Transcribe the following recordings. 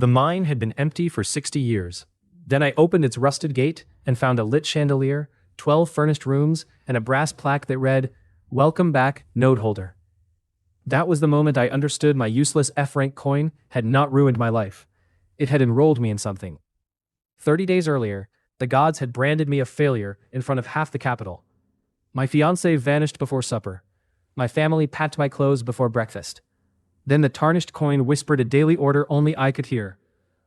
The mine had been empty for 60 years. Then I opened its rusted gate and found a lit chandelier, 12 furnished rooms, and a brass plaque that read, "Welcome back, node holder." That was the moment I understood my useless F-rank coin had not ruined my life. It had enrolled me in something. 30 days earlier, the gods had branded me a failure in front of half the capital. My fiancée vanished before supper. My family packed my clothes before breakfast. Then the tarnished coin whispered a daily order only I could hear.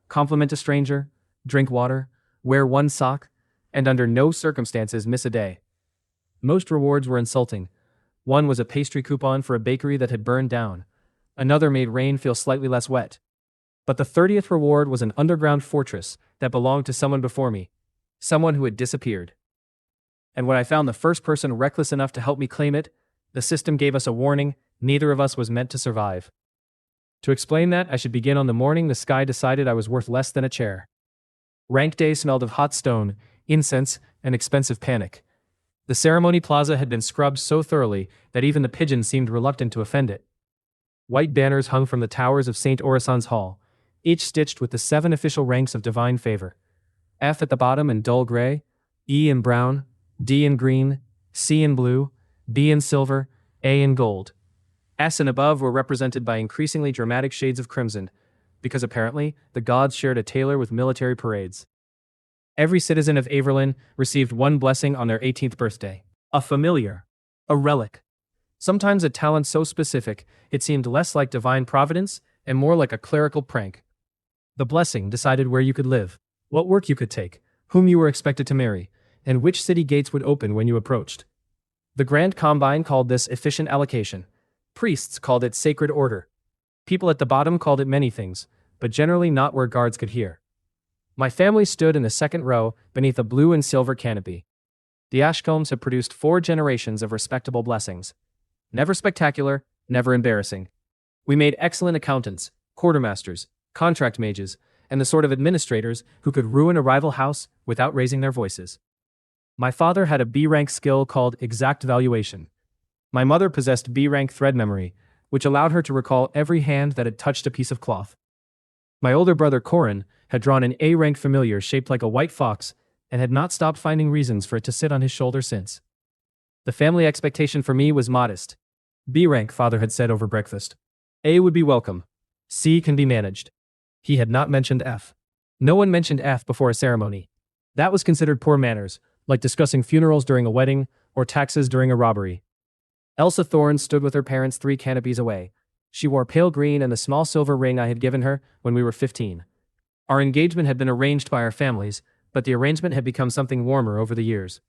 Compliment a stranger, drink water, wear one sock, and under no circumstances miss a day. Most rewards were insulting. One was a pastry coupon for a bakery that had burned down. Another made rain feel slightly less wet. But the 30th reward was an underground fortress that belonged to someone before me. Someone who had disappeared. And when I found the first person reckless enough to help me claim it, the system gave us a warning: neither of us was meant to survive. To explain that, I should begin on the morning the sky decided I was worth less than a chair. Rank day smelled of hot stone, incense, and expensive panic. The ceremony plaza had been scrubbed so thoroughly that even the pigeons seemed reluctant to offend it. White banners hung from the towers of St. Orisan's hall, each stitched with the 7 official ranks of divine favor. F at the bottom in dull gray, E in brown, D in green, C in blue, B in silver, A in gold. S and above were represented by increasingly dramatic shades of crimson, because apparently the gods shared a tailor with military parades. Every citizen of Averlin received one blessing on their 18th birthday. A familiar. A relic. Sometimes a talent so specific, it seemed less like divine providence and more like a clerical prank. The blessing decided where you could live, what work you could take, whom you were expected to marry, and which city gates would open when you approached. The Grand Combine called this efficient allocation. Priests called it sacred order. People at the bottom called it many things, but generally not where guards could hear. My family stood in the second row beneath a blue and silver canopy. The Ashcombs had produced 4 generations of respectable blessings. Never spectacular, never embarrassing. We made excellent accountants, quartermasters, contract mages, and the sort of administrators who could ruin a rival house without raising their voices. My father had a B-rank skill called exact valuation. My mother possessed B-rank thread memory, which allowed her to recall every hand that had touched a piece of cloth. My older brother Corin had drawn an A-rank familiar shaped like a white fox and had not stopped finding reasons for it to sit on his shoulder since. The family expectation for me was modest. B-rank, father had said over breakfast. A would be welcome. C can be managed. He had not mentioned F. No one mentioned F before a ceremony. That was considered poor manners, like discussing funerals during a wedding or taxes during a robbery. Elsa Thorne stood with her parents 3 canopies away. She wore pale green and the small silver ring I had given her when we were 15. Our engagement had been arranged by our families, but the arrangement had become something warmer over the years.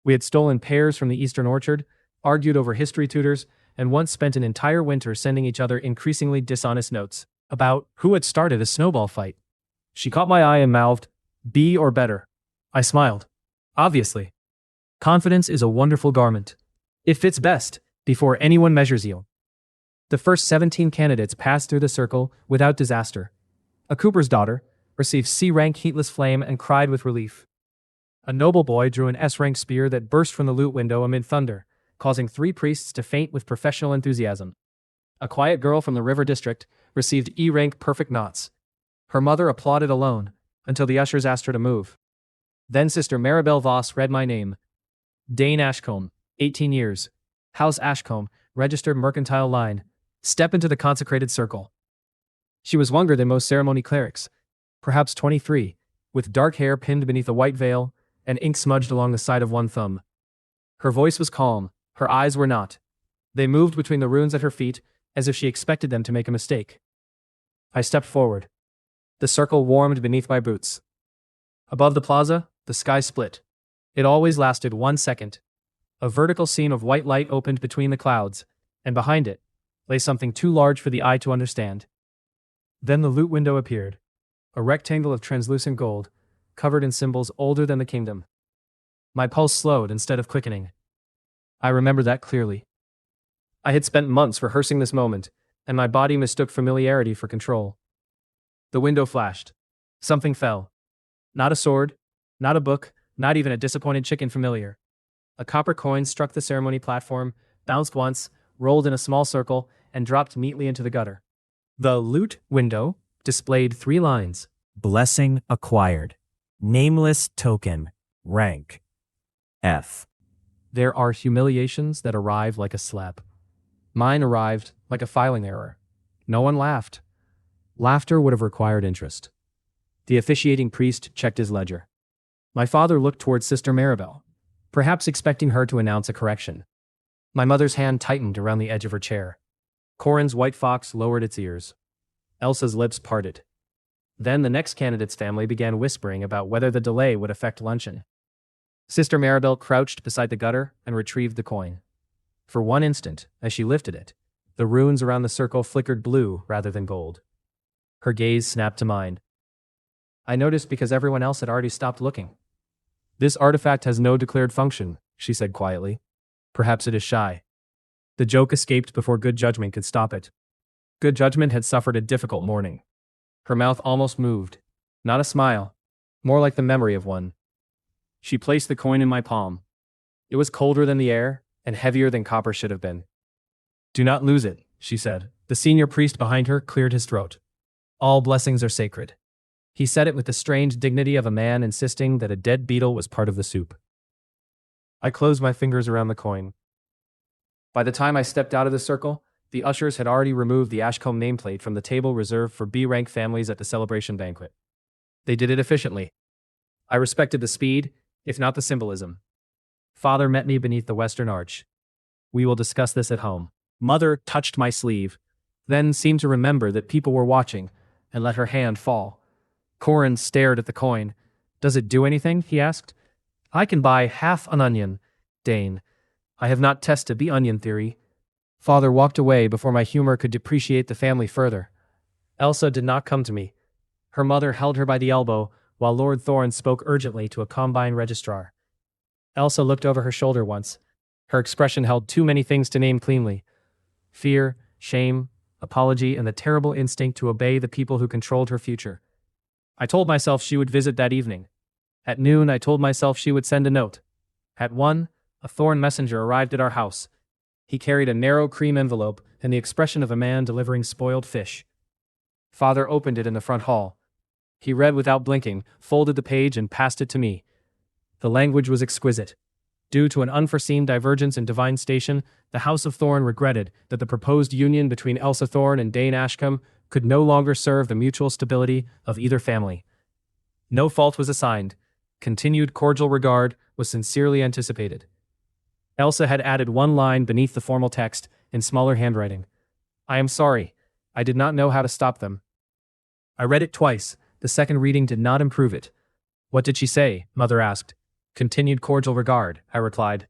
We had stolen pears from the Eastern Orchard, argued over history tutors, and once spent an entire winter sending each other increasingly dishonest notes about who had started a snowball fight. She caught my eye and mouthed, "B or better." I smiled. Obviously. Confidence is a wonderful garment. It fits best before anyone measures you. The first 17 candidates passed through the circle without disaster. A cooper's daughter received C-rank heatless flame and cried with relief. A noble boy drew an S-rank spear that burst from the loot window amid thunder, causing 3 priests to faint with professional enthusiasm. A quiet girl from the River District received E-rank perfect knots. Her mother applauded alone until the ushers asked her to move. Then Sister Maribel Voss read my name. Dain Ashcombe, 18 years. House Ashcombe, registered mercantile line. Step into the consecrated circle. She was younger than most ceremony clerics, perhaps 23, with dark hair pinned beneath a white veil and ink smudged along the side of one thumb. Her voice was calm, her eyes were not. They moved between the runes at her feet as if she expected them to make a mistake. I stepped forward. The circle warmed beneath my boots. Above the plaza, the sky split. It always lasted 1 second. A vertical seam of white light opened between the clouds, and behind it lay something too large for the eye to understand. Then the loot window appeared, a rectangle of translucent gold, covered in symbols older than the kingdom. My pulse slowed instead of quickening. I remember that clearly. I had spent months rehearsing this moment, and my body mistook familiarity for control. The window flashed. Something fell. Not a sword, not a book, not even a disappointed chicken familiar. A copper coin struck the ceremony platform, bounced once, rolled in a small circle, and dropped neatly into the gutter. The loot window displayed 3 lines. Blessing acquired. Nameless token. Rank F. There are humiliations that arrive like a slap. Mine arrived like a filing error. No one laughed. Laughter would have required interest. The officiating priest checked his ledger. My father looked towards Sister Maribel, perhaps expecting her to announce a correction. My mother's hand tightened around the edge of her chair. Corin's white fox lowered its ears. Elsa's lips parted. Then the next candidate's family began whispering about whether the delay would affect luncheon. Sister Maribel crouched beside the gutter and retrieved the coin. For one instant, as she lifted it, the runes around the circle flickered blue rather than gold. Her gaze snapped to mine. I noticed because everyone else had already stopped looking. This artifact has no declared function, she said quietly. Perhaps it is shy. The joke escaped before good judgment could stop it. Good judgment had suffered a difficult morning. Her mouth almost moved. Not a smile, more like the memory of one. She placed the coin in my palm. It was colder than the air and heavier than copper should have been. Do not lose it, she said. The senior priest behind her cleared his throat. All blessings are sacred. He said it with the strange dignity of a man insisting that a dead beetle was part of the soup. I closed my fingers around the coin. By the time I stepped out of the circle, the ushers had already removed the Ashcombe nameplate from the table reserved for B-rank families at the celebration banquet. They did it efficiently. I respected the speed, if not the symbolism. Father met me beneath the western arch. We will discuss this at home. Mother touched my sleeve, then seemed to remember that people were watching, and let her hand fall. Corin stared at the coin. Does it do anything? He asked. I can buy half an onion, Dain. I have not tested the onion theory. Father walked away before my humor could depreciate the family further. Elsa did not come to me. Her mother held her by the elbow, while Lord Thorne spoke urgently to a combine registrar. Elsa looked over her shoulder once. Her expression held too many things to name cleanly. Fear, shame, apology, and the terrible instinct to obey the people who controlled her future. I told myself she would visit that evening. At noon, I told myself she would send a note. At 1, a Thorne messenger arrived at our house. He carried a narrow cream envelope and the expression of a man delivering spoiled fish. Father opened it in the front hall. He read without blinking, folded the page, and passed it to me. The language was exquisite. Due to an unforeseen divergence in divine station, the House of Thorne regretted that the proposed union between Elsa Thorne and Dain Ashcombe could no longer serve the mutual stability of either family. No fault was assigned. Continued cordial regard was sincerely anticipated. Elsa had added one line beneath the formal text in smaller handwriting. I am sorry. I did not know how to stop them. I read it twice. The second reading did not improve it. What did she say? Mother asked. Continued cordial regard, I replied.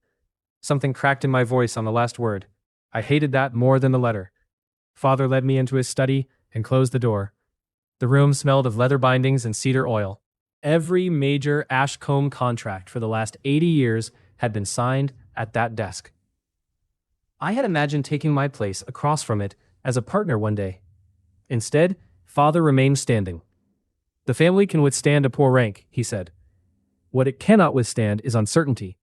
Something cracked in my voice on the last word. I hated that more than the letter. Father led me into his study and closed the door. The room smelled of leather bindings and cedar oil. Every major Ashcombe contract for the last 80 years had been signed at that desk. I had imagined taking my place across from it as a partner one day. Instead, Father remained standing. The family can withstand a poor rank, he said. What it cannot withstand is uncertainty.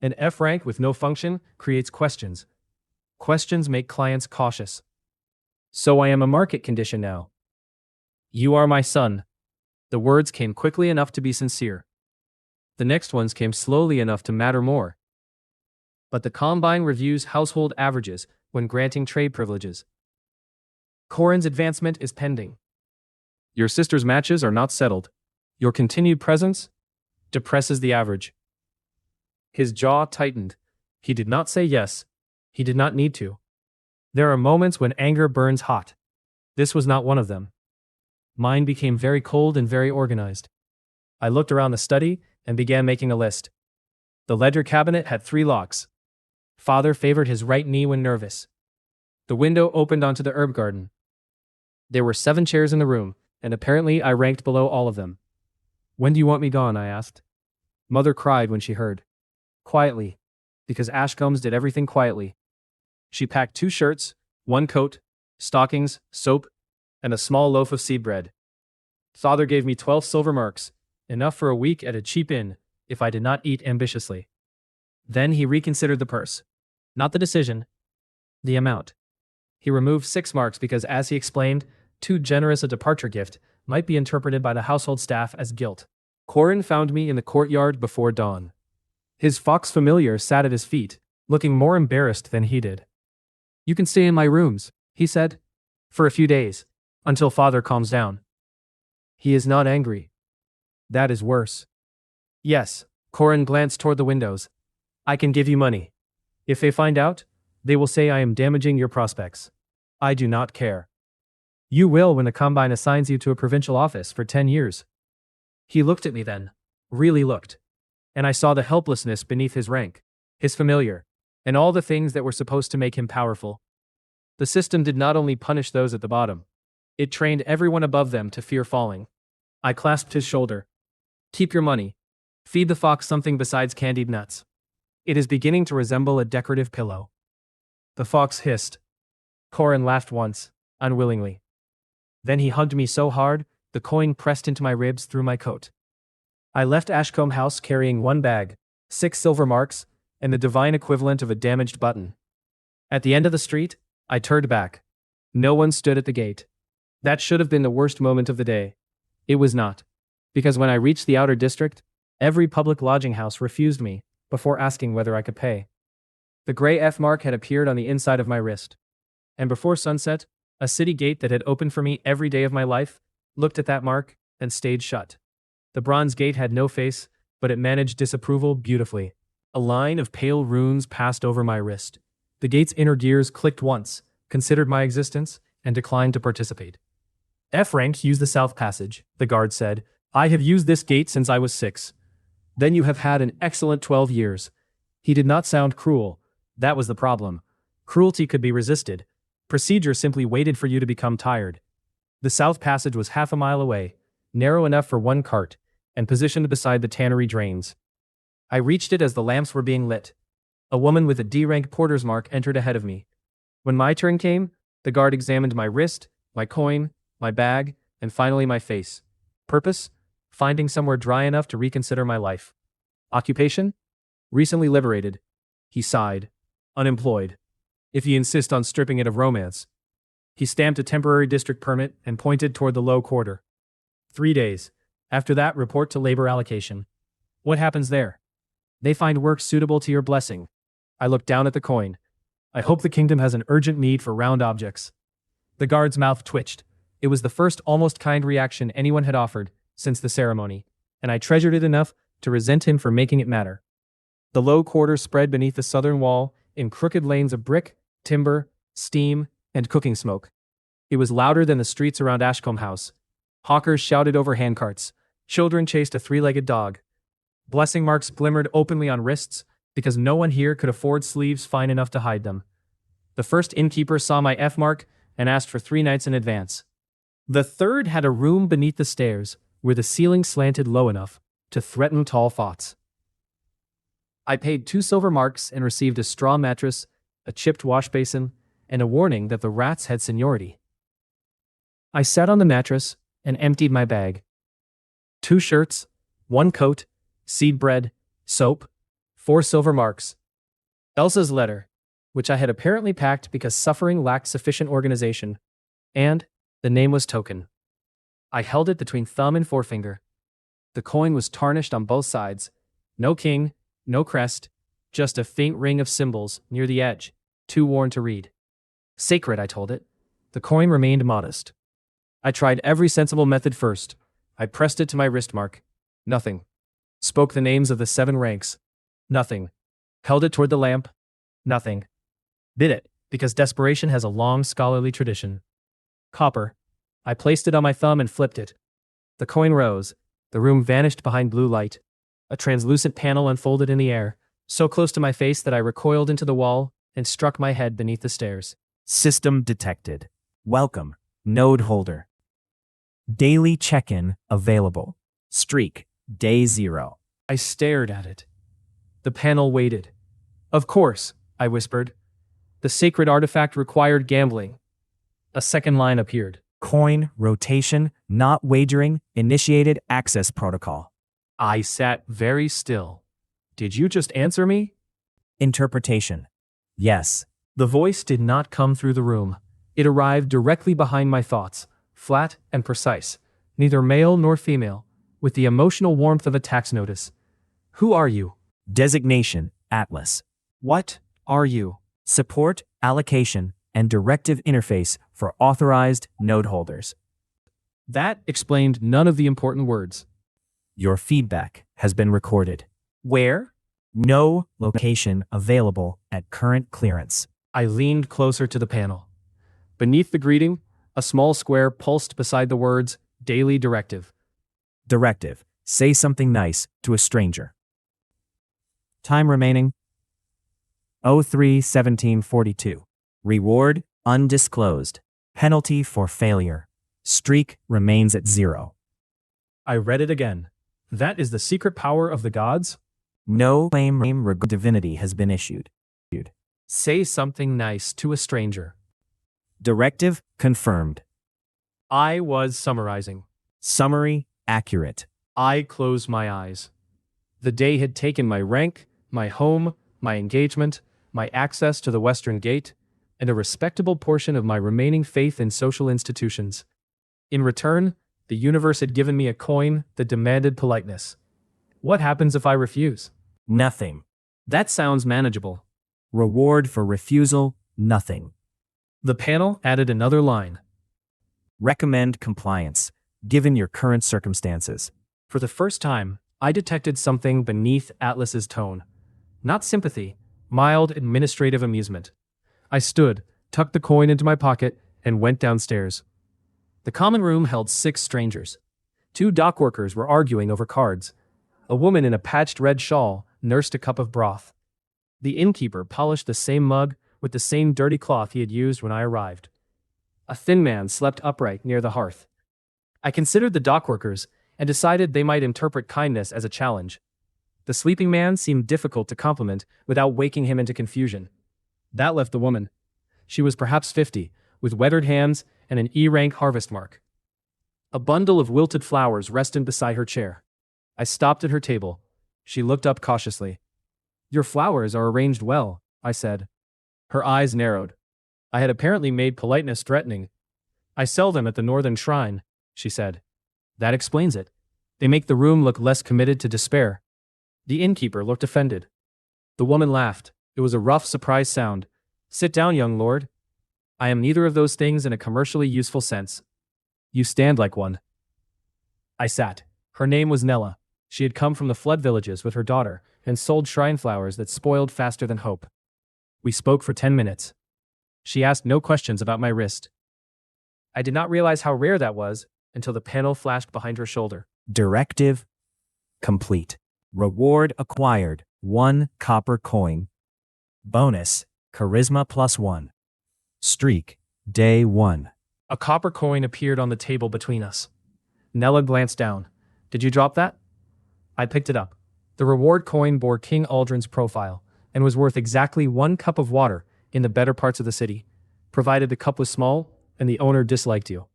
An F rank with no function creates questions. Questions make clients cautious. So I am a market condition now. You are my son. The words came quickly enough to be sincere. The next ones came slowly enough to matter more. But the Combine reviews household averages when granting trade privileges. Corin's advancement is pending. Your sister's matches are not settled. Your continued presence depresses the average. His jaw tightened. He did not say yes. He did not need to. There are moments when anger burns hot. This was not one of them. Mine became very cold and very organized. I looked around the study and began making a list. The ledger cabinet had 3 locks. Father favored his right knee when nervous. The window opened onto the herb garden. There were 7 chairs in the room, and apparently I ranked below all of them. When do you want me gone? I asked. Mother cried when she heard. Quietly, because Ashcombes did everything quietly. She packed 2 shirts, 1 coat, stockings, soap, and a small loaf of seed bread. Father gave me 12 silver marks, enough for a week at a cheap inn, if I did not eat ambitiously. Then he reconsidered the purse. Not the decision, the amount. He removed 6 marks because, as he explained, too generous a departure gift might be interpreted by the household staff as guilt. Corin found me in the courtyard before dawn. His fox familiar sat at his feet, looking more embarrassed than he did. "You can stay in my rooms," he said, "for a few days, until father calms down." "He is not angry." "That is worse." "Yes," Corin glanced toward the windows. "I can give you money. If they find out, they will say I am damaging your prospects. I do not care." "You will when the Combine assigns you to a provincial office for 10 years. He looked at me then, really looked. And I saw the helplessness beneath his rank, his familiar, and all the things that were supposed to make him powerful. The system did not only punish those at the bottom, it trained everyone above them to fear falling. I clasped his shoulder. "Keep your money. Feed the fox something besides candied nuts. It is beginning to resemble a decorative pillow." The fox hissed. Corin laughed once, unwillingly. Then he hugged me so hard, the coin pressed into my ribs through my coat. I left Ashcombe House carrying one bag, 6 silver marks, and the divine equivalent of a damaged button. At the end of the street, I turned back. No one stood at the gate. That should have been the worst moment of the day. It was not. Because when I reached the outer district, every public lodging house refused me, before asking whether I could pay. The gray F mark had appeared on the inside of my wrist. And before sunset, a city gate that had opened for me every day of my life looked at that mark and stayed shut. The bronze gate had no face, but it managed disapproval beautifully. A line of pale runes passed over my wrist. The gate's inner gears clicked once, considered my existence, and declined to participate. "F rank use the south passage," the guard said. "I have used this gate since I was 6. "Then you have had an excellent 12 years. He did not sound cruel. That was the problem. Cruelty could be resisted. Procedure simply waited for you to become tired. The south passage was half a mile away, narrow enough for one cart, and positioned beside the tannery drains. I reached it as the lamps were being lit. A woman with a D-rank porter's mark entered ahead of me. When my turn came, the guard examined my wrist, my coin, my bag, and finally my face. Purpose? Finding somewhere dry enough to reconsider my life. Occupation? Recently liberated. He sighed. Unemployed. If you insist on stripping it of romance. He stamped a temporary district permit and pointed toward the low quarter. 3 days. After that, report to labor allocation. What happens there? They find work suitable to your blessing. I looked down at the coin. I hope the kingdom has an urgent need for round objects. The guard's mouth twitched. It was the first almost kind reaction anyone had offered since the ceremony, and I treasured it enough to resent him for making it matter. The low quarter spread beneath the southern wall in crooked lanes of brick, timber, steam, and cooking smoke. It was louder than the streets around Ashcombe House. Hawkers shouted over handcarts. Children chased a 3-legged dog. Blessing marks glimmered openly on wrists because no one here could afford sleeves fine enough to hide them. The first innkeeper saw my F mark and asked for 3 nights in advance. The third had a room beneath the stairs where the ceiling slanted low enough to threaten tall thoughts. I paid 2 silver marks and received a straw mattress, a chipped wash basin, and a warning that the rats had seniority. I sat on the mattress and emptied my bag. 2 shirts, 1 coat, seed bread, soap, 4 silver marks. Elsa's letter, which I had apparently packed because suffering lacked sufficient organization, and the name was Token. I held it between thumb and forefinger. The coin was tarnished on both sides. No king, no crest, just a faint ring of symbols near the edge, too worn to read. Sacred, I told it. The coin remained modest. I tried every sensible method first. I pressed it to my wrist mark. Nothing. Spoke the names of the 7 ranks. Nothing. Held it toward the lamp. Nothing. Bit it, because desperation has a long scholarly tradition. Copper. I placed it on my thumb and flipped it. The coin rose. The room vanished behind blue light. A translucent panel unfolded in the air, so close to my face that I recoiled into the wall and struck my head beneath the stairs. System detected. Welcome, node holder. Daily check-in available. Streak, day 0. I stared at it. The panel waited. Of course, I whispered. The sacred artifact required gambling. A second line appeared. Coin, rotation, not wagering, initiated access protocol. I sat very still. Did you just answer me? Interpretation. Yes. The voice did not come through the room. It arrived directly behind my thoughts, flat and precise, neither male nor female, with the emotional warmth of a tax notice. Who are you? Designation, Atlas. What are you? Support, allocation, and directive interface for authorized node holders. That explained none of the important words. Your feedback has been recorded. Where? No location available at current clearance. I leaned closer to the panel. Beneath the greeting, a small square pulsed beside the words, Daily Directive. Directive, say something nice to a stranger. Time remaining, 03:17:42. Reward, undisclosed. Penalty for failure. Streak remains at 0. I read it again. That is the secret power of the gods? No claim regarding divinity has been issued. Say something nice to a stranger. Directive confirmed. I was summarizing. Summary accurate. I closed my eyes. The day had taken my rank, my home, my engagement, my access to the Western Gate, and a respectable portion of my remaining faith in social institutions. In return, the universe had given me a coin that demanded politeness. What happens if I refuse? Nothing. That sounds manageable. Reward for refusal, nothing. The panel added another line. Recommend compliance, given your current circumstances. For the first time, I detected something beneath Atlas's tone. Not sympathy, mild administrative amusement. I stood, tucked the coin into my pocket, and went downstairs. The common room held 6 strangers. 2 dock workers were arguing over cards. A woman in a patched red shawl nursed a cup of broth. The innkeeper polished the same mug with the same dirty cloth he had used when I arrived. A thin man slept upright near the hearth. I considered the dock workers and decided they might interpret kindness as a challenge. The sleeping man seemed difficult to compliment without waking him into confusion. That left the woman. She was perhaps 50, with weathered hands and an E-rank harvest mark. A bundle of wilted flowers rested beside her chair. I stopped at her table. She looked up cautiously. Your flowers are arranged well, I said. Her eyes narrowed. I had apparently made politeness threatening. I sell them at the Northern Shrine, she said. That explains it. They make the room look less committed to despair. The innkeeper looked offended. The woman laughed. It was a rough, surprised sound. Sit down, young lord. I am neither of those things in a commercially useful sense. You stand like one. I sat. Her name was Nella. She had come from the flood villages with her daughter and sold shrine flowers that spoiled faster than hope. We spoke for 10 minutes. She asked no questions about my wrist. I did not realize how rare that was until the panel flashed behind her shoulder. Directive complete. Reward acquired, 1 copper coin. Bonus, charisma +1. Streak, day 1. A copper coin appeared on the table between us. Nella glanced down. Did you drop that? I picked it up. The reward coin bore King Aldrin's profile and was worth exactly 1 cup of water in the better parts of the city, provided the cup was small and the owner disliked you.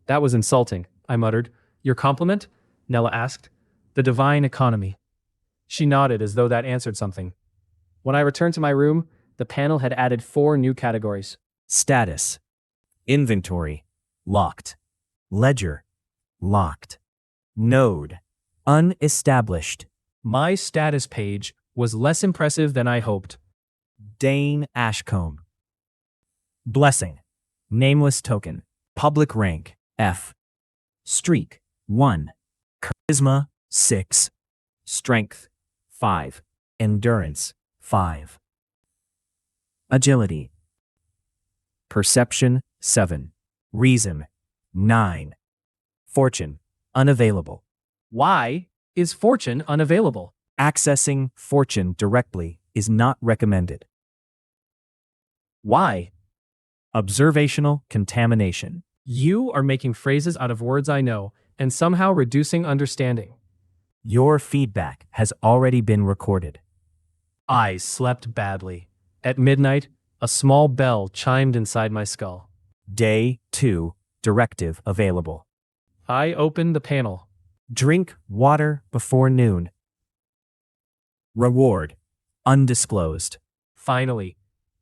That was insulting, I muttered. Your compliment? Nella asked. The divine economy. She nodded as though that answered something. When I returned to my room, the panel had added 4 new categories. Status. Inventory. Locked. Ledger. Locked. Node. Unestablished. My status page was less impressive than I hoped. Dain Ashcombe. Blessing. Nameless token. Public rank, F. Streak, 1. Charisma, 6. Strength, 5. Endurance, 5. Agility. Perception, 7. Reason, 9. Fortune, unavailable. Why is fortune unavailable? Accessing fortune directly is not recommended. Why? Observational contamination. You are making phrases out of words I know and somehow reducing understanding. Your feedback has already been recorded. I slept badly. At midnight, a small bell chimed inside my skull. Day 2, directive available. I opened the panel. Drink water before noon. Reward, undisclosed. Finally,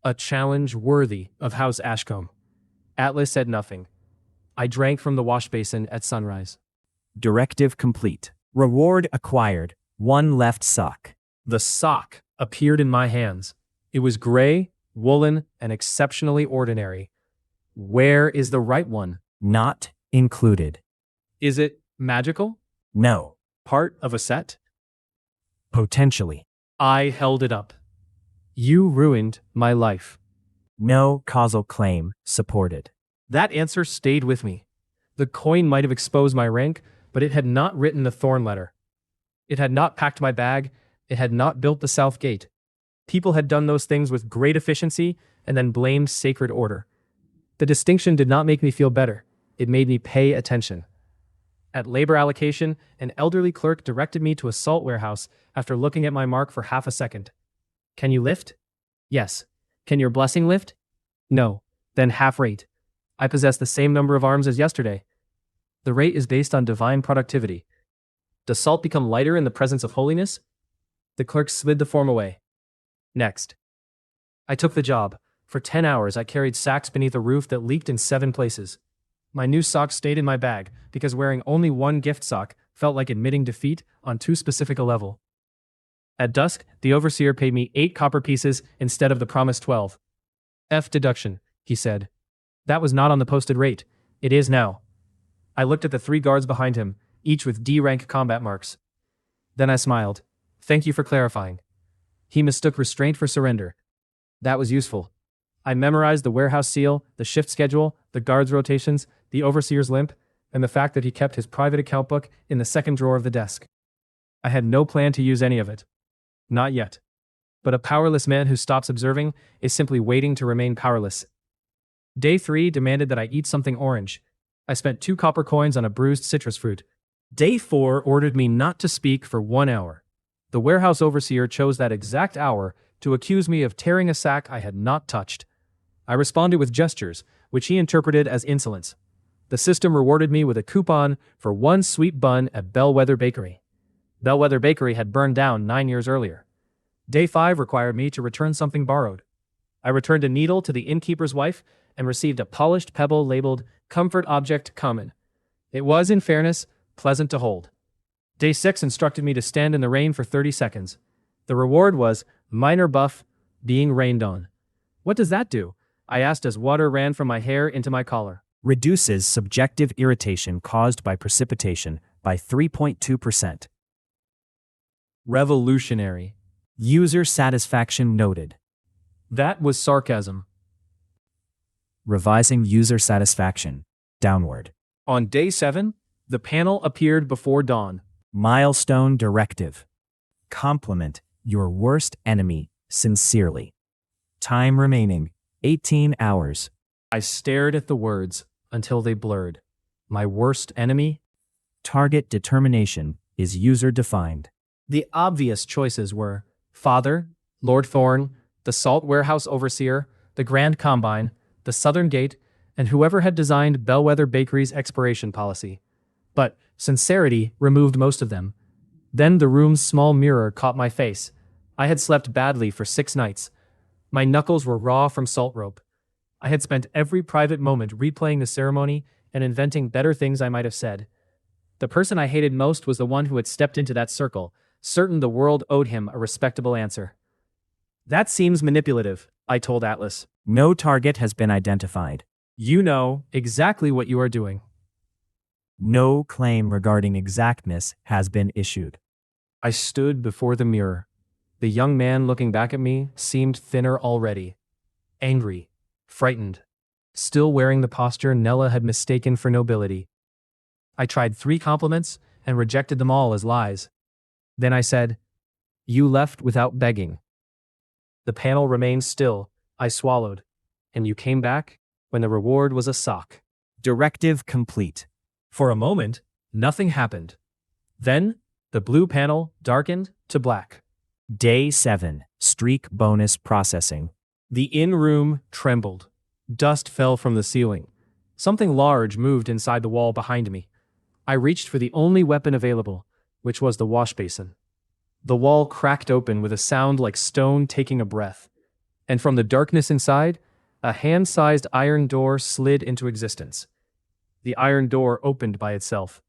a challenge worthy of House Ashcombe. Atlas said nothing. I drank from the wash basin at sunrise. Directive complete. Reward acquired. One left sock. The sock appeared in my hands. It was gray, woolen, and exceptionally ordinary. Where is the right one? Not included. Is it magical? No. Part of a set? Potentially. I held it up. You ruined my life. No causal claim supported. That answer stayed with me. The coin might have exposed my rank, but it had not written the thorn letter. It had not packed my bag. It had not built the south gate. People had done those things with great efficiency and then blamed sacred order. The distinction did not make me feel better. It made me pay attention. At labor allocation, an elderly clerk directed me to a salt warehouse after looking at my mark for half a second. Can you lift? Yes. Can your blessing lift? No. Then half rate. I possess the same number of arms as yesterday. The rate is based on divine productivity. Does salt become lighter in the presence of holiness? The clerk slid the form away. Next. I took the job. For 10 hours I carried sacks beneath a roof that leaked in 7 places. My new socks stayed in my bag because wearing only one gift sock felt like admitting defeat on too specific a level. At dusk, the overseer paid me 8 copper pieces instead of the promised 12. F deduction, he said. That was not on the posted rate. It is now. I looked at the 3 guards behind him, each with D-rank combat marks. Then I smiled. Thank you for clarifying. He mistook restraint for surrender. That was useful. I memorized the warehouse seal, the shift schedule, the guards' rotations, the overseer's limp, and the fact that he kept his private account book in the second drawer of the desk. I had no plan to use any of it. Not yet. But a powerless man who stops observing is simply waiting to remain powerless. Day 3 demanded that I eat something orange. I spent 2 copper coins on a bruised citrus fruit. Day 4 ordered me not to speak for 1 hour. The warehouse overseer chose that exact hour to accuse me of tearing a sack I had not touched. I responded with gestures, which he interpreted as insolence. The system rewarded me with a coupon for 1 sweet bun at Bellwether Bakery. Bellwether Bakery had burned down 9 years earlier. Day 5 required me to return something borrowed. I returned a needle to the innkeeper's wife and received a polished pebble labeled Comfort Object Common. It was, in fairness, pleasant to hold. Day 6 instructed me to stand in the rain for 30 seconds. The reward was minor buff, being rained on. What does that do? I asked as water ran from my hair into my collar. Reduces subjective irritation caused by precipitation by 3.2%. Revolutionary. User satisfaction noted. That was sarcasm. Revising user satisfaction. Downward. On day 7, the panel appeared before dawn. Milestone directive. Compliment your worst enemy sincerely. Time remaining 18 hours. I stared at the words until they blurred. My worst enemy? Target determination is user defined. The obvious choices were Father, Lord Thorn, the Salt Warehouse Overseer, the Grand Combine, the Southern Gate, and whoever had designed Bellwether Bakery's expiration policy. But sincerity removed most of them. Then the room's small mirror caught my face. I had slept badly for 6 nights. My knuckles were raw from salt rope. I had spent every private moment replaying the ceremony and inventing better things I might have said. The person I hated most was the one who had stepped into that circle, certain the world owed him a respectable answer. That seems manipulative, I told Atlas. No target has been identified. You know exactly what you are doing. No claim regarding exactness has been issued. I stood before the mirror. The young man looking back at me seemed thinner already. Angry. Frightened. Still wearing the posture Nella had mistaken for nobility. I tried 3 compliments and rejected them all as lies. Then I said, "You left without begging." The panel remained still. I swallowed. And you came back when the reward was a sock. Directive complete. For a moment, nothing happened. Then, the blue panel darkened to black. Day 7. Streak bonus processing. The in-room trembled. Dust fell from the ceiling. Something large moved inside the wall behind me. I reached for the only weapon available, which was the wash basin. The wall cracked open with a sound like stone taking a breath. And from the darkness inside, a hand-sized iron door slid into existence. The iron door opened by itself.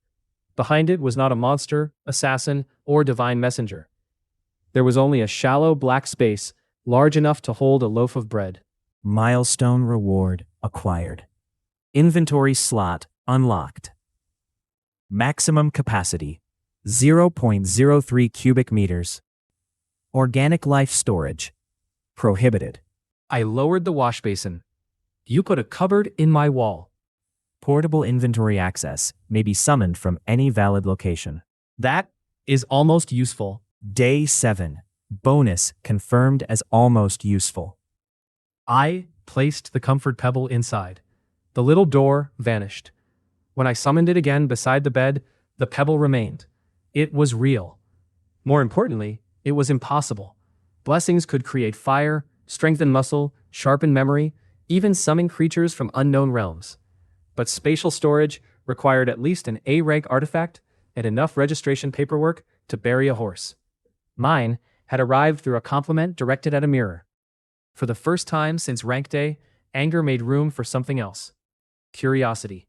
Behind it was not a monster, assassin, or divine messenger. There was only a shallow black space, large enough to hold a loaf of bread. Milestone reward acquired. Inventory slot unlocked. Maximum capacity 0.03 cubic meters. Organic life storage prohibited. I lowered the wash basin. You put a cupboard in my wall. Portable inventory access may be summoned from any valid location. That is almost useful. Day 7. Bonus confirmed as almost useful. I placed the comfort pebble inside. The little door vanished. When I summoned it again beside the bed, the pebble remained. It was real. More importantly, it was impossible. Blessings could create fire, strengthen muscle, sharpen memory, even summon creatures from unknown realms. But spatial storage required at least an A-rank artifact and enough registration paperwork to bury a horse. Mine had arrived through a compliment directed at a mirror. For the first time since rank day, anger made room for something else. Curiosity.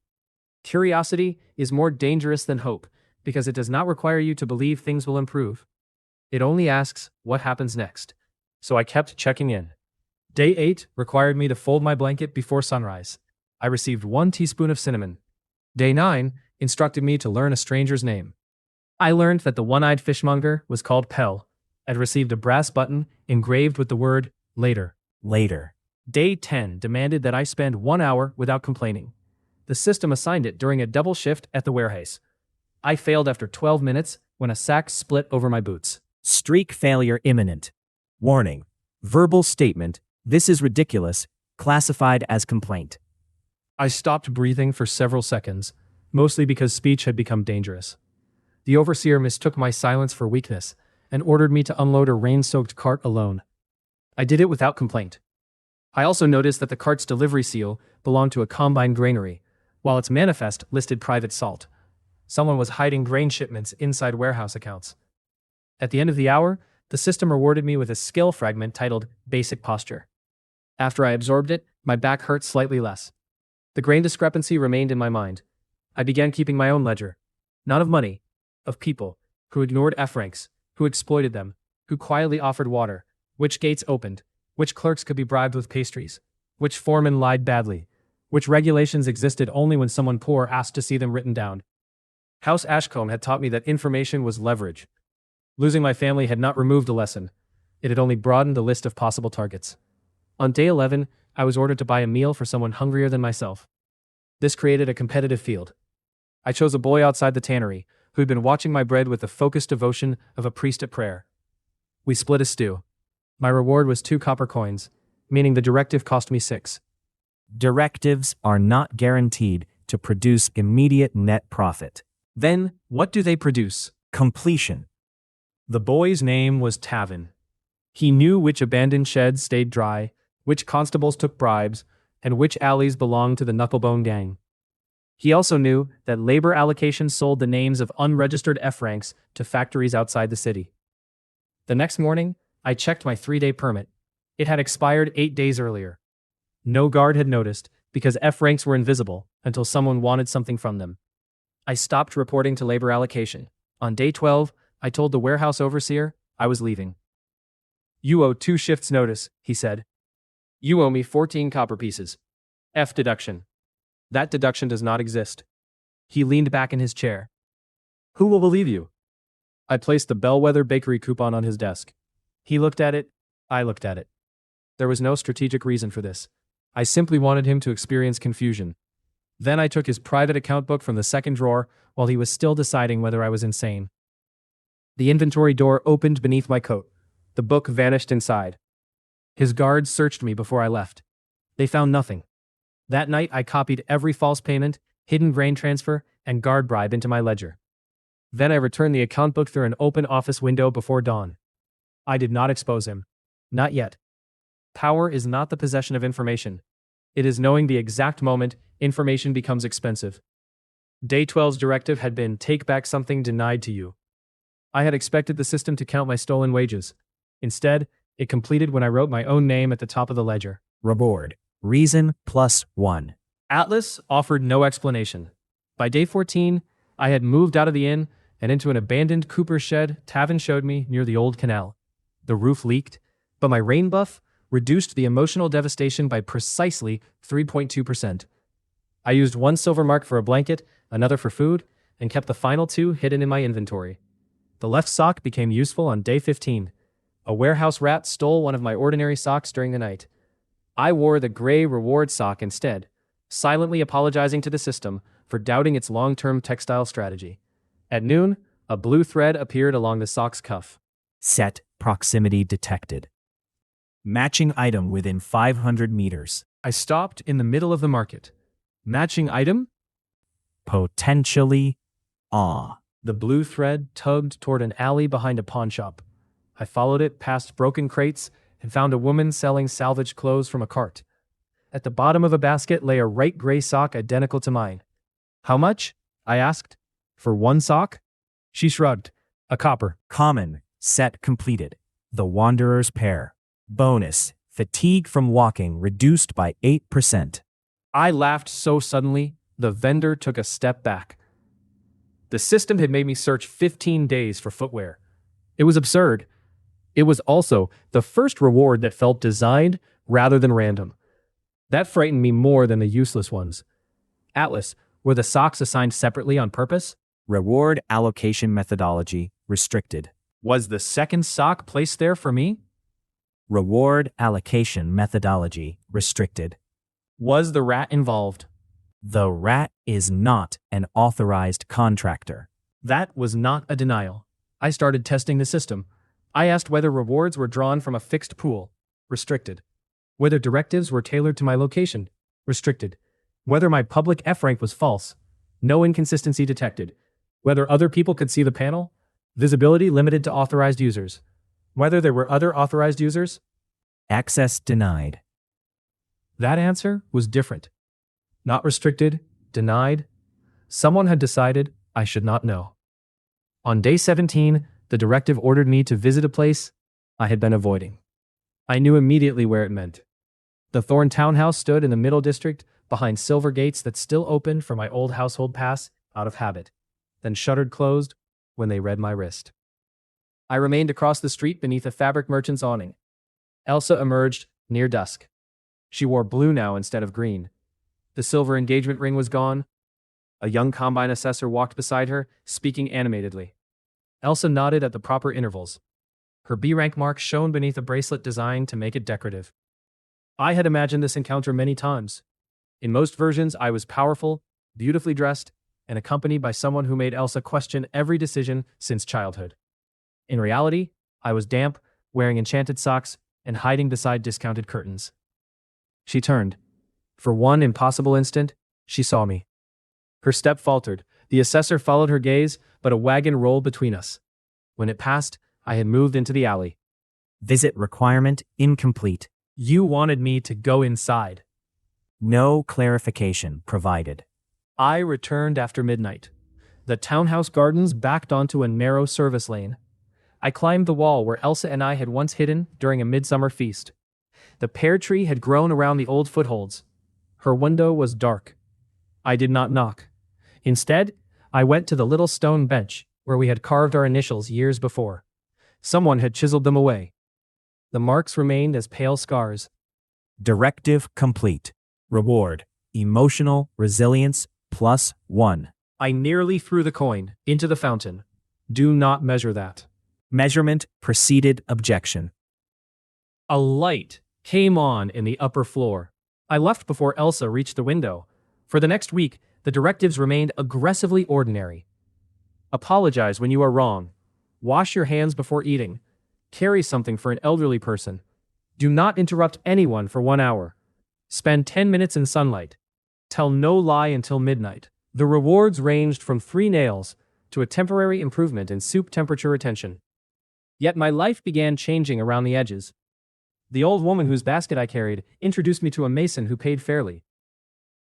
Curiosity is more dangerous than hope because it does not require you to believe things will improve. It only asks what happens next. So I kept checking in. Day 8 required me to fold my blanket before sunrise. I received 1 teaspoon of cinnamon. Day 9 instructed me to learn a stranger's name. I learned that the one-eyed fishmonger was called Pell and received a brass button engraved with the word later. Later. Day 10 demanded that I spend 1 hour without complaining. The system assigned it during a double shift at the warehouse. I failed after 12 minutes when a sack split over my boots. Streak failure imminent. Warning. Verbal statement. This is ridiculous. Classified as complaint. I stopped breathing for several seconds, mostly because speech had become dangerous. The overseer mistook my silence for weakness and ordered me to unload a rain-soaked cart alone. I did it without complaint. I also noticed that the cart's delivery seal belonged to a combine granary, while its manifest listed private salt. Someone was hiding grain shipments inside warehouse accounts. At the end of the hour, the system rewarded me with a skill fragment titled Basic Posture. After I absorbed it, my back hurt slightly less. The grain discrepancy remained in my mind. I began keeping my own ledger. Not of money, of people who ignored F ranks, who exploited them, who quietly offered water, which gates opened, which clerks could be bribed with pastries, which foremen lied badly, which regulations existed only when someone poor asked to see them written down. House Ashcombe had taught me that information was leverage. Losing my family had not removed a lesson. It had only broadened the list of possible targets. On day 11, I was ordered to buy a meal for someone hungrier than myself. This created a competitive field. I chose a boy outside the tannery, who had been watching my bread with the focused devotion of a priest at prayer. We split a stew. My reward was 2 copper coins, meaning the directive cost me 6. Directives are not guaranteed to produce immediate net profit. Then, what do they produce? Completion. The boy's name was Tavin. He knew which abandoned sheds stayed dry, which constables took bribes, and which alleys belonged to the Knucklebone gang. He also knew that labor allocation sold the names of unregistered F ranks to factories outside the city. The next morning, I checked my 3-day permit. It had expired 8 days earlier. No guard had noticed, because F ranks were invisible until someone wanted something from them. I stopped reporting to labor allocation. On day 12, I told the warehouse overseer I was leaving. "You owe 2 shifts' notice," he said. "You owe me 14 copper pieces. F deduction." That deduction does not exist. He leaned back in his chair. "Who will believe you?" I placed the Bellwether Bakery coupon on his desk. He looked at it. I looked at it. There was no strategic reason for this. I simply wanted him to experience confusion. Then I took his private account book from the second drawer while he was still deciding whether I was insane. The inventory door opened beneath my coat. The book vanished inside. His guards searched me before I left. They found nothing. That night I copied every false payment, hidden grain transfer, and guard bribe into my ledger. Then I returned the account book through an open office window before dawn. I did not expose him. Not yet. Power is not the possession of information. It is knowing the exact moment information becomes expensive. Day 12's directive had been take back something denied to you. I had expected the system to count my stolen wages. Instead, it completed when I wrote my own name at the top of the ledger. Reward. Reason +1. Atlas offered no explanation. By day 14, I had moved out of the inn and into an abandoned cooper shed Tavin showed me near the old canal. The roof leaked, but my rain buff reduced the emotional devastation by precisely 3.2%. I used one silver mark for a blanket, another for food, and kept the final two hidden in my inventory. The left sock became useful on day 15. A warehouse rat stole one of my ordinary socks during the night. I wore the gray reward sock instead, silently apologizing to the system for doubting its long-term textile strategy. At noon, a blue thread appeared along the sock's cuff. Set proximity detected. Matching item within 500 meters. I stopped in the middle of the market. Matching item? Potentially. The blue thread tugged toward an alley behind a pawn shop. I followed it past broken crates and found a woman selling salvaged clothes from a cart. At the bottom of a basket lay a bright gray sock identical to mine. How much? I asked. For one sock? She shrugged. A copper. Common. Set completed. The Wanderer's Pair. Bonus. Fatigue from walking reduced by 8%. I laughed so suddenly, the vendor took a step back. The system had made me search 15 days for footwear. It was absurd. It was also the first reward that felt designed rather than random. That frightened me more than the useless ones. Atlas, were the socks assigned separately on purpose? Reward allocation methodology restricted. Was the second sock placed there for me? Reward allocation methodology restricted. Was the rat involved? The rat is not an authorized contractor. That was not a denial. I started testing the system. I asked whether rewards were drawn from a fixed pool. Restricted. Whether directives were tailored to my location. Restricted. Whether my public F rank was false. No inconsistency detected. Whether other people could see the panel. Visibility limited to authorized users. Whether there were other authorized users. Access denied. That answer was different. Not restricted, denied. Someone had decided I should not know. On day 17, the directive ordered me to visit a place I had been avoiding. I knew immediately where it meant. The Thorn Townhouse stood in the middle district behind silver gates that still opened for my old household pass out of habit, then shuttered closed when they read my wrist. I remained across the street beneath a fabric merchant's awning. Elsa emerged near dusk. She wore blue now instead of green. The silver engagement ring was gone. A young combine assessor walked beside her, speaking animatedly. Elsa nodded at the proper intervals. Her B rank mark shone beneath a bracelet designed to make it decorative. I had imagined this encounter many times. In most versions, I was powerful, beautifully dressed, and accompanied by someone who made Elsa question every decision since childhood. In reality, I was damp, wearing enchanted socks, and hiding beside discounted curtains. She turned. For one impossible instant, she saw me. Her step faltered. The assessor followed her gaze, but a wagon rolled between us. When it passed, I had moved into the alley. Visit requirement incomplete. You wanted me to go inside. No clarification provided. I returned after midnight. The townhouse gardens backed onto a narrow service lane. I climbed the wall where Elsa and I had once hidden during a midsummer feast. The pear tree had grown around the old footholds. Her window was dark. I did not knock. Instead, I went to the little stone bench where we had carved our initials years before. Someone had chiseled them away. The marks remained as pale scars. Directive complete. Reward. Emotional resilience +1. I nearly threw the coin into the fountain. Do not measure that. Measurement preceded objection. A light came on in the upper floor. I left before Elsa reached the window. For the next week, the directives remained aggressively ordinary. Apologize when you are wrong. Wash your hands before eating. Carry something for an elderly person. Do not interrupt anyone for 1 hour. Spend 10 minutes in sunlight. Tell no lie until midnight. The rewards ranged from 3 nails to a temporary improvement in soup temperature retention. Yet my life began changing around the edges. The old woman whose basket I carried introduced me to a mason who paid fairly.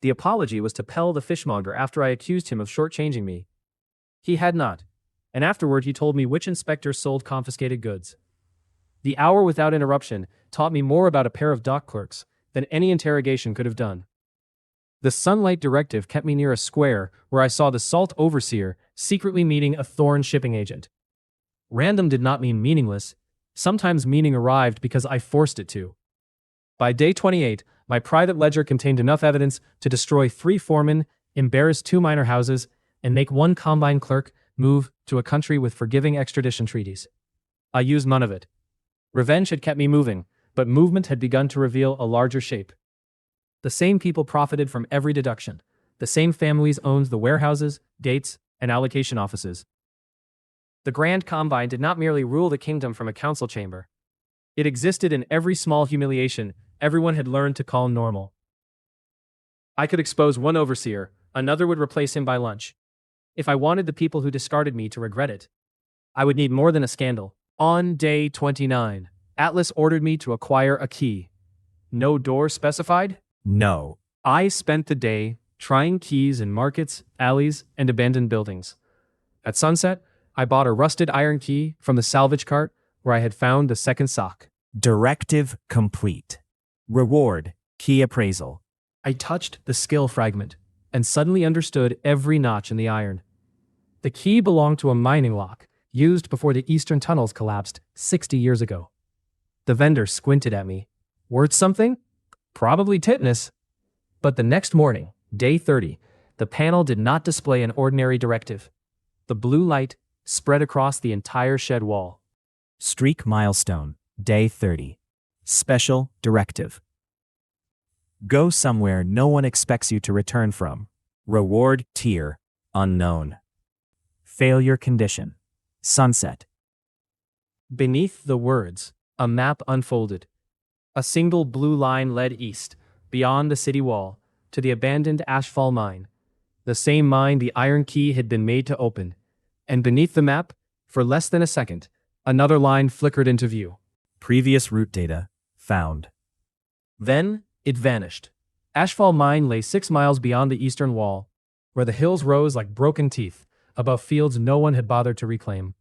The apology was to Pell the fishmonger after I accused him of shortchanging me. He had not, and afterward he told me which inspectors sold confiscated goods. The hour without interruption taught me more about a pair of dock clerks than any interrogation could have done. The sunlight directive kept me near a square where I saw the salt overseer secretly meeting a thorn shipping agent. Random did not mean meaningless. Sometimes meaning arrived because I forced it to. By day 28, my private ledger contained enough evidence to destroy 3 foremen, embarrass 2 minor houses, and make 1 combine clerk move to a country with forgiving extradition treaties. I used none of it. Revenge had kept me moving, but movement had begun to reveal a larger shape. The same people profited from every deduction. The same families owned the warehouses, gates, and allocation offices. The Grand Combine did not merely rule the kingdom from a council chamber. It existed in every small humiliation everyone had learned to call normal. I could expose one overseer, another would replace him by lunch. If I wanted the people who discarded me to regret it, I would need more than a scandal. On day 29, Atlas ordered me to acquire a key. No door specified? No. I spent the day trying keys in markets, alleys, and abandoned buildings. At sunset, I bought a rusted iron key from the salvage cart where I had found the second sock. Directive complete. Reward, key appraisal. I touched the skill fragment and suddenly understood every notch in the iron. The key belonged to a mining lock used before the eastern tunnels collapsed 60 years ago. The vendor squinted at me. Worth something? Probably tetanus. But the next morning, day 30, the panel did not display an ordinary directive. The blue light spread across the entire shed wall. Streak milestone, day 30. Special directive. Go somewhere no one expects you to return from. Reward tier, unknown. Failure condition, sunset. Beneath the words, a map unfolded. A single blue line led east, beyond the city wall, to the abandoned ashfall mine. The same mine the iron key had been made to open. And beneath the map, for less than a second, another line flickered into view. Previous route data found. Then, it vanished. Ashfall Mine lay 6 miles beyond the eastern wall, where the hills rose like broken teeth, above fields no one had bothered to reclaim.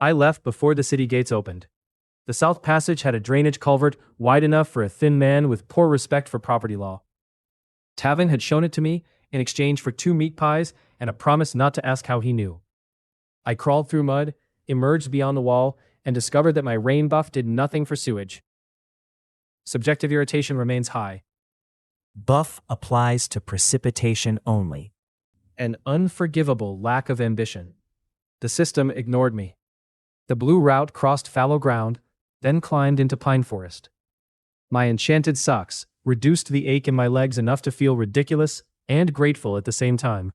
I left before the city gates opened. The South Passage had a drainage culvert wide enough for a thin man with poor respect for property law. Tavin had shown it to me in exchange for 2 meat pies and a promise not to ask how he knew. I crawled through mud, emerged beyond the wall, and discovered that my rain buff did nothing for sewage. Subjective irritation remains high. Buff applies to precipitation only. An unforgivable lack of ambition. The system ignored me. The blue route crossed fallow ground, then climbed into pine forest. My enchanted socks reduced the ache in my legs enough to feel ridiculous and grateful at the same time.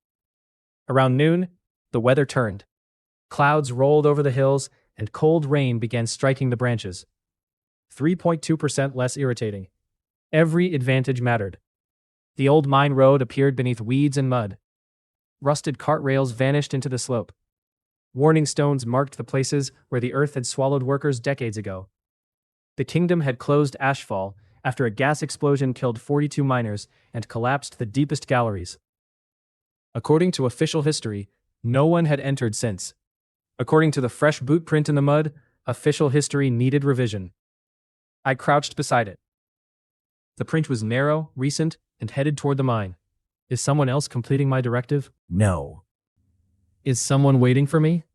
Around noon, the weather turned. Clouds rolled over the hills, and cold rain began striking the branches. 3.2% less irritating. Every advantage mattered. The old mine road appeared beneath weeds and mud. Rusted cart rails vanished into the slope. Warning stones marked the places where the earth had swallowed workers decades ago. The kingdom had closed Ashfall after a gas explosion killed 42 miners and collapsed the deepest galleries. According to official history, no one had entered since. According to the fresh boot print in the mud, official history needed revision. I crouched beside it. The print was narrow, recent, and headed toward the mine. Is someone else completing my directive? No. Is someone waiting for me?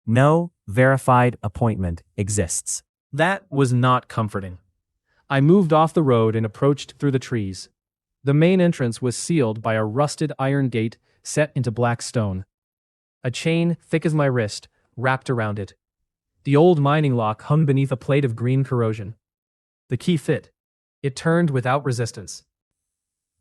No verified appointment exists. That was not comforting. I moved off the road and approached through the trees. The main entrance was sealed by a rusted iron gate set into black stone. A chain, thick as my wrist, wrapped around it. The old mining lock hung beneath a plate of green corrosion. The key fit. It turned without resistance.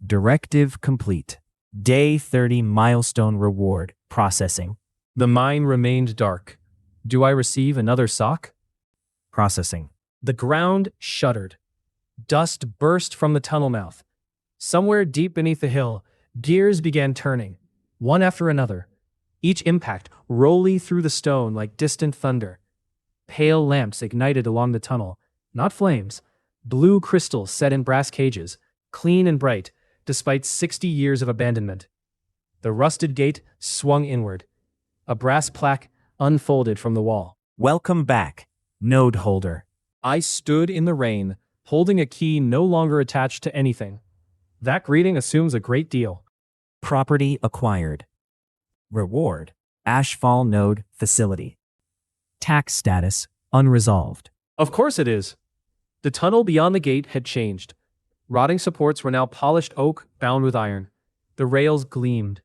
Directive complete. Day 30 milestone reward processing. The mine remained dark. Do I receive another sock? Processing. The ground shuddered. Dust burst from the tunnel mouth. Somewhere deep beneath the hill, gears began turning, one after another. Each impact rolling through the stone like distant thunder. Pale lamps ignited along the tunnel, not flames, blue crystals set in brass cages, clean and bright, despite 60 years of abandonment. The rusted gate swung inward. A brass plaque unfolded from the wall. Welcome back, node holder. I stood in the rain, holding a key no longer attached to anything. That greeting assumes a great deal. Property acquired. Reward. Ashfall Node Facility. Tax status unresolved. Of course it is. The tunnel beyond the gate had changed. Rotting supports were now polished oak bound with iron. The rails gleamed.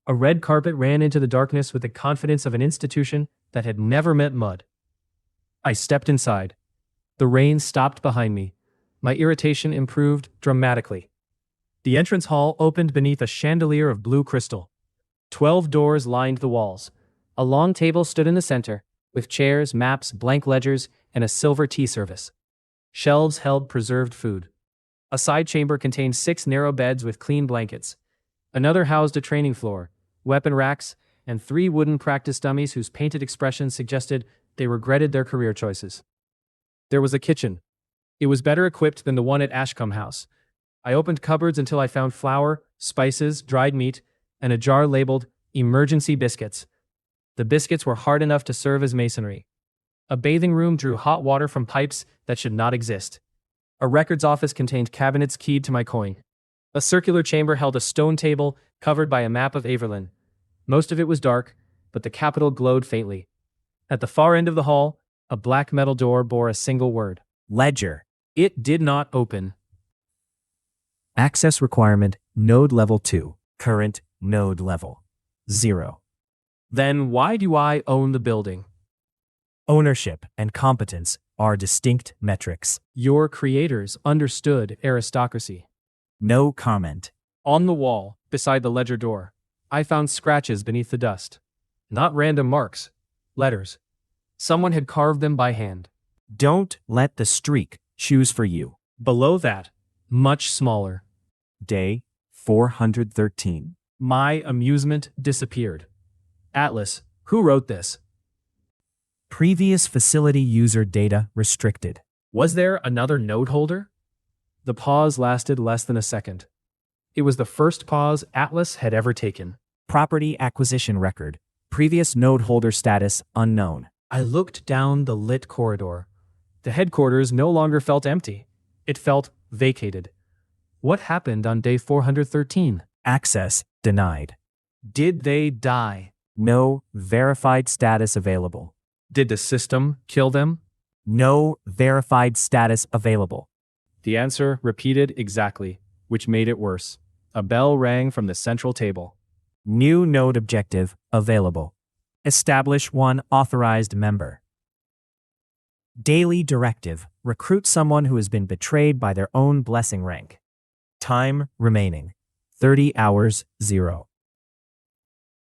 A red carpet ran into the darkness with the confidence of an institution that had never met mud. I stepped inside. The rain stopped behind me. My irritation improved dramatically. The entrance hall opened beneath a chandelier of blue crystal. 12 doors lined the walls. A long table stood in the center, with chairs, maps, blank ledgers, and a silver tea service. Shelves held preserved food. A side chamber contained 6 narrow beds with clean blankets. Another housed a training floor, weapon racks, and 3 wooden practice dummies whose painted expressions suggested they regretted their career choices. There was a kitchen. It was better equipped than the one at Ashcombe House. I opened cupboards until I found flour, spices, dried meat, and a jar labeled emergency biscuits. The biscuits were hard enough to serve as masonry. A bathing room drew hot water from pipes that should not exist. A records office contained cabinets keyed to my coin. A circular chamber held a stone table covered by a map of Averlin. Most of it was dark, but the capital glowed faintly. At the far end of the hall, a black metal door bore a single word. Ledger. It did not open. Access requirement node level 2. Current node level 0. Then why do I own the building? Ownership and competence are distinct metrics. Your creators understood aristocracy. No comment. On the wall, beside the ledger door, I found scratches beneath the dust. Not random marks. Letters. Someone had carved them by hand. Don't let the streak choose for you. Below that, much smaller. Day 413. My amusement disappeared. Atlas, who wrote this? Previous facility user data restricted. Was there another node holder? The pause lasted less than a second. It was the first pause Atlas had ever taken. Property acquisition record. Previous node holder status unknown. I looked down the lit corridor. The headquarters no longer felt empty. It felt vacated. What happened on day 413? Access denied. Did they die? No verified status available. Did the system kill them? No verified status available. The answer repeated exactly, which made it worse. A bell rang from the central table. New node objective available. Establish one authorized member. Daily directive. Recruit someone who has been betrayed by their own blessing rank. Time remaining. 30 hours 0.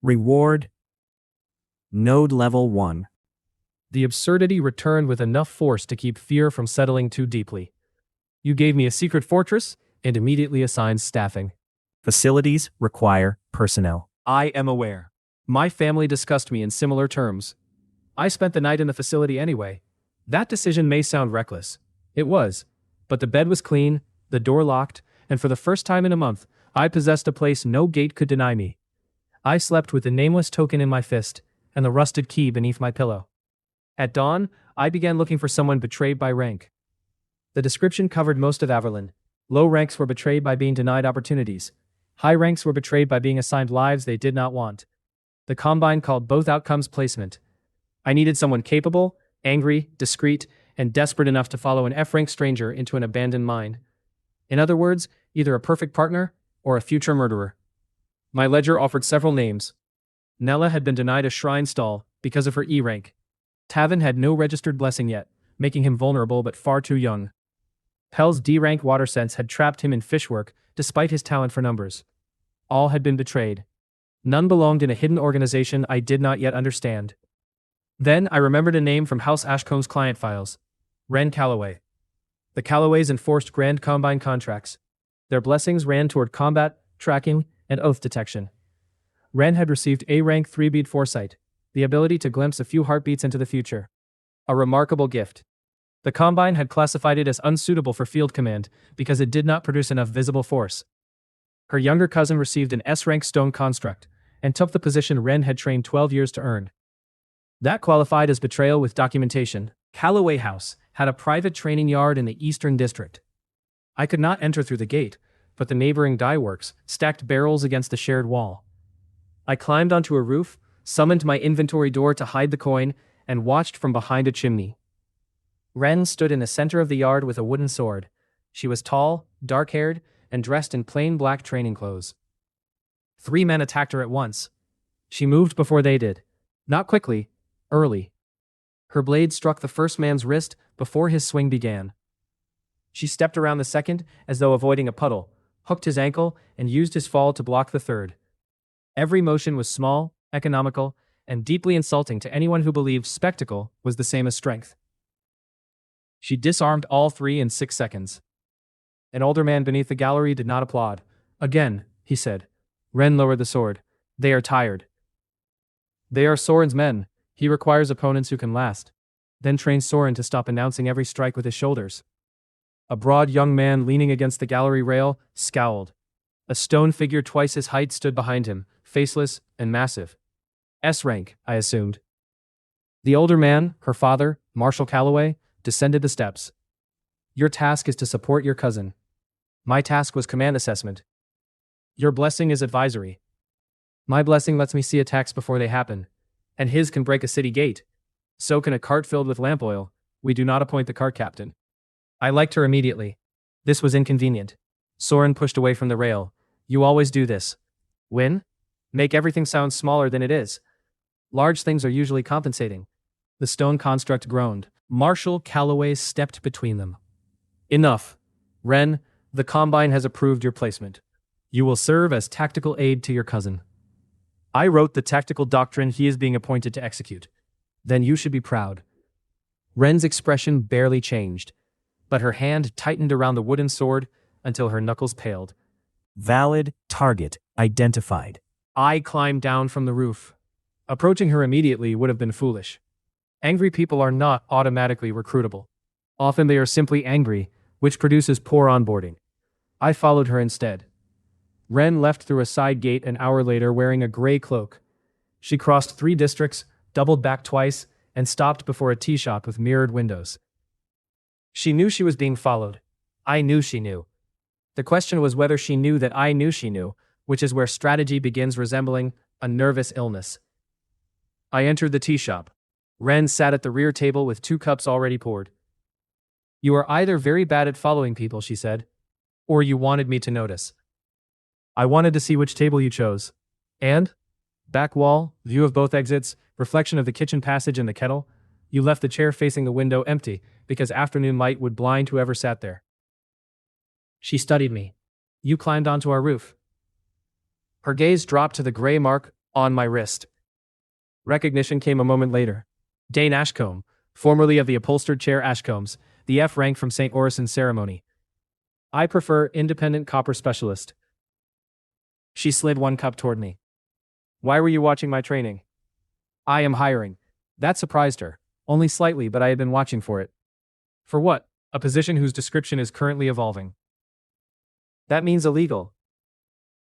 Reward. Node level 1. The absurdity returned with enough force to keep fear from settling too deeply. You gave me a secret fortress and immediately assigned staffing. Facilities require personnel. I am aware. My family discussed me in similar terms. I spent the night in the facility anyway. That decision may sound reckless. It was. But the bed was clean, the door locked, and for the first time in a month, I possessed a place no gate could deny me. I slept with the nameless token in my fist and the rusted key beneath my pillow. At dawn, I began looking for someone betrayed by rank. The description covered most of Averlin. Low ranks were betrayed by being denied opportunities. High ranks were betrayed by being assigned lives they did not want. The Combine called both outcomes placement. I needed someone capable, angry, discreet, and desperate enough to follow an F-rank stranger into an abandoned mine. In other words, either a perfect partner or a future murderer. My ledger offered several names. Nella had been denied a shrine stall because of her E rank. Tavin had no registered blessing yet, making him vulnerable but far too young. Pell's D-rank water sense had trapped him in fishwork despite his talent for numbers. All had been betrayed. None belonged in a hidden organization I did not yet understand. Then I remembered a name from House Ashcomb's client files. Ren Calloway. The Calloways enforced Grand Combine contracts. Their blessings ran toward combat, tracking, and oath detection. Ren had received A-rank 3-beat foresight, the ability to glimpse a few heartbeats into the future. A remarkable gift. The Combine had classified it as unsuitable for field command because it did not produce enough visible force. Her younger cousin received an S-rank stone construct and took the position Ren had trained 12 years to earn. That qualified as betrayal with documentation. Calloway House had a private training yard in the Eastern District. I could not enter through the gate, but the neighboring dye works, stacked barrels against the shared wall. I climbed onto a roof, summoned my inventory door to hide the coin, and watched from behind a chimney. Ren stood in the center of the yard with a wooden sword. She was tall, dark-haired, and dressed in plain black training clothes. 3 men attacked her at once. She moved before they did. Not quickly, early. Her blade struck the first man's wrist before his swing began. She stepped around the second as though avoiding a puddle, hooked his ankle, and used his fall to block the third. Every motion was small, economical, and deeply insulting to anyone who believed spectacle was the same as strength. She disarmed all 3 in 6 seconds. An older man beneath the gallery did not applaud. Again, he said. Ren lowered the sword. They are tired. They are Soren's men. He requires opponents who can last. Then trains Soren to stop announcing every strike with his shoulders. A broad young man leaning against the gallery rail scowled. A stone figure twice his height stood behind him, faceless and massive. S-rank, I assumed. The older man, her father, Marshal Calloway, descended the steps. Your task is to support your cousin. My task was command assessment. Your blessing is advisory. My blessing lets me see attacks before they happen, and his can break a city gate. So can a cart filled with lamp oil. We do not appoint the cart captain. I liked her immediately. This was inconvenient. Soren pushed away from the rail. You always do this. Win? Make everything sound smaller than it is. Large things are usually compensating. The stone construct groaned. Marshal Calloway stepped between them. Enough. Ren, the Combine has approved your placement. You will serve as tactical aid to your cousin. I wrote the tactical doctrine he is being appointed to execute. Then you should be proud. Ren's expression barely changed, but her hand tightened around the wooden sword until her knuckles paled. Valid target identified. I climbed down from the roof. Approaching her immediately would have been foolish. Angry people are not automatically recruitable. Often they are simply angry, which produces poor onboarding. I followed her instead. Ren left through a side gate an hour later wearing a gray cloak. She crossed 3 districts, doubled back twice, and stopped before a tea shop with mirrored windows. She knew she was being followed. I knew she knew. The question was whether she knew that I knew she knew, which is where strategy begins resembling a nervous illness. I entered the tea shop. Ren sat at the rear table with 2 cups already poured. You are either very bad at following people, she said, or you wanted me to notice. I wanted to see which table you chose. And? Back wall, view of both exits, reflection of the kitchen passage and the kettle. You left the chair facing the window empty because afternoon light would blind whoever sat there. She studied me. You climbed onto our roof. Her gaze dropped to the gray mark on my wrist. Recognition came a moment later. Dain Ashcombe, formerly of the upholstered chair Ashcombes, the F rank from St. Orison's ceremony. I prefer independent copper specialist. She slid 1 cup toward me. Why were you watching my training? I am hiring. That surprised her. Only slightly, but I had been watching for it. For what? A position whose description is currently evolving. That means illegal.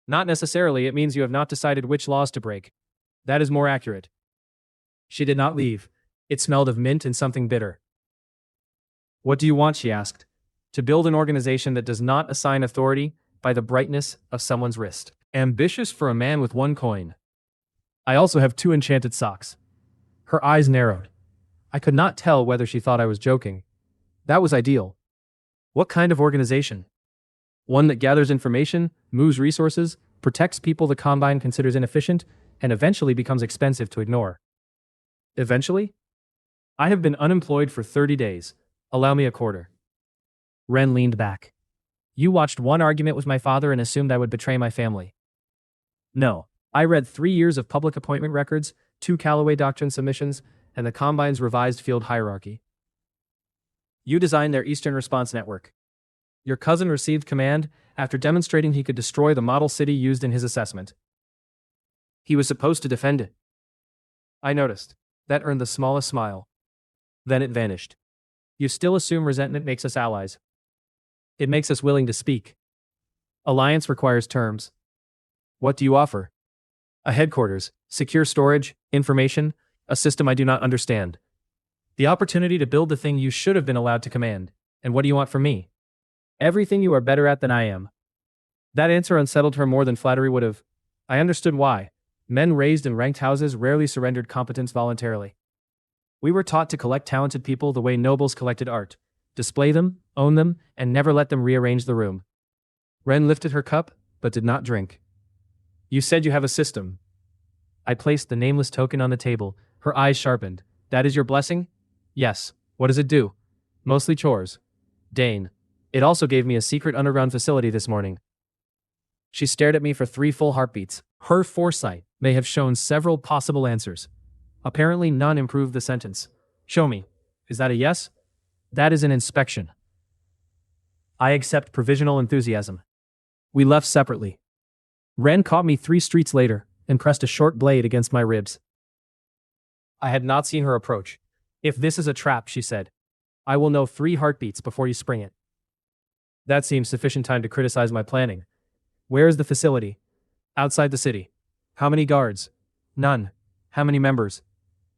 Not necessarily, it means you have not decided which laws to break. That is more accurate. She did not leave. It smelled of mint and something bitter. What do you want, she asked. To build an organization that does not assign authority by the brightness of someone's wrist. Ambitious for a man with 1 coin. I also have 2 enchanted socks. Her eyes narrowed. I could not tell whether she thought I was joking. That was ideal. What kind of organization? One that gathers information, moves resources, protects people the Combine considers inefficient, and eventually becomes expensive to ignore. Eventually? I have been unemployed for 30 days. Allow me a quarter. Ren leaned back. You watched 1 argument with my father and assumed I would betray my family. No, I read 3 years of public appointment records, 2 Calloway Doctrine submissions, and the Combine's revised field hierarchy. You designed their Eastern Response Network. Your cousin received command after demonstrating he could destroy the model city used in his assessment. He was supposed to defend it. I noticed. That earned the smallest smile. Then it vanished. You still assume resentment makes us allies. It makes us willing to speak. Alliance requires terms. What do you offer? A headquarters, secure storage, information, a system I do not understand. The opportunity to build the thing you should have been allowed to command. And what do you want from me? Everything you are better at than I am. That answer unsettled her more than flattery would have. I understood why. Men raised in ranked houses rarely surrendered competence voluntarily. We were taught to collect talented people the way nobles collected art. Display them, own them, and never let them rearrange the room. Ren lifted her cup, but did not drink. You said you have a system. I placed the nameless token on the table, her eyes sharpened. That is your blessing? Yes. What does it do? Mostly chores. Dain. It also gave me a secret underground facility this morning. She stared at me for 3 full heartbeats. Her foresight may have shown several possible answers. Apparently none improved the sentence. Show me. Is that a yes? That is an inspection. I accept provisional enthusiasm. We left separately. Ren caught me 3 streets later and pressed a short blade against my ribs. I had not seen her approach. If this is a trap, she said, I will know 3 heartbeats before you spring it. That seems sufficient time to criticize my planning. Where is the facility? Outside the city. How many guards? None. How many members?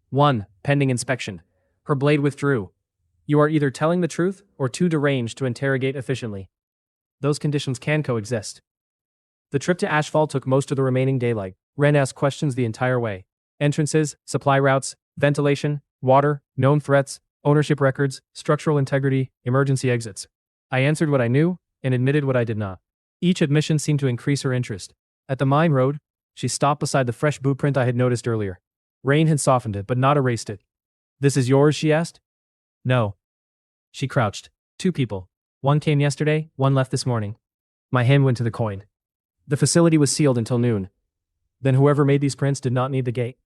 1, pending inspection. Her blade withdrew. You are either telling the truth or too deranged to interrogate efficiently. Those conditions can coexist. The trip to Ashfall took most of the remaining daylight. Ren asked questions the entire way. Entrances, supply routes, ventilation, water, known threats, ownership records, structural integrity, emergency exits. I answered what I knew and admitted what I did not. Each admission seemed to increase her interest. At the mine road, she stopped beside the fresh blueprint I had noticed earlier. Rain had softened it but not erased it. This is yours, she asked? No. She crouched. 2 people. 1 came yesterday, 1 left this morning. My hand went to the coin. The facility was sealed until noon. Then whoever made these prints did not need the gate.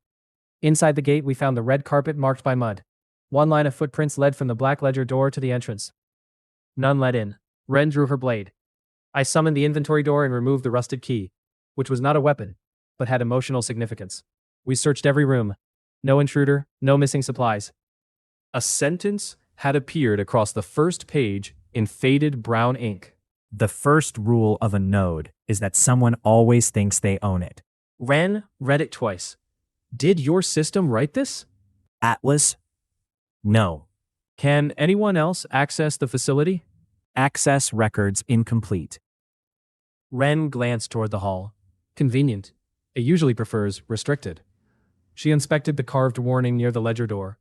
Inside the gate we found the red carpet marked by mud. 1 line of footprints led from the black ledger door to the entrance. None led in. Ren drew her blade. I summoned the inventory door and removed the rusted key, which was not a weapon, but had emotional significance. We searched every room. No intruder, no missing supplies. A sentence had appeared across the first page in faded brown ink. The first rule of a node is that someone always thinks they own it. Ren read it twice. Did your system write this? Atlas? No. Can anyone else access the facility? Access records incomplete. Ren glanced toward the hall. Convenient. It usually prefers restricted. She inspected the carved warning near the ledger door.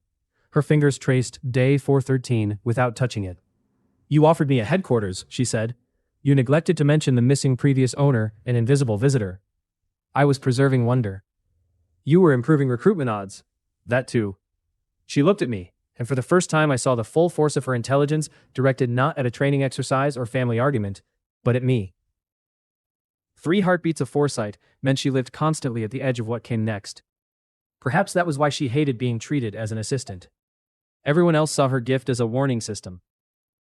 Her fingers traced day 413 without touching it. You offered me a headquarters, she said. You neglected to mention the missing previous owner, an invisible visitor. I was preserving wonder. You were improving recruitment odds. That too. She looked at me, and for the first time I saw the full force of her intelligence directed not at a training exercise or family argument, but at me. 3 heartbeats of foresight meant she lived constantly at the edge of what came next. Perhaps that was why she hated being treated as an assistant. Everyone else saw her gift as a warning system.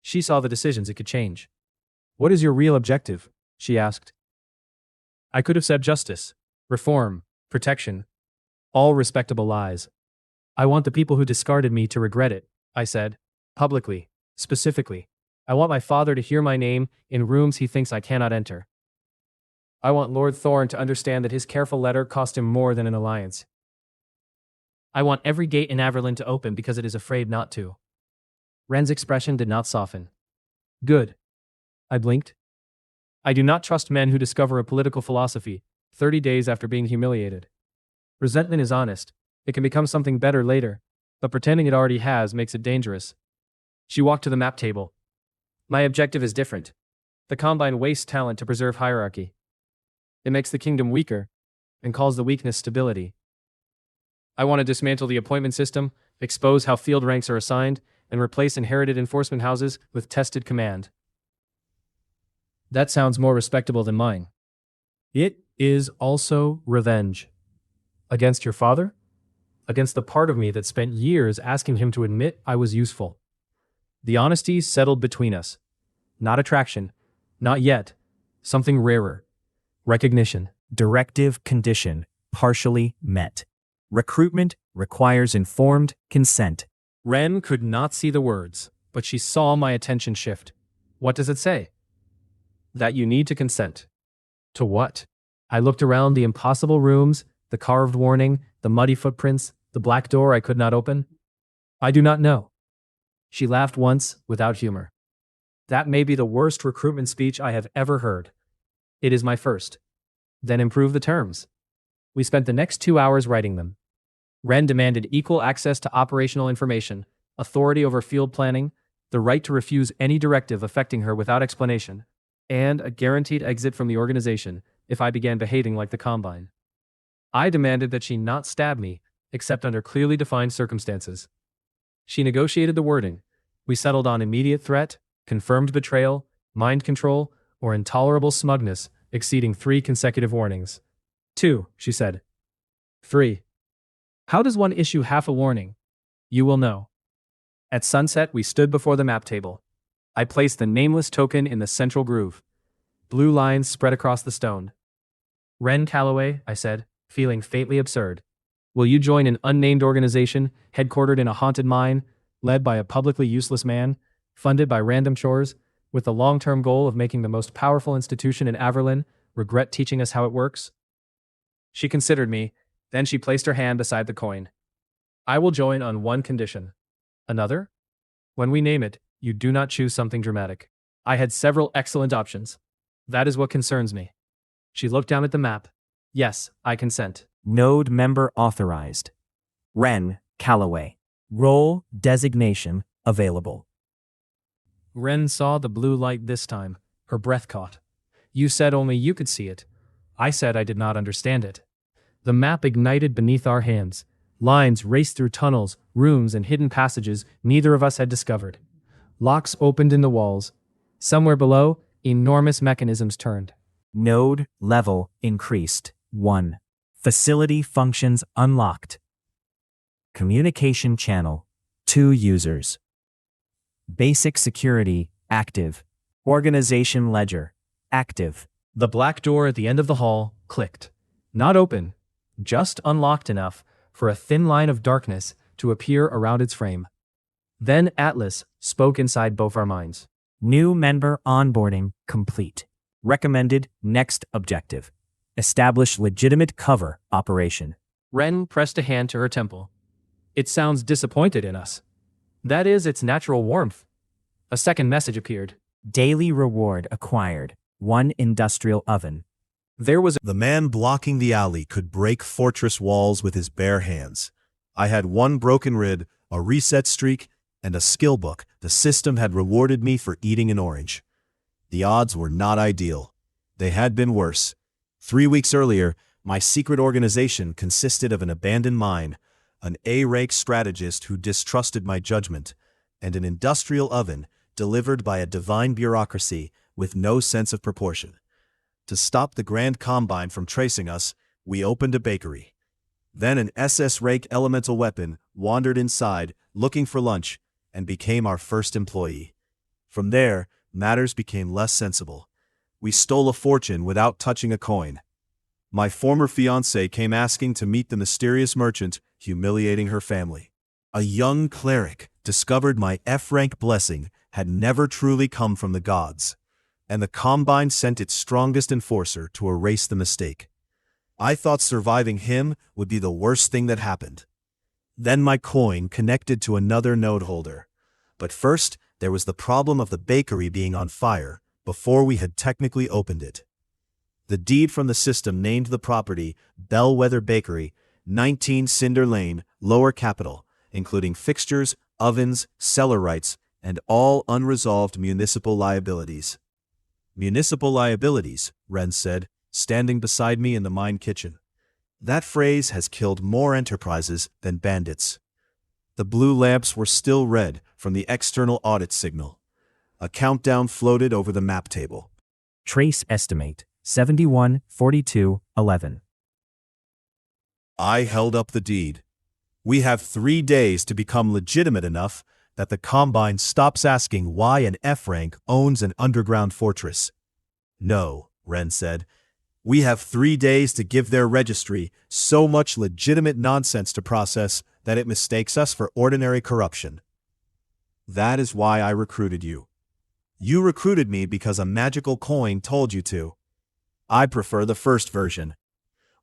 She saw the decisions it could change. What is your real objective? She asked. I could have said justice, reform, protection. All respectable lies. I want the people who discarded me to regret it, I said. Publicly, specifically. I want my father to hear my name in rooms he thinks I cannot enter. I want Lord Thorn to understand that his careful letter cost him more than an alliance. I want every gate in Averlin to open because it is afraid not to. Ren's expression did not soften. Good. I blinked. I do not trust men who discover a political philosophy 30 days after being humiliated. Resentment is honest. It can become something better later, but pretending it already has makes it dangerous. She walked to the map table. My objective is different. The Combine wastes talent to preserve hierarchy. It makes the kingdom weaker and calls the weakness stability. I want to dismantle the appointment system, expose how field ranks are assigned, and replace inherited enforcement houses with tested command. That sounds more respectable than mine. It is also revenge. Against your father? Against the part of me that spent years asking him to admit I was useful. The honesty settled between us. Not attraction. Not yet. Something rarer. Recognition. Directive condition partially met. Recruitment requires informed consent. Ren could not see the words, but she saw my attention shift. What does it say? That you need to consent. To what? I looked around the impossible rooms, the carved warning, the muddy footprints, the black door I could not open. I do not know. She laughed once, without humor. That may be the worst recruitment speech I have ever heard. It is my first. Then improve the terms. We spent the next 2 hours writing them. Ren demanded equal access to operational information, authority over field planning, the right to refuse any directive affecting her without explanation, and a guaranteed exit from the organization if I began behaving like the Combine. I demanded that she not stab me, except under clearly defined circumstances. She negotiated the wording. We settled on immediate threat, confirmed betrayal, mind control, or intolerable smugness, exceeding 3 consecutive warnings. 2, she said. 3. How does one issue half a warning? You will know. At sunset, we stood before the map table. I placed the nameless token in the central groove. Blue lines spread across the stone. Ren Calloway, I said, feeling faintly absurd. Will you join an unnamed organization headquartered in a haunted mine, led by a publicly useless man, funded by random chores, with the long-term goal of making the most powerful institution in Averlin regret teaching us how it works? She considered me, then she placed her hand beside the coin. I will join on one condition. Another? When we name it, you do not choose something dramatic. I had several excellent options. That is what concerns me. She looked down at the map. Yes, I consent. Node member authorized. Ren Calloway. Role designation available. Ren saw the blue light this time. Her breath caught. You said only you could see it. I said I did not understand it. The map ignited beneath our hands. Lines raced through tunnels, rooms, and hidden passages neither of us had discovered. Locks opened in the walls. Somewhere below, enormous mechanisms turned. Node level increased. 1. Facility functions unlocked. Communication channel. 2 users. Basic security active. Organization ledger active. The black door at the end of the hall clicked. Not open, just unlocked enough for a thin line of darkness to appear around its frame. Then Atlas spoke inside both our minds. New member onboarding complete. Recommended next objective. Establish legitimate cover operation. Ren pressed a hand to her temple. It sounds disappointed in us. That is its natural warmth. A second message appeared. Daily reward acquired. 1 industrial oven. There was The man blocking the alley could break fortress walls with his bare hands. I had 1 broken rib, a reset streak, and a skill book. The system had rewarded me for eating an orange. The odds were not ideal. They had been worse. 3 weeks earlier, my secret organization consisted of an abandoned mine, an A-rank strategist who distrusted my judgment, and an industrial oven delivered by a divine bureaucracy with no sense of proportion. To stop the Grand Combine from tracing us, we opened a bakery. Then an SS-rank elemental weapon wandered inside, looking for lunch, and became our first employee. From there, matters became less sensible. We stole a fortune without touching a coin. My former fiancée came asking to meet the mysterious merchant, humiliating her family. A young cleric discovered my F-rank blessing had never truly come from the gods, and the Combine sent its strongest enforcer to erase the mistake. I thought surviving him would be the worst thing that happened. Then my coin connected to another node holder. But first, there was the problem of the bakery being on fire before we had technically opened it. The deed from the system named the property Bellwether Bakery, 19 Cinder Lane, Lower Capital, including fixtures, ovens, cellar rights, and all unresolved municipal liabilities. Municipal liabilities, Ren said, standing beside me in the mine kitchen. That phrase has killed more enterprises than bandits. The blue lamps were still red from the external audit signal. A countdown floated over the map table. Trace estimate 71 42 11. I held up the deed. We have 3 days to become legitimate enough that the Combine stops asking why an F-rank owns an underground fortress. No, Ren said. We have 3 days to give their registry so much legitimate nonsense to process that it mistakes us for ordinary corruption. That is why I recruited you. You recruited me because a magical coin told you to. I prefer the first version.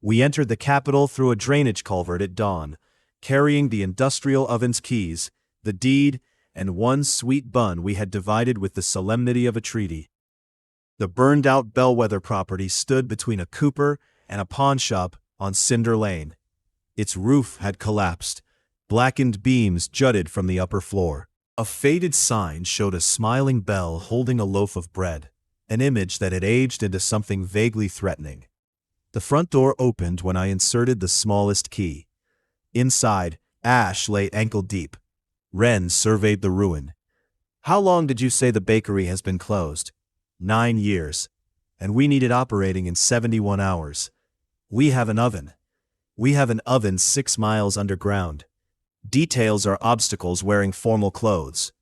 We entered the capital through a drainage culvert at dawn, carrying the industrial oven's keys, the deed, and 1 sweet bun we had divided with the solemnity of a treaty. The burned-out Bellwether property stood between a cooper and a pawn shop on Cinder Lane. Its roof had collapsed. Blackened beams jutted from the upper floor. A faded sign showed a smiling belle holding a loaf of bread, an image that had aged into something vaguely threatening. The front door opened when I inserted the smallest key. Inside, Ash lay ankle-deep. Ren surveyed the ruin. "How long did you say the bakery has been closed?" 9 years. And we need it operating in 71 hours. We have an oven. We have an oven 6 miles underground. Details are obstacles wearing formal clothes.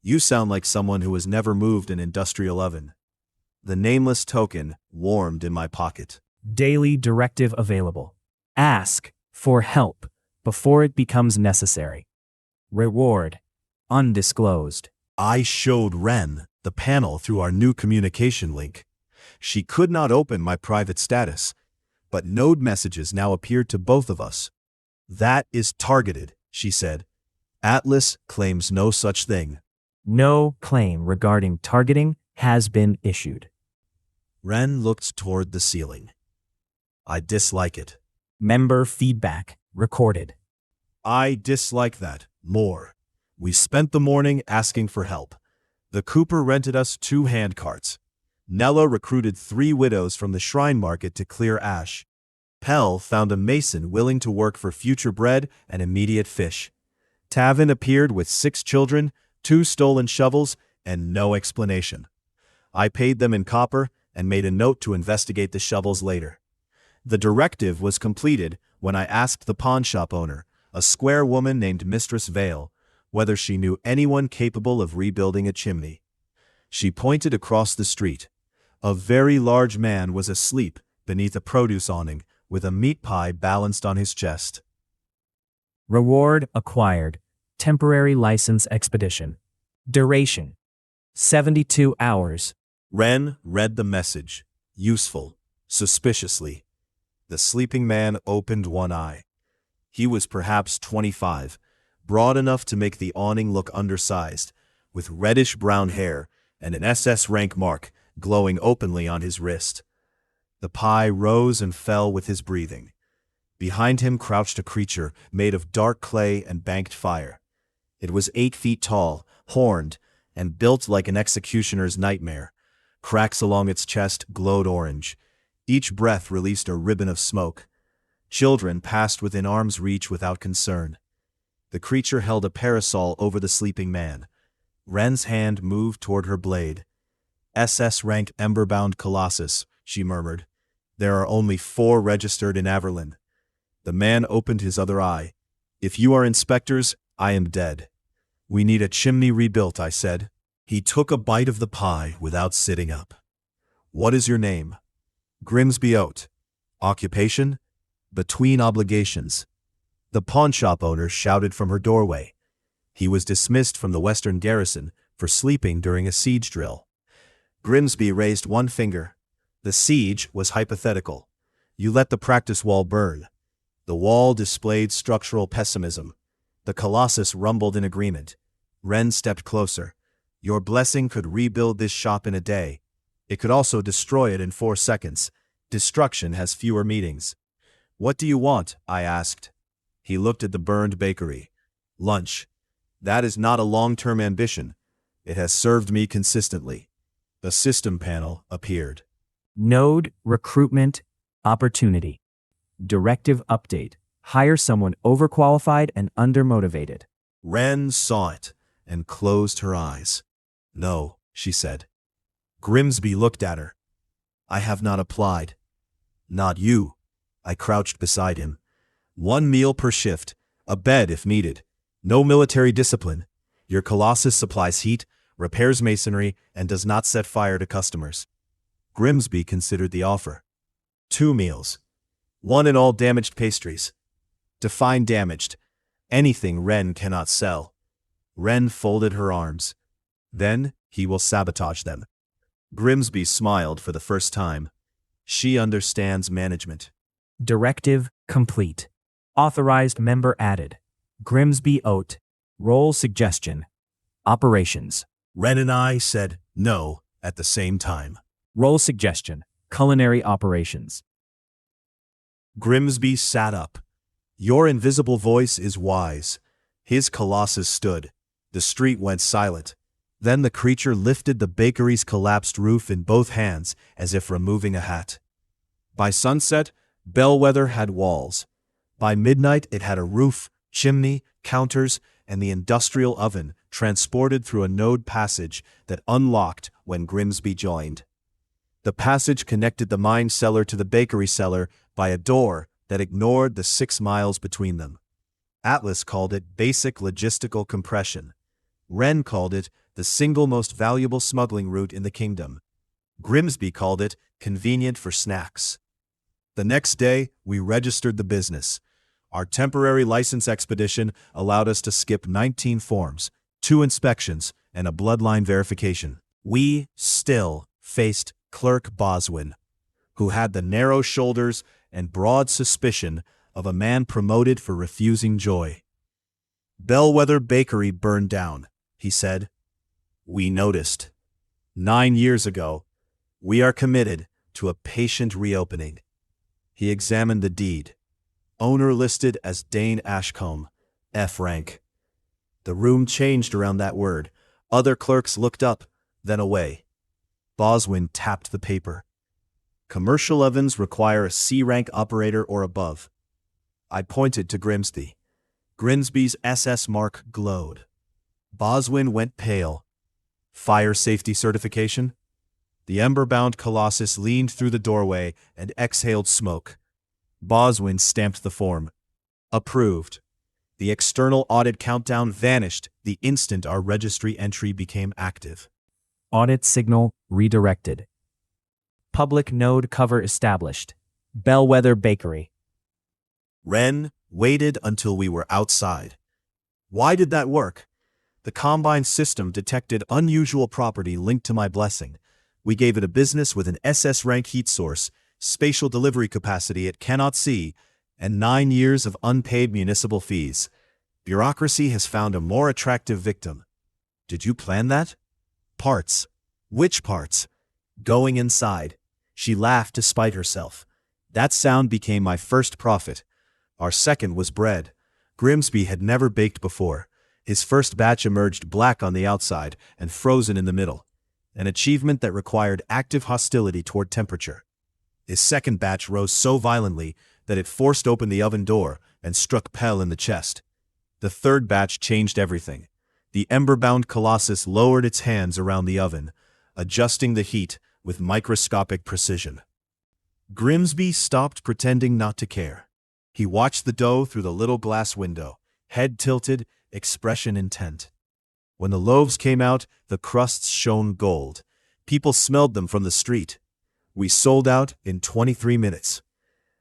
You sound like someone who has never moved an industrial oven. The nameless token warmed in my pocket. Daily directive available. Ask for help before it becomes necessary. Reward undisclosed. I showed Ren the panel through our new communication link. She could not open my private status, but node messages now appeared to both of us. "That is targeted," she said. "Atlas claims no such thing." No claim regarding targeting has been issued. Ren looked toward the ceiling. "I dislike it." Member feedback recorded. "I dislike that more. We spent the morning asking for help. The Cooper rented us 2 handcarts. Nella recruited 3 widows from the shrine market to clear ash. Pell found a mason willing to work for future bread and immediate fish. Tavin appeared with 6 children, 2 stolen shovels, and no explanation. I paid them in copper and made a note to investigate the shovels later. The directive was completed when I asked the pawn shop owner, a square woman named Mistress Vale, whether she knew anyone capable of rebuilding a chimney. She pointed across the street. A very large man was asleep beneath a produce awning, with a meat pie balanced on his chest. Reward acquired. Temporary license expedition. Duration 72 hours. Ren read the message. Useful. Suspiciously. The sleeping man opened one eye. He was perhaps 25, broad enough to make the awning look undersized, with reddish-brown hair and an SS rank mark glowing openly on his wrist. The pie rose and fell with his breathing. Behind him crouched a creature made of dark clay and banked fire. It was 8 feet tall, horned, and built like an executioner's nightmare. Cracks along its chest glowed orange. Each breath released a ribbon of smoke. Children passed within arm's reach without concern. The creature held a parasol over the sleeping man. Ren's hand moved toward her blade. SS-ranked ember-bound Colossus, she murmured. There are only 4 registered in Averlin. The man opened his other eye. If you are inspectors, I am dead. We need a chimney rebuilt, I said. He took a bite of the pie without sitting up. What is your name? Grimsby Oat. Occupation? Between obligations. The pawnshop owner shouted from her doorway. He was dismissed from the Western Garrison for sleeping during a siege drill. Grimsby raised one finger. The siege was hypothetical. You let the practice wall burn. The wall displayed structural pessimism. The Colossus rumbled in agreement. Ren stepped closer. Your blessing could rebuild this shop in a day. It could also destroy it in 4 seconds. Destruction has fewer meetings. What do you want? I asked. He looked at the burned bakery. Lunch. That is not a long-term ambition. It has served me consistently. The system panel appeared. Node recruitment opportunity. Directive update. Hire someone overqualified and undermotivated. Ren saw it and closed her eyes. No, she said. Grimsby looked at her. I have not applied. Not you. I crouched beside him. 1 meal per shift, a bed if needed. No military discipline. Your Colossus supplies heat, repairs masonry, and does not set fire to customers. Grimsby considered the offer. 2 meals. 1 in all damaged pastries. Define damaged. Anything Ren cannot sell. Ren folded her arms. Then he will sabotage them. Grimsby smiled for the first time. She understands management. Directive complete. Authorized member added. Grimsby Oat. Role suggestion. Operations. Ren and I said no at the same time. Role suggestion: culinary operations. Grimsby sat up. Your invisible voice is wise. His colossus stood. The street went silent. Then the creature lifted the bakery's collapsed roof in both hands as if removing a hat. By sunset, Bellwether had walls. By midnight it had a roof, chimney, counters, and the industrial oven transported through a node passage that unlocked when Grimsby joined. The passage connected the mine cellar to the bakery cellar by a door that ignored the 6 miles between them. Atlas called it basic logistical compression. Wren called it the single most valuable smuggling route in the kingdom. Grimsby called it convenient for snacks. The next day, we registered the business. Our temporary license expedition allowed us to skip 19 forms, 2 inspections, and a bloodline verification. We still faced Clerk Boswin, who had the narrow shoulders and broad suspicion of a man promoted for refusing joy. Bellwether Bakery burned down, he said. We noticed. 9 years ago, we are committed to a patient reopening. He examined the deed. Owner listed as Dain Ashcombe, F rank. The room changed around that word. Other clerks looked up, then away. Boswin tapped the paper. Commercial ovens require a C-rank operator or above. I pointed to Grimsby. Grimsby's SS mark glowed. Boswin went pale. Fire safety certification? The ember-bound colossus leaned through the doorway and exhaled smoke. Boswin stamped the form. Approved. The external audit countdown vanished the instant our registry entry became active. Audit signal redirected. Public node cover established. Bellwether Bakery. Wren waited until we were outside. Why did that work? The Combine system detected unusual property linked to my blessing. We gave it a business with an SS rank heat source, spatial delivery capacity it cannot see, and 9 years of unpaid municipal fees. Bureaucracy has found a more attractive victim. Did you plan that? Parts. Which parts? Going inside. She laughed to spite herself. That sound became my first profit. Our second was bread. Grimsby had never baked before. His first batch emerged black on the outside and frozen in the middle, an achievement that required active hostility toward temperature. His second batch rose so violently that it forced open the oven door and struck Pell in the chest. The third batch changed everything. The ember-bound colossus lowered its hands around the oven, adjusting the heat with microscopic precision. Grimsby stopped pretending not to care. He watched the dough through the little glass window, head tilted, expression intent. When the loaves came out, the crusts shone gold. People smelled them from the street. We sold out in 23 minutes.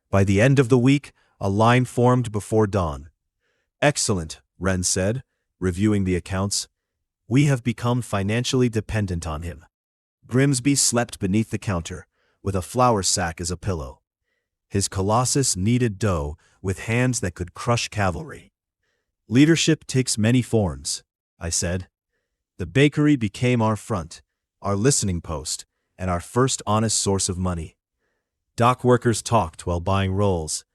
By the end of the week, a line formed before dawn. Excellent, Wren said, reviewing the accounts. We have become financially dependent on him. Grimsby slept beneath the counter, with a flour sack as a pillow. His colossus kneaded dough with hands that could crush cavalry. Leadership takes many forms, I said. The bakery became our front, our listening post, and our first honest source of money. Dock workers talked while buying rolls.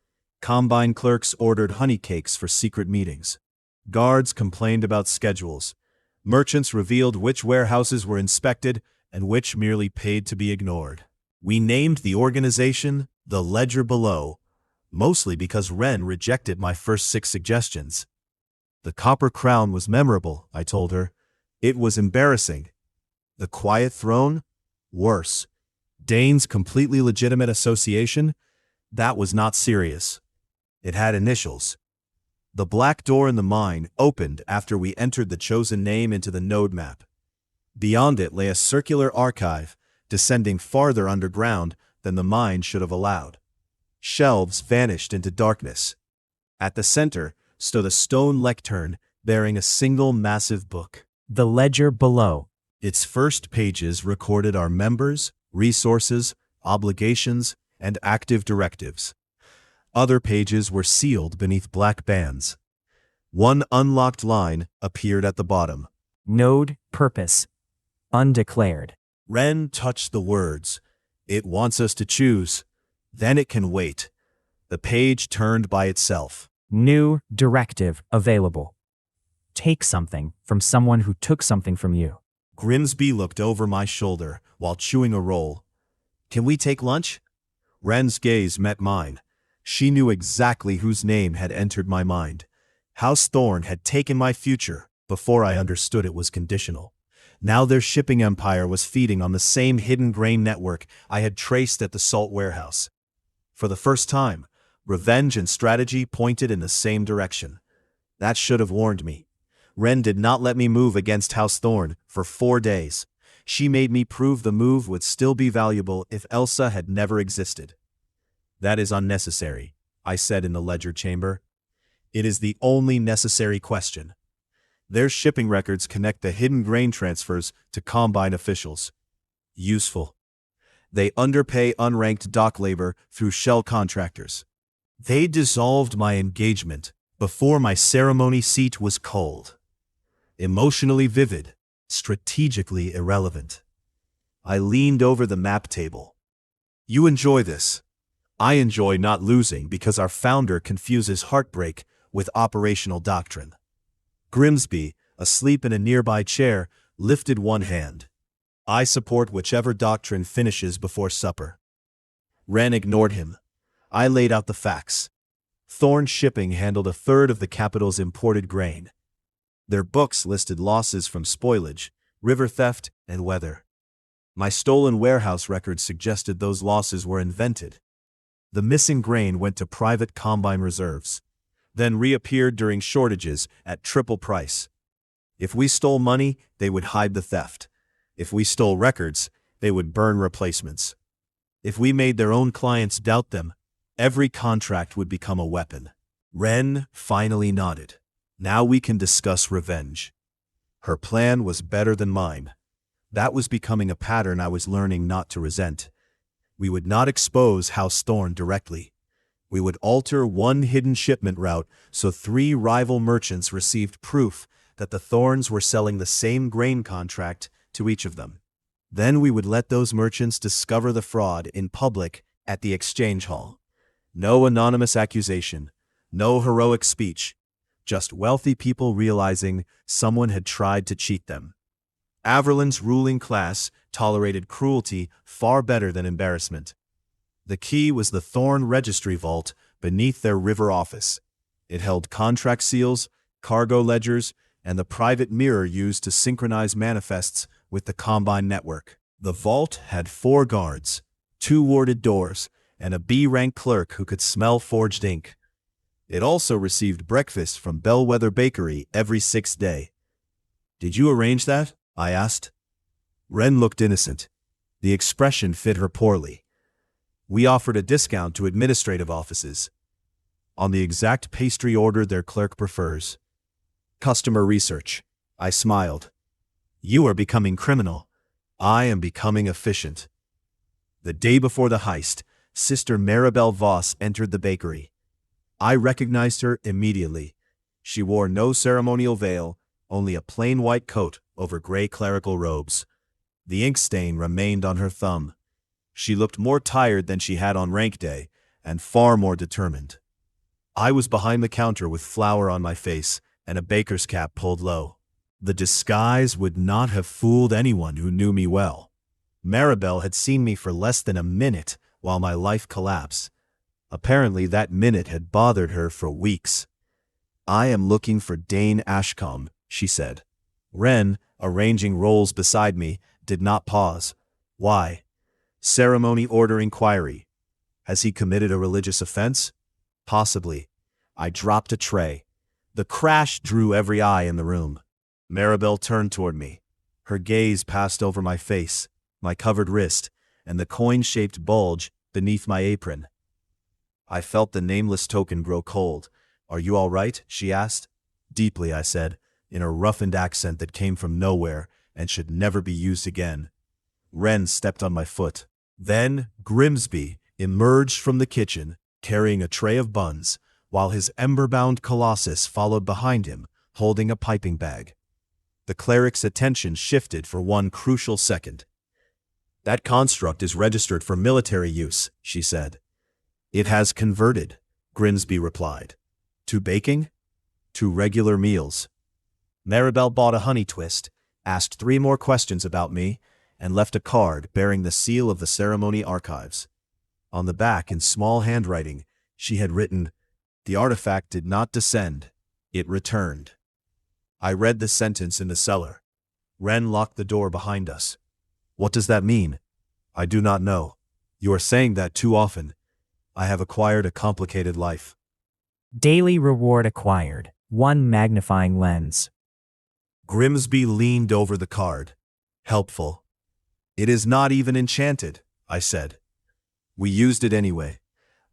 Combine clerks ordered honey cakes for secret meetings. Guards complained about schedules. Merchants revealed which warehouses were inspected and which merely paid to be ignored. We named the organization The Ledger Below, mostly because Wren rejected my first 6 suggestions. The copper crown was memorable, I told her. It was embarrassing. The quiet throne? Worse. Dain's completely legitimate association? That was not serious. It had initials. The black door in the mine opened after we entered the chosen name into the node map. Beyond it lay a circular archive, descending farther underground than the mine should have allowed. Shelves vanished into darkness. At the center stood a stone lectern bearing a single massive book. The ledger below. Its first pages recorded our members, resources, obligations, and active directives. Other pages were sealed beneath black bands. One unlocked line appeared at the bottom. Node purpose. Undeclared. Ren touched the words. It wants us to choose. Then it can wait. The page turned by itself. New directive available. Take something from someone who took something from you. Grimsby looked over my shoulder while chewing a roll. Can we take lunch? Ren's gaze met mine. She knew exactly whose name had entered my mind. House Thorn had taken my future before I understood it was conditional. Now their shipping empire was feeding on the same hidden grain network I had traced at the salt warehouse. For the first time, revenge and strategy pointed in the same direction. That should have warned me. Ren did not let me move against House Thorn for 4 days. She made me prove the move would still be valuable if Elsa had never existed. That is unnecessary, I said in the ledger chamber. It is the only necessary question. Their shipping records connect the hidden grain transfers to Combine officials. Useful. They underpay unranked dock labor through shell contractors. They dissolved my engagement before my ceremony seat was cold. Emotionally vivid, strategically irrelevant. I leaned over the map table. You enjoy this. I enjoy not losing because our founder confuses heartbreak with operational doctrine. Grimsby, asleep in a nearby chair, lifted one hand. I support whichever doctrine finishes before supper. Ren ignored him. I laid out the facts. Thorn Shipping handled 1/3 of the capital's imported grain. Their books listed losses from spoilage, river theft, and weather. My stolen warehouse records suggested those losses were invented. The missing grain went to private Combine reserves, then reappeared during shortages at triple price. If we stole money, they would hide the theft. If we stole records, they would burn replacements. If we made their own clients doubt them, every contract would become a weapon. Ren finally nodded. Now we can discuss revenge. Her plan was better than mine. That was becoming a pattern I was learning not to resent. We would not expose House Thorn directly. We would alter one hidden shipment route so 3 rival merchants received proof that the Thorns were selling the same grain contract to each of them. Then we would let those merchants discover the fraud in public at the exchange hall. No anonymous accusation, no heroic speech, just wealthy people realizing someone had tried to cheat them. Averland's ruling class tolerated cruelty far better than embarrassment. The key was the Thorn Registry Vault beneath their river office. It held contract seals, cargo ledgers, and the private mirror used to synchronize manifests with the Combine network. The vault had 4 guards, 2 warded doors, and a B-rank clerk who could smell forged ink. It also received breakfast from Bellwether Bakery every 6th day. Did you arrange that? I asked. Ren looked innocent. The expression fit her poorly. We offered a discount to administrative offices on the exact pastry order their clerk prefers. Customer research. I smiled. You are becoming criminal. I am becoming efficient. The day before the heist, Sister Maribel Voss entered the bakery. I recognized her immediately. She wore no ceremonial veil, only a plain white coat over gray clerical robes. The ink stain remained on her thumb. She looked more tired than she had on rank day, and far more determined. I was behind the counter with flour on my face and a baker's cap pulled low. The disguise would not have fooled anyone who knew me well. Maribel had seen me for less than a minute while my life collapsed. Apparently that minute had bothered her for weeks. I am looking for Dain Ashcombe, she said. Ren, arranging rolls beside me, did not pause. Why? Ceremony order inquiry. Has he committed a religious offense? Possibly. I dropped a tray. The crash drew every eye in the room. Maribel turned toward me. Her gaze passed over my face, my covered wrist, and the coin-shaped bulge beneath my apron. I felt the nameless token grow cold. Are you all right? She asked. Deeply, I said, in a roughened accent that came from nowhere and should never be used again. Ren stepped on my foot. Then Grimsby emerged from the kitchen, carrying a tray of buns, while his ember-bound colossus followed behind him, holding a piping bag. The cleric's attention shifted for one crucial second. That construct is registered for military use, she said. It has converted, Grimsby replied. To baking? To regular meals. Maribel bought a honey twist, asked 3 more questions about me, and left a card bearing the seal of the ceremony archives. On the back, in small handwriting, she had written, "The artifact did not descend, it returned." I read the sentence in the cellar. Ren locked the door behind us. What does that mean? I do not know. You are saying that too often. I have acquired a complicated life. Daily reward acquired. 1 magnifying lens. Grimsby leaned over the card. Helpful. It is not even enchanted, I said. We used it anyway.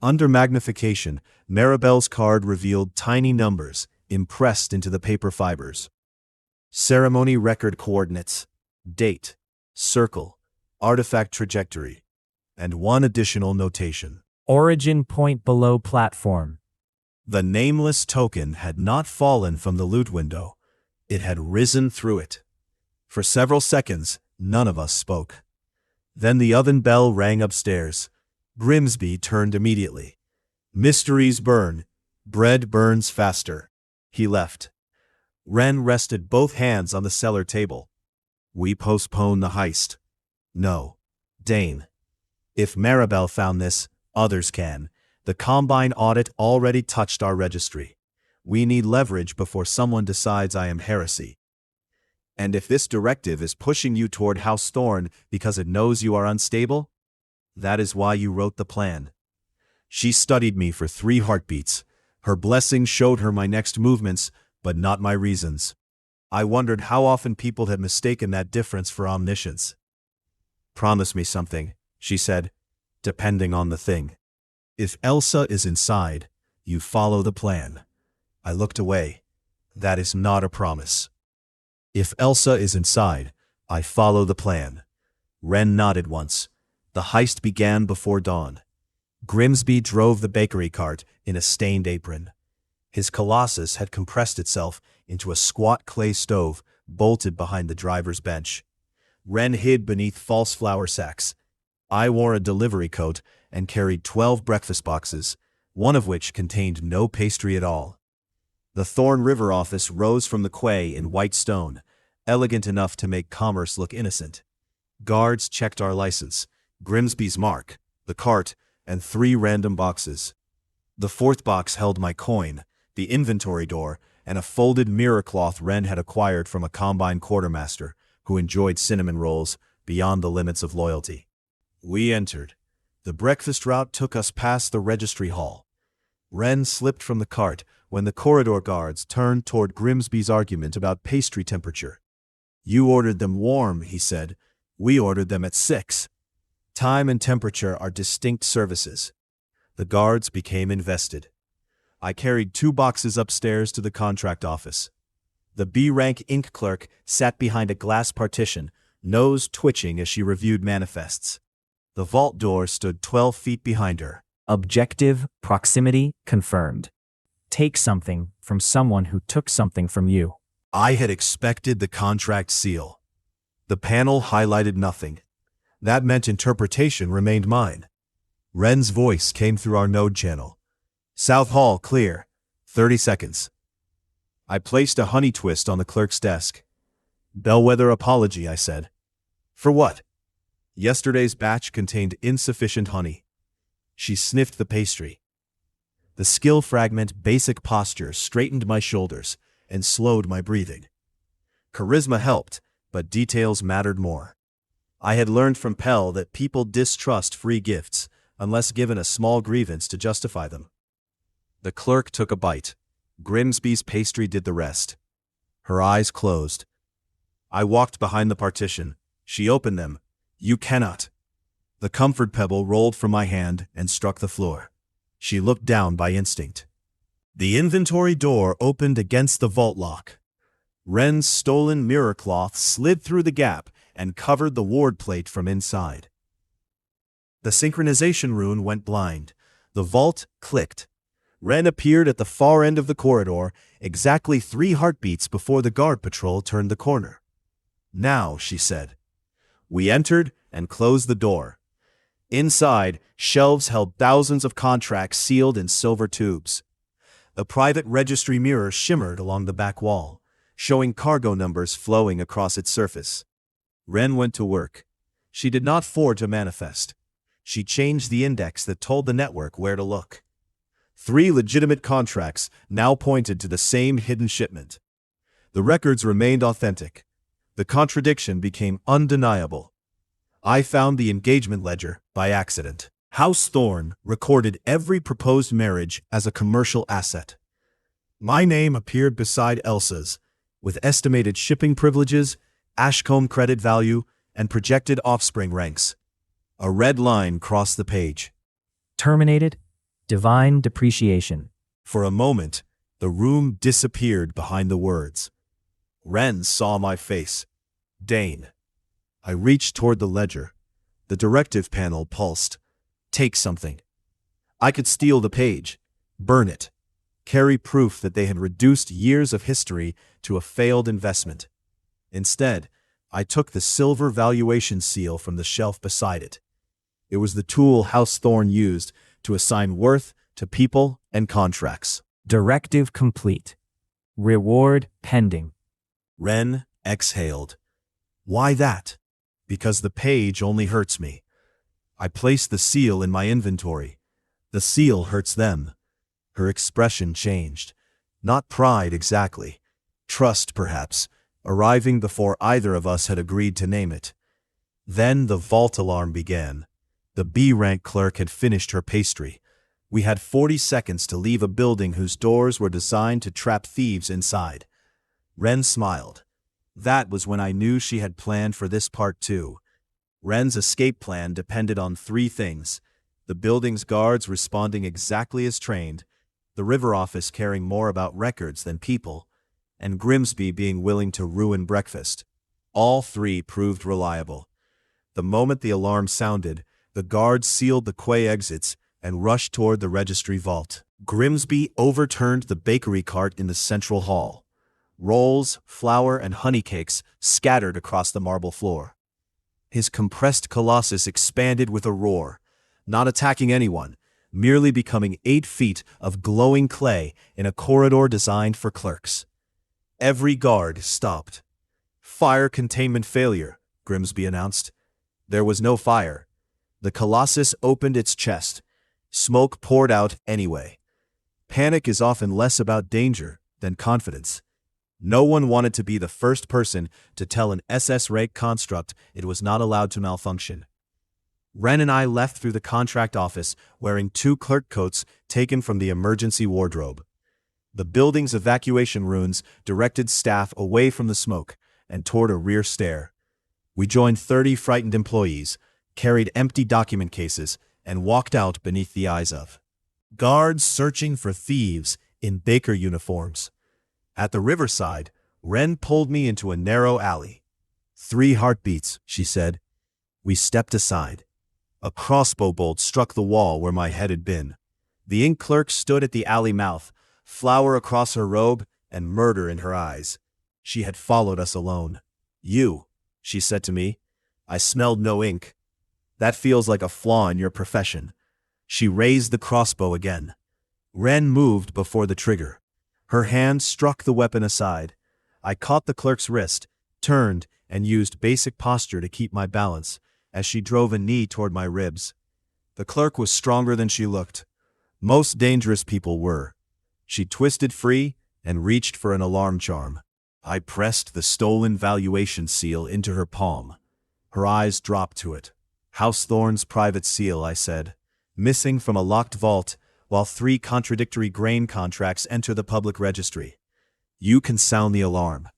Under magnification, Maribel's card revealed tiny numbers impressed into the paper fibers. Ceremony record coordinates, date, circle, artifact trajectory, and 1 additional notation. Origin point below platform. The nameless token had not fallen from the loot window. It had risen through it. For several seconds, none of us spoke. Then the oven bell rang upstairs. Grimsby turned immediately. Mysteries burn. Bread burns faster. He left. Ren rested both hands on the cellar table. We postpone the heist. No. Dain. If Maribel found this, others can. The Combine audit already touched our registry. We need leverage before someone decides I am heresy. And if this directive is pushing you toward House Thorn because it knows you are unstable, that is why you wrote the plan. She studied me for 3 heartbeats. Her blessing showed her my next movements, but not my reasons. I wondered how often people had mistaken that difference for omniscience. Promise me something, she said, depending on the thing. If Elsa is inside, you follow the plan. I looked away. That is not a promise. If Elsa is inside, I follow the plan. Ren nodded once. The heist began before dawn. Grimsby drove the bakery cart in a stained apron. His colossus had compressed itself into a squat clay stove bolted behind the driver's bench. Ren hid beneath false flour sacks. I wore a delivery coat and carried 12 breakfast boxes, one of which contained no pastry at all. The Thorn River office rose from the quay in white stone, elegant enough to make commerce look innocent. Guards checked our license, Grimsby's mark, the cart, and 3 random boxes. The 4th box held my coin, the inventory door, and a folded mirror cloth Ren had acquired from a Combine quartermaster who enjoyed cinnamon rolls beyond the limits of loyalty. We entered. The breakfast route took us past the registry hall. Ren slipped from the cart when the corridor guards turned toward Grimsby's argument about pastry temperature. You ordered them warm, he said. We ordered them at 6. Time and temperature are distinct services. The guards became invested. I carried 2 boxes upstairs to the contract office. The B-rank ink clerk sat behind a glass partition, nose twitching as she reviewed manifests. The vault door stood 12 feet behind her. Objective proximity confirmed. Take something from someone who took something from you. I had expected the contract seal. The panel highlighted nothing. That meant interpretation remained mine. Ren's voice came through our node channel. South Hall, clear. 30 seconds. I placed a honey twist on the clerk's desk. Bellwether apology, I said. For what? Yesterday's batch contained insufficient honey. She sniffed the pastry. The skill fragment basic posture straightened my shoulders and slowed my breathing. Charisma helped, but details mattered more. I had learned from Pell that people distrust free gifts unless given a small grievance to justify them. The clerk took a bite. Grimsby's pastry did the rest. Her eyes closed. I walked behind the partition. She opened them. You cannot. The comfort pebble rolled from my hand and struck the floor. She looked down by instinct. The inventory door opened against the vault lock. Ren's stolen mirror cloth slid through the gap and covered the ward plate from inside. The synchronization rune went blind. The vault clicked. Ren appeared at the far end of the corridor, exactly 3 heartbeats before the guard patrol turned the corner. Now, she said. We entered, and closed the door. Inside, shelves held thousands of contracts sealed in silver tubes. A private registry mirror shimmered along the back wall, showing cargo numbers flowing across its surface. Ren went to work. She did not forge a manifest. She changed the index that told the network where to look. 3 legitimate contracts now pointed to the same hidden shipment. The records remained authentic. The contradiction became undeniable. I found the engagement ledger by accident. House Thorne recorded every proposed marriage as a commercial asset. My name appeared beside Elsa's, with estimated shipping privileges, Ashcombe credit value, and projected offspring ranks. A red line crossed the page. Terminated. Divine depreciation. For a moment, the room disappeared behind the words. Ren saw my face. Dain. I reached toward the ledger. The directive panel pulsed. Take something. I could steal the page, burn it, carry proof that they had reduced years of history to a failed investment. Instead, I took the silver valuation seal from the shelf beside it. It was the tool House Thorne used to assign worth to people and contracts. Directive complete. Reward pending. Ren exhaled. Why that? Because the page only hurts me. I placed the seal in my inventory. The seal hurts them. Her expression changed. Not pride exactly. Trust, perhaps, arriving before either of us had agreed to name it. Then the vault alarm began. The B-rank clerk had finished her pastry. We had 40 seconds to leave a building whose doors were designed to trap thieves inside. Ren smiled. That was when I knew she had planned for this part too. Ren's escape plan depended on 3 things: the building's guards responding exactly as trained, the river office caring more about records than people, and Grimsby being willing to ruin breakfast. All 3 proved reliable. The moment the alarm sounded, the guards sealed the quay exits and rushed toward the registry vault. Grimsby overturned the bakery cart in the central hall. Rolls, flour, and honey cakes scattered across the marble floor. His compressed colossus expanded with a roar, not attacking anyone, merely becoming 8 feet of glowing clay in a corridor designed for clerks. Every guard stopped. Fire containment failure, Grimsby announced. There was no fire. The colossus opened its chest. Smoke poured out anyway. Panic is often less about danger than confidence. No one wanted to be the first person to tell an SS-rank construct it was not allowed to malfunction. Ren and I left through the contract office wearing 2 clerk coats taken from the emergency wardrobe. The building's evacuation runes directed staff away from the smoke and toward a rear stair. We joined 30 frightened employees, carried empty document cases, and walked out beneath the eyes of guards searching for thieves in baker uniforms. At the riverside, Ren pulled me into a narrow alley. 3 heartbeats, she said. We stepped aside. A crossbow bolt struck the wall where my head had been. The ink clerk stood at the alley mouth, flour across her robe and murder in her eyes. She had followed us alone. You, she said to me. I smelled no ink. That feels like a flaw in your profession. She raised the crossbow again. Ren moved before the trigger. Her hand struck the weapon aside. I caught the clerk's wrist, turned, and used basic posture to keep my balance as she drove a knee toward my ribs. The clerk was stronger than she looked. Most dangerous people were. She twisted free and reached for an alarm charm. I pressed the stolen valuation seal into her palm. Her eyes dropped to it. House Thorne's private seal, I said. Missing from a locked vault, while 3 contradictory grain contracts enter the public registry. You can sound the alarm.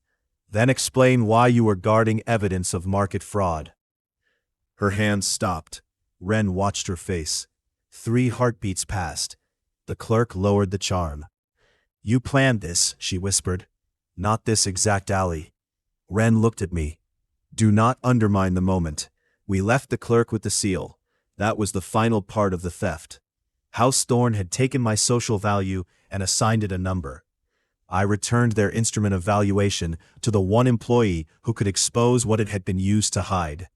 Then explain why you were guarding evidence of market fraud. Her hand stopped. Ren watched her face. 3 heartbeats passed. The clerk lowered the charm. You planned this, she whispered. Not this exact alley. Ren looked at me. Do not undermine the moment. We left the clerk with the seal. That was the final part of the theft. House Thorne had taken my social value and assigned it a number. I returned their instrument of valuation to the one employee who could expose what it had been used to hide.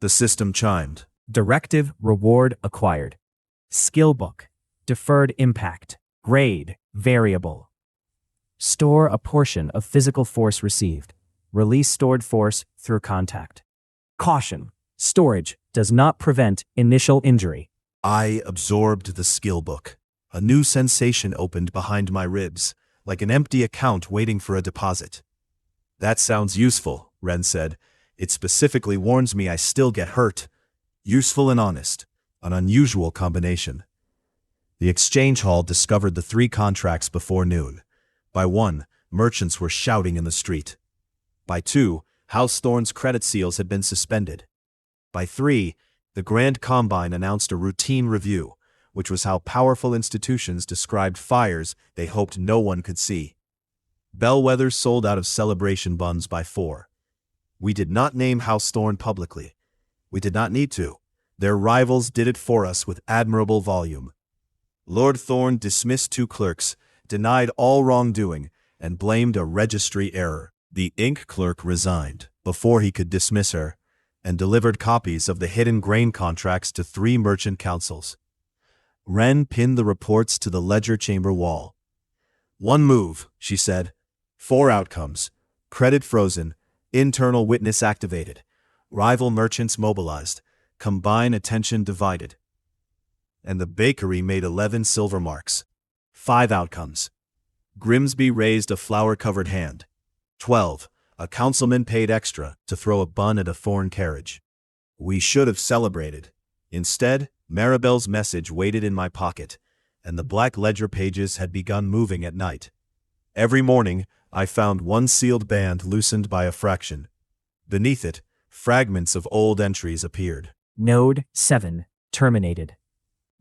The system chimed. Directive reward acquired. Skill book. Deferred impact. Grade variable. Store a portion of physical force received. Release stored force through contact. Caution. Storage does not prevent initial injury. I absorbed the skill book. A new sensation opened behind my ribs, like an empty account waiting for a deposit. That sounds useful, Ren said. It specifically warns me I still get hurt. Useful and honest. An unusual combination. The exchange hall discovered the 3 contracts before noon. By 1, merchants were shouting in the street. By 2, House Thorn's credit seals had been suspended. By 3, the Grand Combine announced a routine review, which was how powerful institutions described fires they hoped no one could see. Bellwether sold out of celebration buns by 4. We did not name House Thorn publicly. We did not need to. Their rivals did it for us with admirable volume. Lord Thorn dismissed 2 clerks, denied all wrongdoing, and blamed a registry error. The ink clerk resigned before he could dismiss her, and delivered copies of the hidden grain contracts to 3 merchant councils. Ren pinned the reports to the ledger chamber wall. 1 move, she said. 4 outcomes. Credit frozen. Internal witness activated. Rival merchants mobilized. Combine attention divided. And the bakery made 11 silver marks. 5 outcomes. Grimsby raised a flour-covered hand. 12. A councilman paid extra to throw a bun at a foreign carriage. We should have celebrated. Instead, Maribel's message waited in my pocket, and the black ledger pages had begun moving at night. Every morning, I found 1 sealed band loosened by a fraction. Beneath it, fragments of old entries appeared. Node 7 terminated.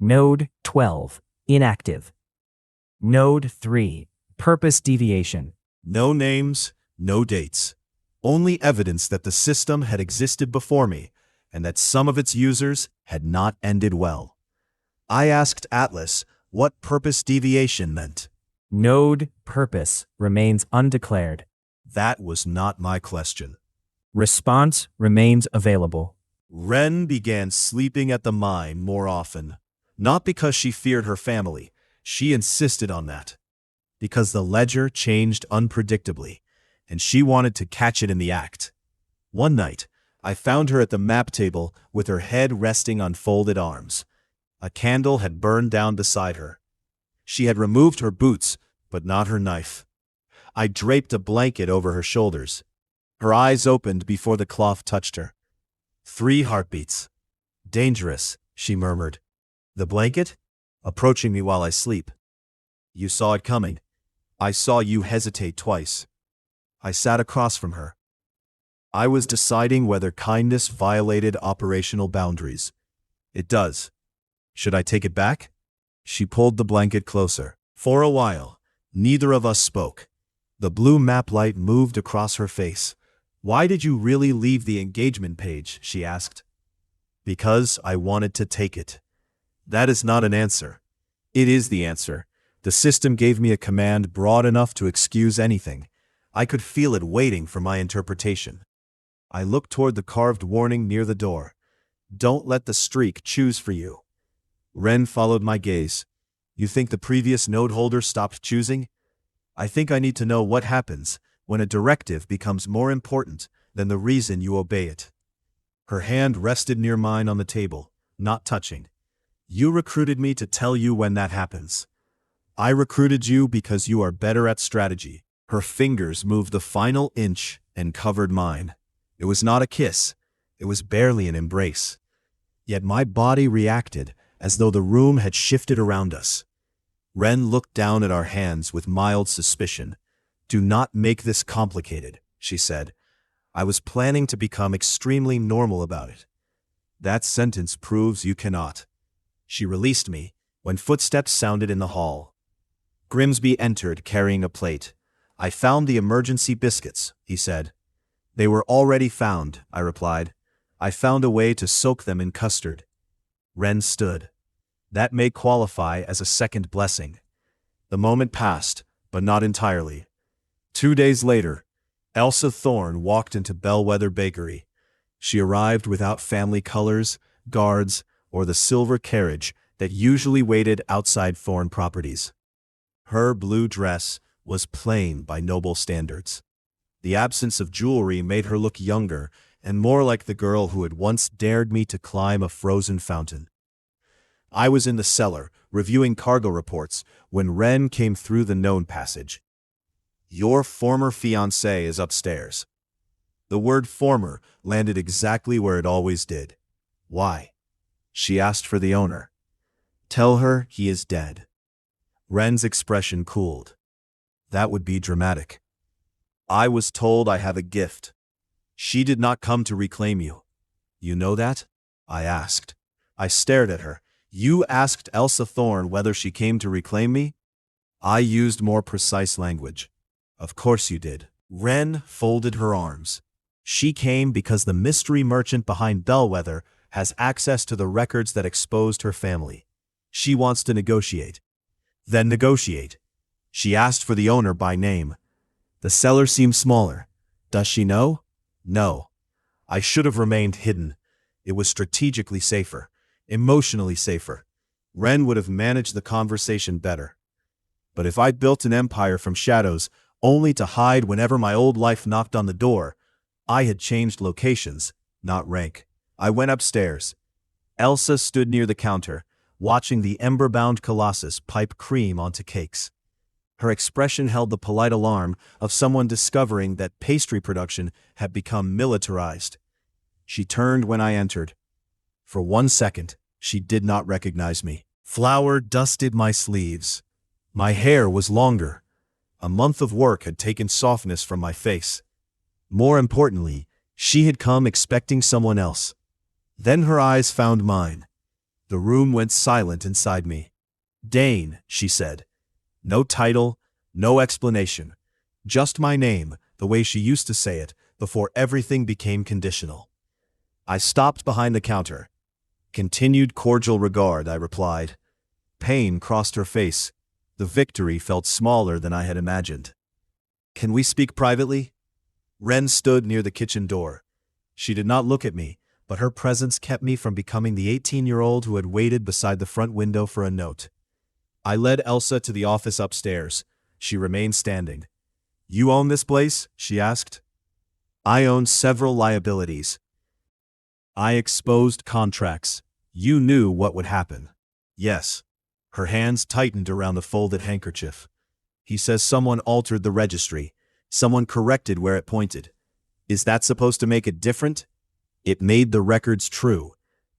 Node 12 inactive. Node 3 purpose deviation. No names, no dates. Only evidence that the system had existed before me, and that some of its users had not ended well. I asked Atlas what purpose deviation meant. Node purpose remains undeclared. That was not my question. Response remains available. Ren began sleeping at the mine more often. Not because she feared her family. She insisted on that. Because the ledger changed unpredictably, and she wanted to catch it in the act. One night, I found her at the map table with her head resting on folded arms. A candle had burned down beside her. She had removed her boots, but not her knife. I draped a blanket over her shoulders. Her eyes opened before the cloth touched her. 3 heartbeats. Dangerous, she murmured. The blanket? Approaching me while I sleep. You saw it coming. I saw you hesitate twice. I sat across from her. I was deciding whether kindness violated operational boundaries. It does. Should I take it back? She pulled the blanket closer. For a while, neither of us spoke. The blue map light moved across her face. Why did you really leave the engagement page? She asked. Because I wanted to take it. That is not an answer. It is the answer. The system gave me a command broad enough to excuse anything. I could feel it waiting for my interpretation. I looked toward the carved warning near the door. Don't let the streak choose for you. Ren followed my gaze. You think the previous node holder stopped choosing? I think I need to know what happens when a directive becomes more important than the reason you obey it. Her hand rested near mine on the table, not touching. You recruited me to tell you when that happens. I recruited you because you are better at strategy. Her fingers moved the final inch and covered mine. It was not a kiss. It was barely an embrace. Yet my body reacted as though the room had shifted around us. Ren looked down at our hands with mild suspicion. Do not make this complicated, she said. I was planning to become extremely normal about it. That sentence proves you cannot. She released me when footsteps sounded in the hall. Grimsby entered carrying a plate. I found the emergency biscuits, he said. They were already found, I replied. I found a way to soak them in custard. Ren stood. That may qualify as a second blessing. The moment passed, but not entirely. 2 days later, Elsa Thorne walked into Bellwether Bakery. She arrived without family colors, guards, or the silver carriage that usually waited outside foreign properties. Her blue dress was plain by noble standards. The absence of jewelry made her look younger and more like the girl who had once dared me to climb a frozen fountain. I was in the cellar, reviewing cargo reports, when Ren came through the known passage. "Your former fiancé is upstairs." The word former landed exactly where it always did. "Why?" She asked for the owner. "Tell her he is dead." Ren's expression cooled. "That would be dramatic." "I was told I have a gift." "She did not come to reclaim you." "You know that?" I asked. I stared at her. "You asked Elsa Thorne whether she came to reclaim me?" I used more precise language. "Of course you did." Ren folded her arms. "She came because the mystery merchant behind Bellwether has access to the records that exposed her family. She wants to negotiate." "Then negotiate." "She asked for the owner by name." "The cellar seems smaller. Does she know?" "No." I should have remained hidden. It was strategically safer, emotionally safer. Ren would have managed the conversation better. But if I built an empire from shadows, only to hide whenever my old life knocked on the door, I had changed locations, not rank. I went upstairs. Elsa stood near the counter, watching the ember-bound colossus pipe cream onto cakes. Her expression held the polite alarm of someone discovering that pastry production had become militarized. She turned when I entered. For 1 second, she did not recognize me. Flour dusted my sleeves. My hair was longer. A month of work had taken softness from my face. More importantly, she had come expecting someone else. Then her eyes found mine. The room went silent inside me. "Dain," she said. No title, no explanation. Just my name, the way she used to say it, before everything became conditional. I stopped behind the counter. "Continued cordial regard," I replied. Pain crossed her face. The victory felt smaller than I had imagined. "Can we speak privately?" Ren stood near the kitchen door. She did not look at me, but her presence kept me from becoming the 18-year-old who had waited beside the front window for a note. I led Elsa to the office upstairs. She remained standing. "You own this place?" she asked. "I own several liabilities." "I exposed contracts. You knew what would happen." "Yes." Her hands tightened around the folded handkerchief. "He says someone altered the registry. Someone corrected where it pointed. Is that supposed to make it different?" "It made the records true."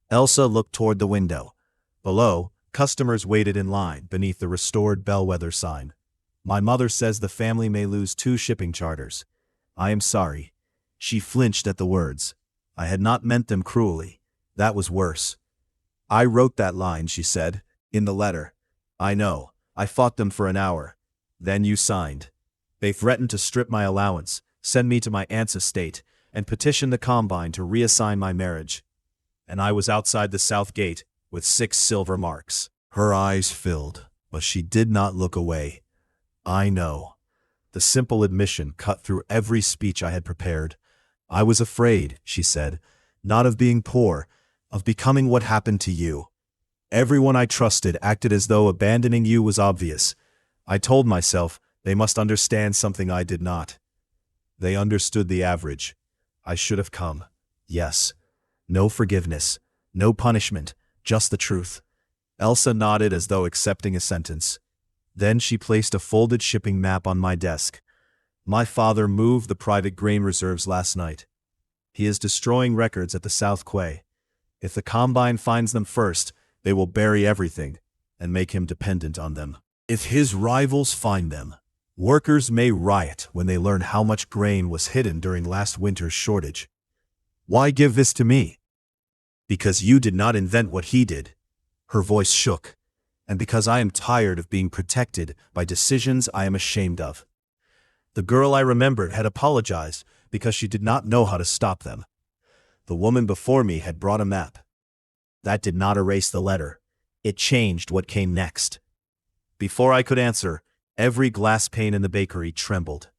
Elsa looked toward the window. Below, customers waited in line beneath the restored Bellwether sign. "My mother says the family may lose 2 shipping charters. I am sorry." She flinched at the words. I had not meant them cruelly. That was worse. "I wrote that line," she said, "in the letter." "I know. I fought them for an hour. Then you signed. They threatened to strip my allowance, send me to my aunt's estate, and petition the Combine to reassign my marriage. And I was outside the south gate, with 6 silver marks." Her eyes filled, but she did not look away. "I know." The simple admission cut through every speech I had prepared. "I was afraid," she said, "not of being poor, of becoming what happened to you. Everyone I trusted acted as though abandoning you was obvious. I told myself they must understand something I did not. They understood the average. I should have come. Yes. No forgiveness, no punishment, just the truth." Elsa nodded as though accepting a sentence. Then she placed a folded shipping map on my desk. "My father moved the private grain reserves last night. He is destroying records at the South Quay. If the Combine finds them first, they will bury everything and make him dependent on them. If his rivals find them, workers may riot when they learn how much grain was hidden during last winter's shortage. Why give this to me? Because you did not invent what he did." Her voice shook. "And because I am tired of being protected by decisions I am ashamed of." The girl I remembered had apologized because she did not know how to stop them. The woman before me had brought a map. That did not erase the letter. It changed what came next. Before I could answer, every glass pane in the bakery trembled.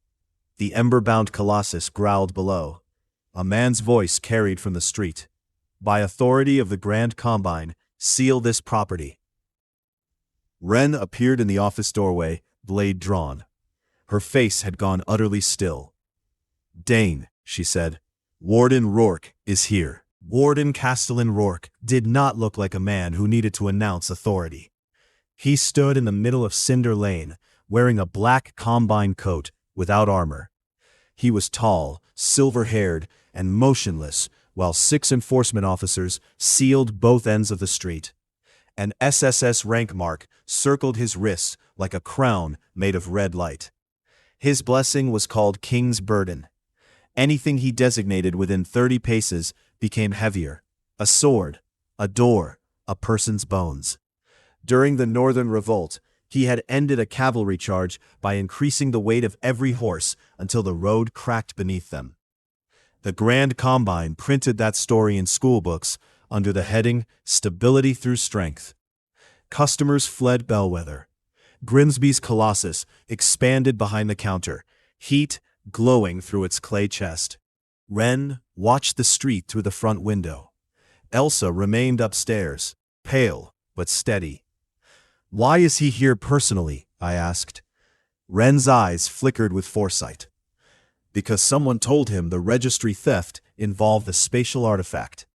The ember-bound colossus growled below. A man's voice carried from the street. By authority of the Grand Combine, seal this property. Ren appeared in the office doorway, blade drawn. Her face had gone utterly still. Dain, she said, Warden Rourke is here. Warden Castellan Rourke did not look like a man who needed to announce authority. He stood in the middle of Cinder Lane, wearing a black Combine coat without armor. He was tall, silver-haired, and motionless, while 6 enforcement officers sealed both ends of the street. An SSS rank mark circled his wrist like a crown made of red light. His blessing was called King's Burden. Anything he designated within 30 paces became heavier. A sword, a door, a person's bones. During the Northern Revolt, he had ended a cavalry charge by increasing the weight of every horse until the road cracked beneath them. The Grand Combine printed that story in schoolbooks under the heading Stability Through Strength. Customers fled Bellwether. Grimsby's Colossus expanded behind the counter, heat glowing through its clay chest. Ren watched the street through the front window. Elsa remained upstairs, pale but steady. "Why is he here personally?" I asked. Ren's eyes flickered with foresight. "Because someone told him the registry theft involved the spatial artifact."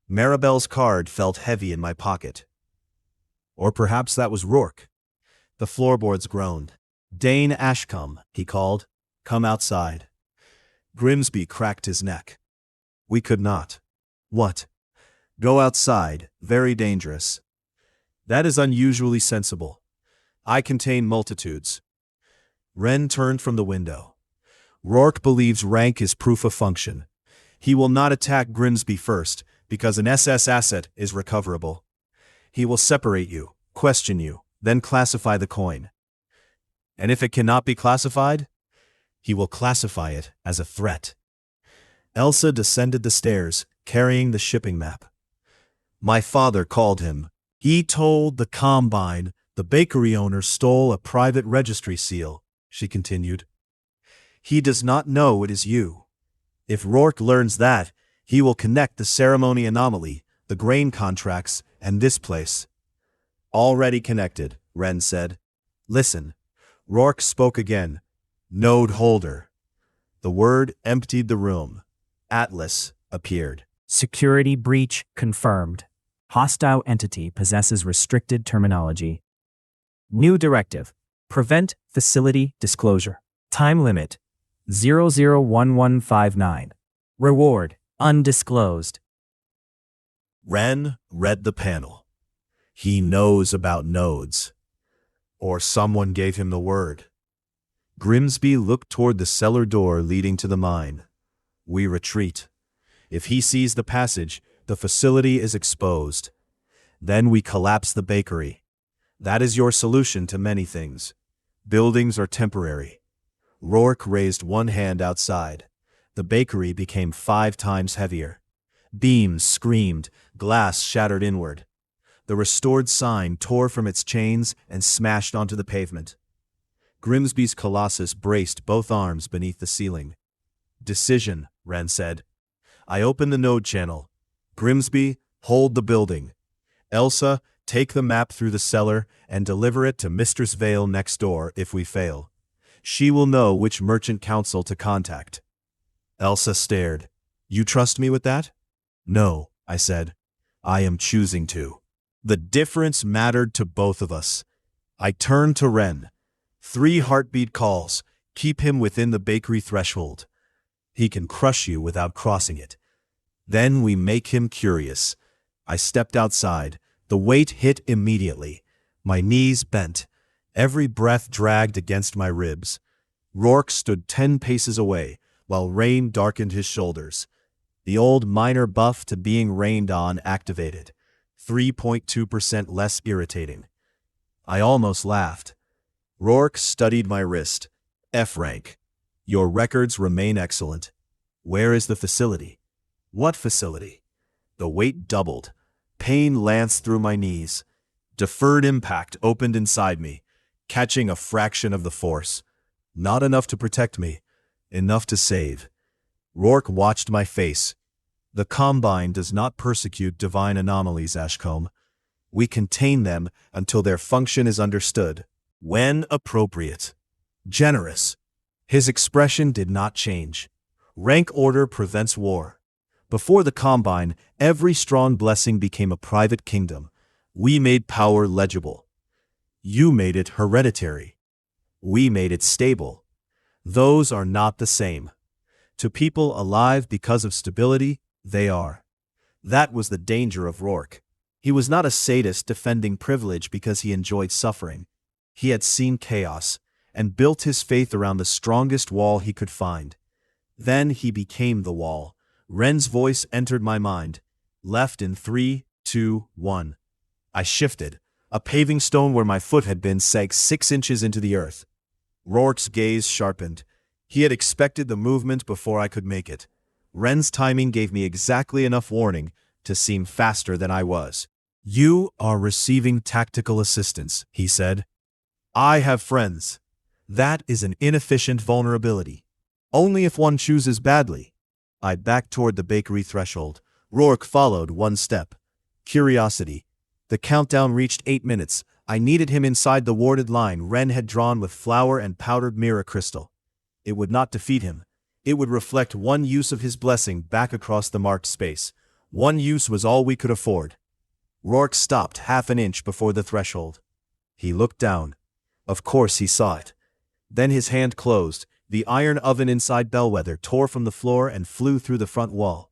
Maribel's card felt heavy in my pocket. Or perhaps that was Rourke. The floorboards groaned. "Dain Ashcombe," he called. "Come outside." Grimsby cracked his neck. We could not. "What?" "Go outside. Very dangerous." "That is unusually sensible. I contain multitudes." Ren turned from the window. "Rourke believes rank is proof of function. He will not attack Grimsby first, because an SS asset is recoverable. He will separate you, question you, then classify the coin. And if it cannot be classified, he will classify it as a threat." Elsa descended the stairs, carrying the shipping map. "My father called him. He told the Combine the bakery owner stole a private registry seal," she continued. "He does not know it is you. If Rourke learns that, he will connect the ceremony anomaly, the grain contracts, and this place." "Already connected," Ren said. "Listen." Rourke spoke again. "Node holder." The word emptied the room. Atlas appeared. Security breach confirmed. Hostile entity possesses restricted terminology. New directive. Prevent facility disclosure. Time limit 001159. Reward undisclosed. Ren read the panel. He knows about nodes. Or someone gave him the word. Grimsby looked toward the cellar door leading to the mine. We retreat. If he sees the passage, the facility is exposed. Then we collapse the bakery. That is your solution to many things. Buildings are temporary. Rourke raised one hand outside. The bakery became 5 times heavier. Beams screamed, glass shattered inward. The restored sign tore from its chains and smashed onto the pavement. Grimsby's Colossus braced both arms beneath the ceiling. "Decision," Ren said. I opened the node channel. "Grimsby, hold the building. Elsa, take the map through the cellar and deliver it to Mistress Vale next door if we fail. She will know which merchant council to contact." Elsa stared. "You trust me with that?" "No," I said. "I am choosing to." The difference mattered to both of us. I turned to Ren. 3 heartbeat calls. Keep him within the bakery threshold. He can crush you without crossing it. Then we make him curious. I stepped outside. The weight hit immediately. My knees bent. Every breath dragged against my ribs. Rourke stood 10 paces away, while rain darkened his shoulders. The old minor buff to being rained on activated. 3.2% less irritating. I almost laughed. Rourke studied my wrist. "F rank. Your records remain excellent. Where is the facility?" "What facility?" The weight doubled. Pain lanced through my knees. Deferred impact opened inside me, catching a fraction of the force. Not enough to protect me, enough to save. Rourke watched my face. The Combine does not persecute divine anomalies, Ashcombe. We contain them until their function is understood. When appropriate. Generous. His expression did not change. Rank order prevents war. Before the Combine, every strong blessing became a private kingdom. We made power legible. You made it hereditary. We made it stable. Those are not the same. To people alive because of stability, they are. That was the danger of Rourke. He was not a sadist defending privilege because he enjoyed suffering. He had seen chaos and built his faith around the strongest wall he could find. Then he became the wall. Ren's voice entered my mind. Left in 3, 2, 1. I shifted. A paving stone where my foot had been sank 6 inches into the earth. Rourke's gaze sharpened. He had expected the movement before I could make it. Ren's timing gave me exactly enough warning to seem faster than I was. You are receiving tactical assistance, he said. I have friends. That is an inefficient vulnerability. Only if one chooses badly. I backed toward the bakery threshold. Rourke followed 1 step. Curiosity. The countdown reached 8 minutes. I needed him inside the warded line Ren had drawn with flour and powdered mirror crystal. It would not defeat him. It would reflect 1 use of his blessing back across the marked space. 1 use was all we could afford. Rourke stopped half an inch before the threshold. He looked down. Of course he saw it. Then his hand closed. The iron oven inside Bellwether tore from the floor and flew through the front wall.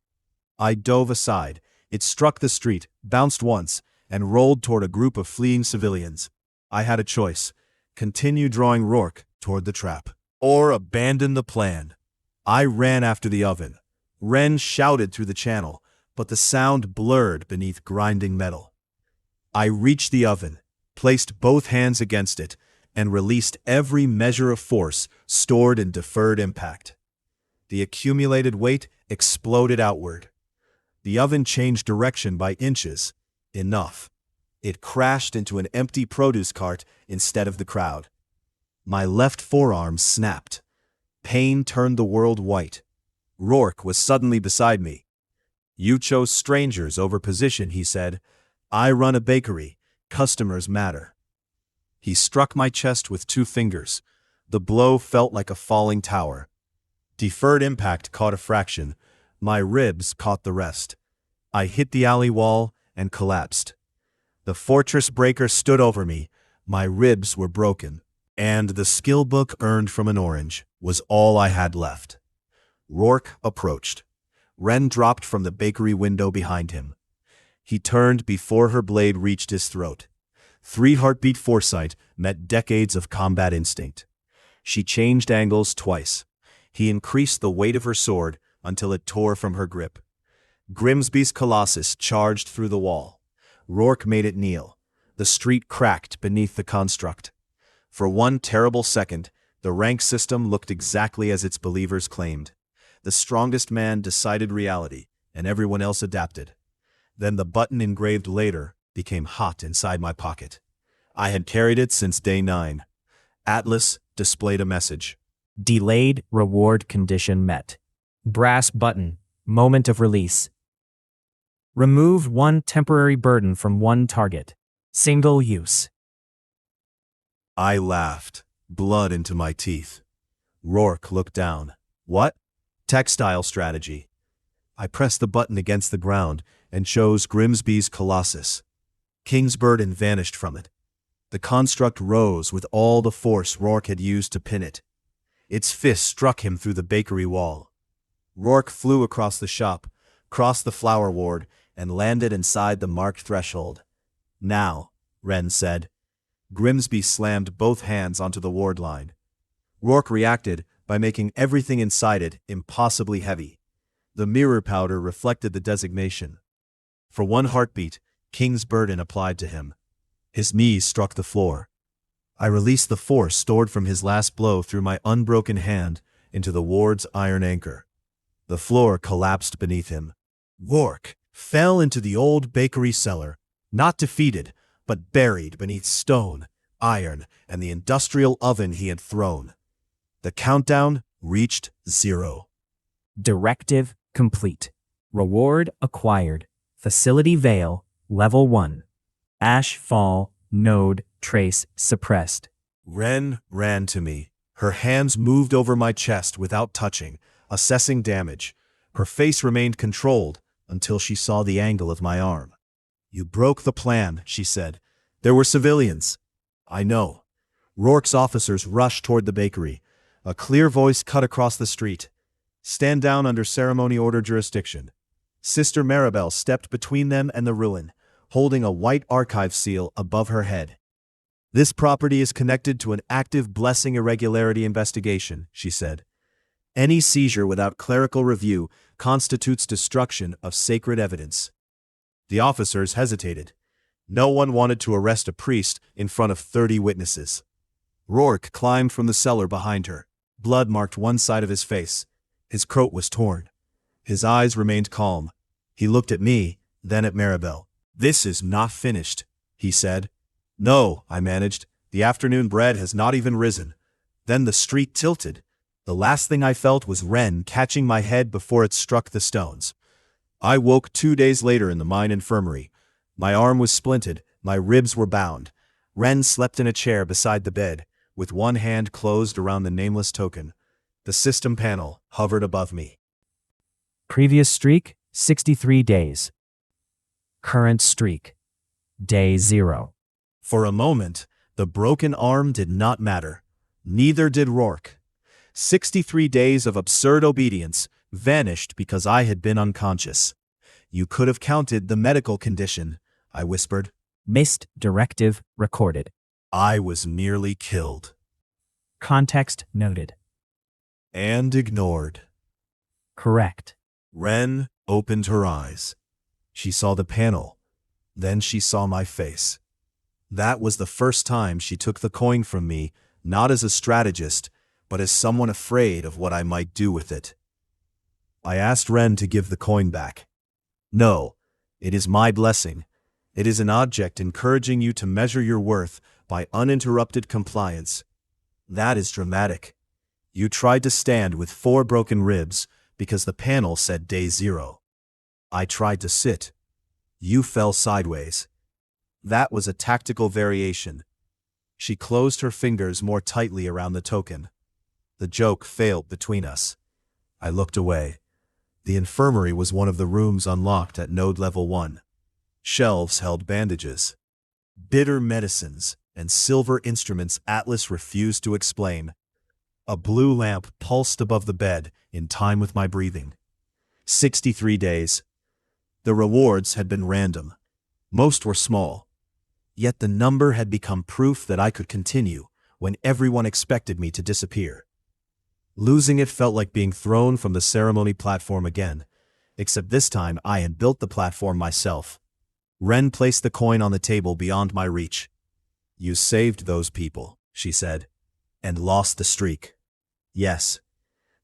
I dove aside. It struck the street, bounced once, and rolled toward a group of fleeing civilians. I had a choice. Continue drawing Rourke toward the trap, or abandon the plan. I ran after the oven. Ren shouted through the channel, but the sound blurred beneath grinding metal. I reached the oven, placed both hands against it, and released every measure of force stored in deferred impact. The accumulated weight exploded outward. The oven changed direction by inches. Enough. It crashed into an empty produce cart instead of the crowd. My left forearm snapped. Pain turned the world white. Rourke was suddenly beside me. You chose strangers over position, he said. I run a bakery. Customers matter. He struck my chest with 2 fingers. The blow felt like a falling tower. Deferred impact caught a fraction. My ribs caught the rest. I hit the alley wall and collapsed. The fortress breaker stood over me. My ribs were broken. And the skill book earned from an orange was all I had left. Rourke approached. Ren dropped from the bakery window behind him. He turned before her blade reached his throat. 3 heartbeat foresight met decades of combat instinct. She changed angles twice. He increased the weight of her sword until it tore from her grip. Grimsby's Colossus charged through the wall. Rourke made it kneel. The street cracked beneath the construct. For 1 terrible second, the rank system looked exactly as its believers claimed. The strongest man decided reality, and everyone else adapted. Then the button engraved later became hot inside my pocket. I had carried it since day 9. Atlas displayed a message. Delayed reward condition met. Brass button. Moment of release. Remove 1 temporary burden from 1 target. Single use. I laughed, blood into my teeth. Rourke looked down. What? Textile strategy. I pressed the button against the ground and chose Grimsby's Colossus. King's burden vanished from it. The construct rose with all the force Rourke had used to pin it. Its fist struck him through the bakery wall. Rourke flew across the shop, crossed the flower ward, and landed inside the marked threshold. Now, Ren said. Grimsby slammed both hands onto the ward line. Rourke reacted by making everything inside it impossibly heavy. The mirror powder reflected the designation. For 1 heartbeat, King's burden applied to him. His knees struck the floor. I released the force stored from his last blow through my unbroken hand into the ward's iron anchor. The floor collapsed beneath him. Rourke fell into the old bakery cellar, not defeated, but buried beneath stone, iron, and the industrial oven he had thrown. The countdown reached 0. Directive complete. Reward acquired. Facility Veil, Level 1. Ash Fall, Node, Trace suppressed. Ren ran to me. Her hands moved over my chest without touching, assessing damage. Her face remained controlled until she saw the angle of my arm. "You broke the plan," she said. "There were civilians." "I know." Rourke's officers rushed toward the bakery. A clear voice cut across the street. "Stand down under ceremony order jurisdiction." Sister Maribel stepped between them and the ruin, holding a white archive seal above her head. "This property is connected to an active blessing irregularity investigation," she said. "Any seizure without clerical review constitutes destruction of sacred evidence." The officers hesitated. No one wanted to arrest a priest in front of 30 witnesses. Rourke climbed from the cellar behind her. Blood marked one side of his face. His coat was torn. His eyes remained calm. He looked at me, then at Maribel. "This is not finished," he said. "No," I managed. "The afternoon bread has not even risen." Then the street tilted. The last thing I felt was Ren catching my head before it struck the stones. I woke 2 days later in the mine infirmary. My arm was splinted, my ribs were bound. Ren slept in a chair beside the bed, with one hand closed around the nameless token. The system panel hovered above me. Previous streak, 63 days. Current streak, Day 0. For a moment, the broken arm did not matter. Neither did Rourke. 63 days of absurd obedience vanished because I had been unconscious. "You could have counted the medical condition," I whispered. Missed directive recorded. I was nearly killed. Context noted. And ignored. Correct. Ren opened her eyes. She saw the panel. Then she saw my face. That was the first time she took the coin from me, not as a strategist, but as someone afraid of what I might do with it. I asked Ren to give the coin back. "No, it is my blessing. It is an object encouraging you to measure your worth by uninterrupted compliance." "That is dramatic. You tried to stand with 4 broken ribs because the panel said Day 0. I tried to sit. You fell sideways. That was a tactical variation." She closed her fingers more tightly around the token. The joke failed between us. I looked away. The infirmary was one of the rooms unlocked at Node Level 1. Shelves held bandages, bitter medicines, and silver instruments Atlas refused to explain. A blue lamp pulsed above the bed in time with my breathing. 63 days. The rewards had been random. Most were small. Yet the number had become proof that I could continue when everyone expected me to disappear. Losing it felt like being thrown from the ceremony platform again, except this time I had built the platform myself. Ren placed the coin on the table beyond my reach. "You saved those people," she said, "and lost the streak." Yes,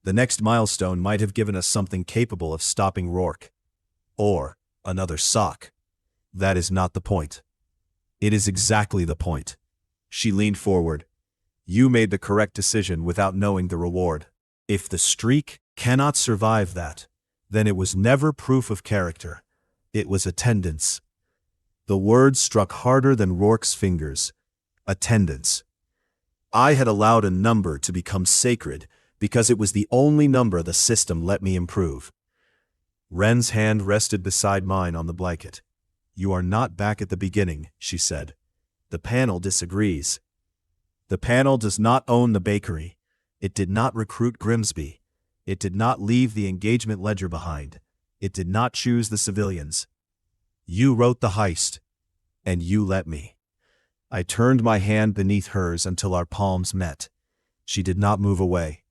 the next milestone might have given us something capable of stopping Rourke. Or another sock. That is not the point. It is exactly the point. She leaned forward. "You made the correct decision without knowing the reward. If the streak cannot survive that, then it was never proof of character. It was attendance." The words struck harder than Rourke's fingers. Attendance. I had allowed a number to become sacred because it was the only number the system let me improve. Ren's hand rested beside mine on the blanket. "You are not back at the beginning," she said. "The panel disagrees. The panel does not own the bakery. It did not recruit Grimsby. It did not leave the engagement ledger behind. It did not choose the civilians. You wrote the heist, and you let me." I turned my hand beneath hers until our palms met. She did not move away.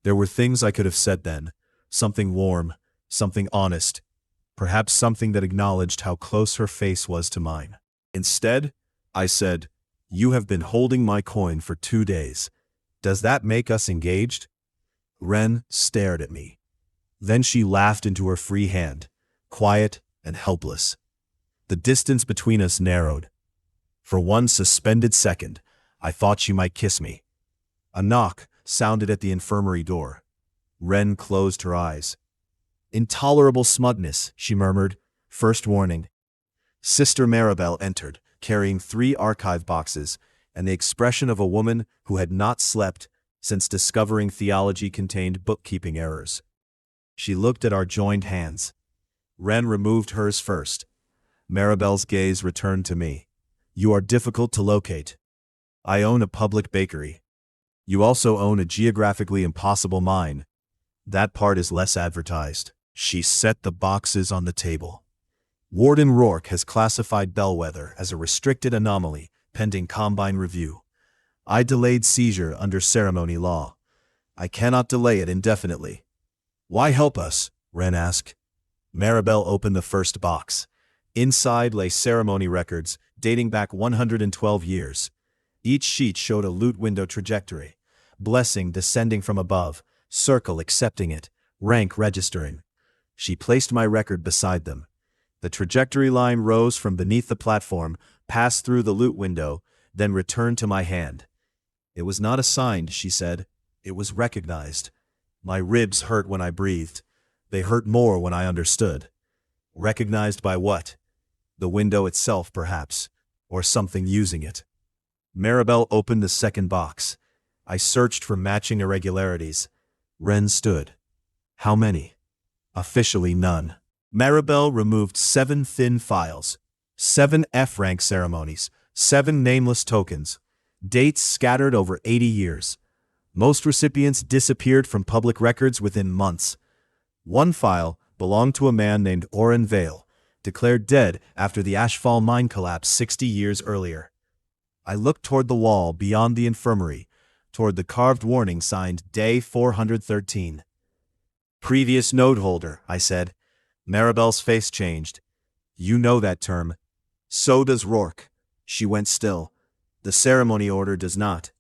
There were things I could have said then, something warm, something honest, perhaps something that acknowledged how close her face was to mine. Instead, I said, "You have been holding my coin for 2 days. Does that make us engaged?" Ren stared at me. Then she laughed into her free hand, quiet and helpless. The distance between us narrowed. For one suspended second, I thought she might kiss me. A knock sounded at the infirmary door. Ren closed her eyes. Intolerable smugness, she murmured. First warning. Sister Maribel entered, carrying 3 archive boxes, and the expression of a woman who had not slept since discovering theology contained bookkeeping errors. She looked at our joined hands. Ren removed hers first. Maribel's gaze returned to me. You are difficult to locate. I own a public bakery. You also own a geographically impossible mine. That part is less advertised. She set the boxes on the table. Warden Rourke has classified Bellwether as a restricted anomaly pending Combine review. I delayed seizure under ceremony law. I cannot delay it indefinitely. Why help us? Ren asked. Maribel opened the first box. Inside lay ceremony records dating back 112 years. Each sheet showed a loot window trajectory. Blessing descending from above, circle accepting it, rank registering. She placed my record beside them. The trajectory line rose from beneath the platform, passed through the loot window, then returned to my hand. It was not assigned, she said. It was recognized. My ribs hurt when I breathed. They hurt more when I understood. Recognized by what? The window itself, perhaps, or something using it. Maribel opened the second box. I searched for matching irregularities. Ren stood. How many? Officially none. Maribel removed 7 thin files, 7 F-rank ceremonies, 7 nameless tokens, dates scattered over 80 years. Most recipients disappeared from public records within months. One file belonged to a man named Oren Vale, declared dead after the Ashfall mine collapse 60 years earlier. I looked toward the wall beyond the infirmary, toward the carved warning signed Day 413. Previous node holder, I said. Maribel's face changed. You know that term. So does Rourke. She went still. The ceremony order does not.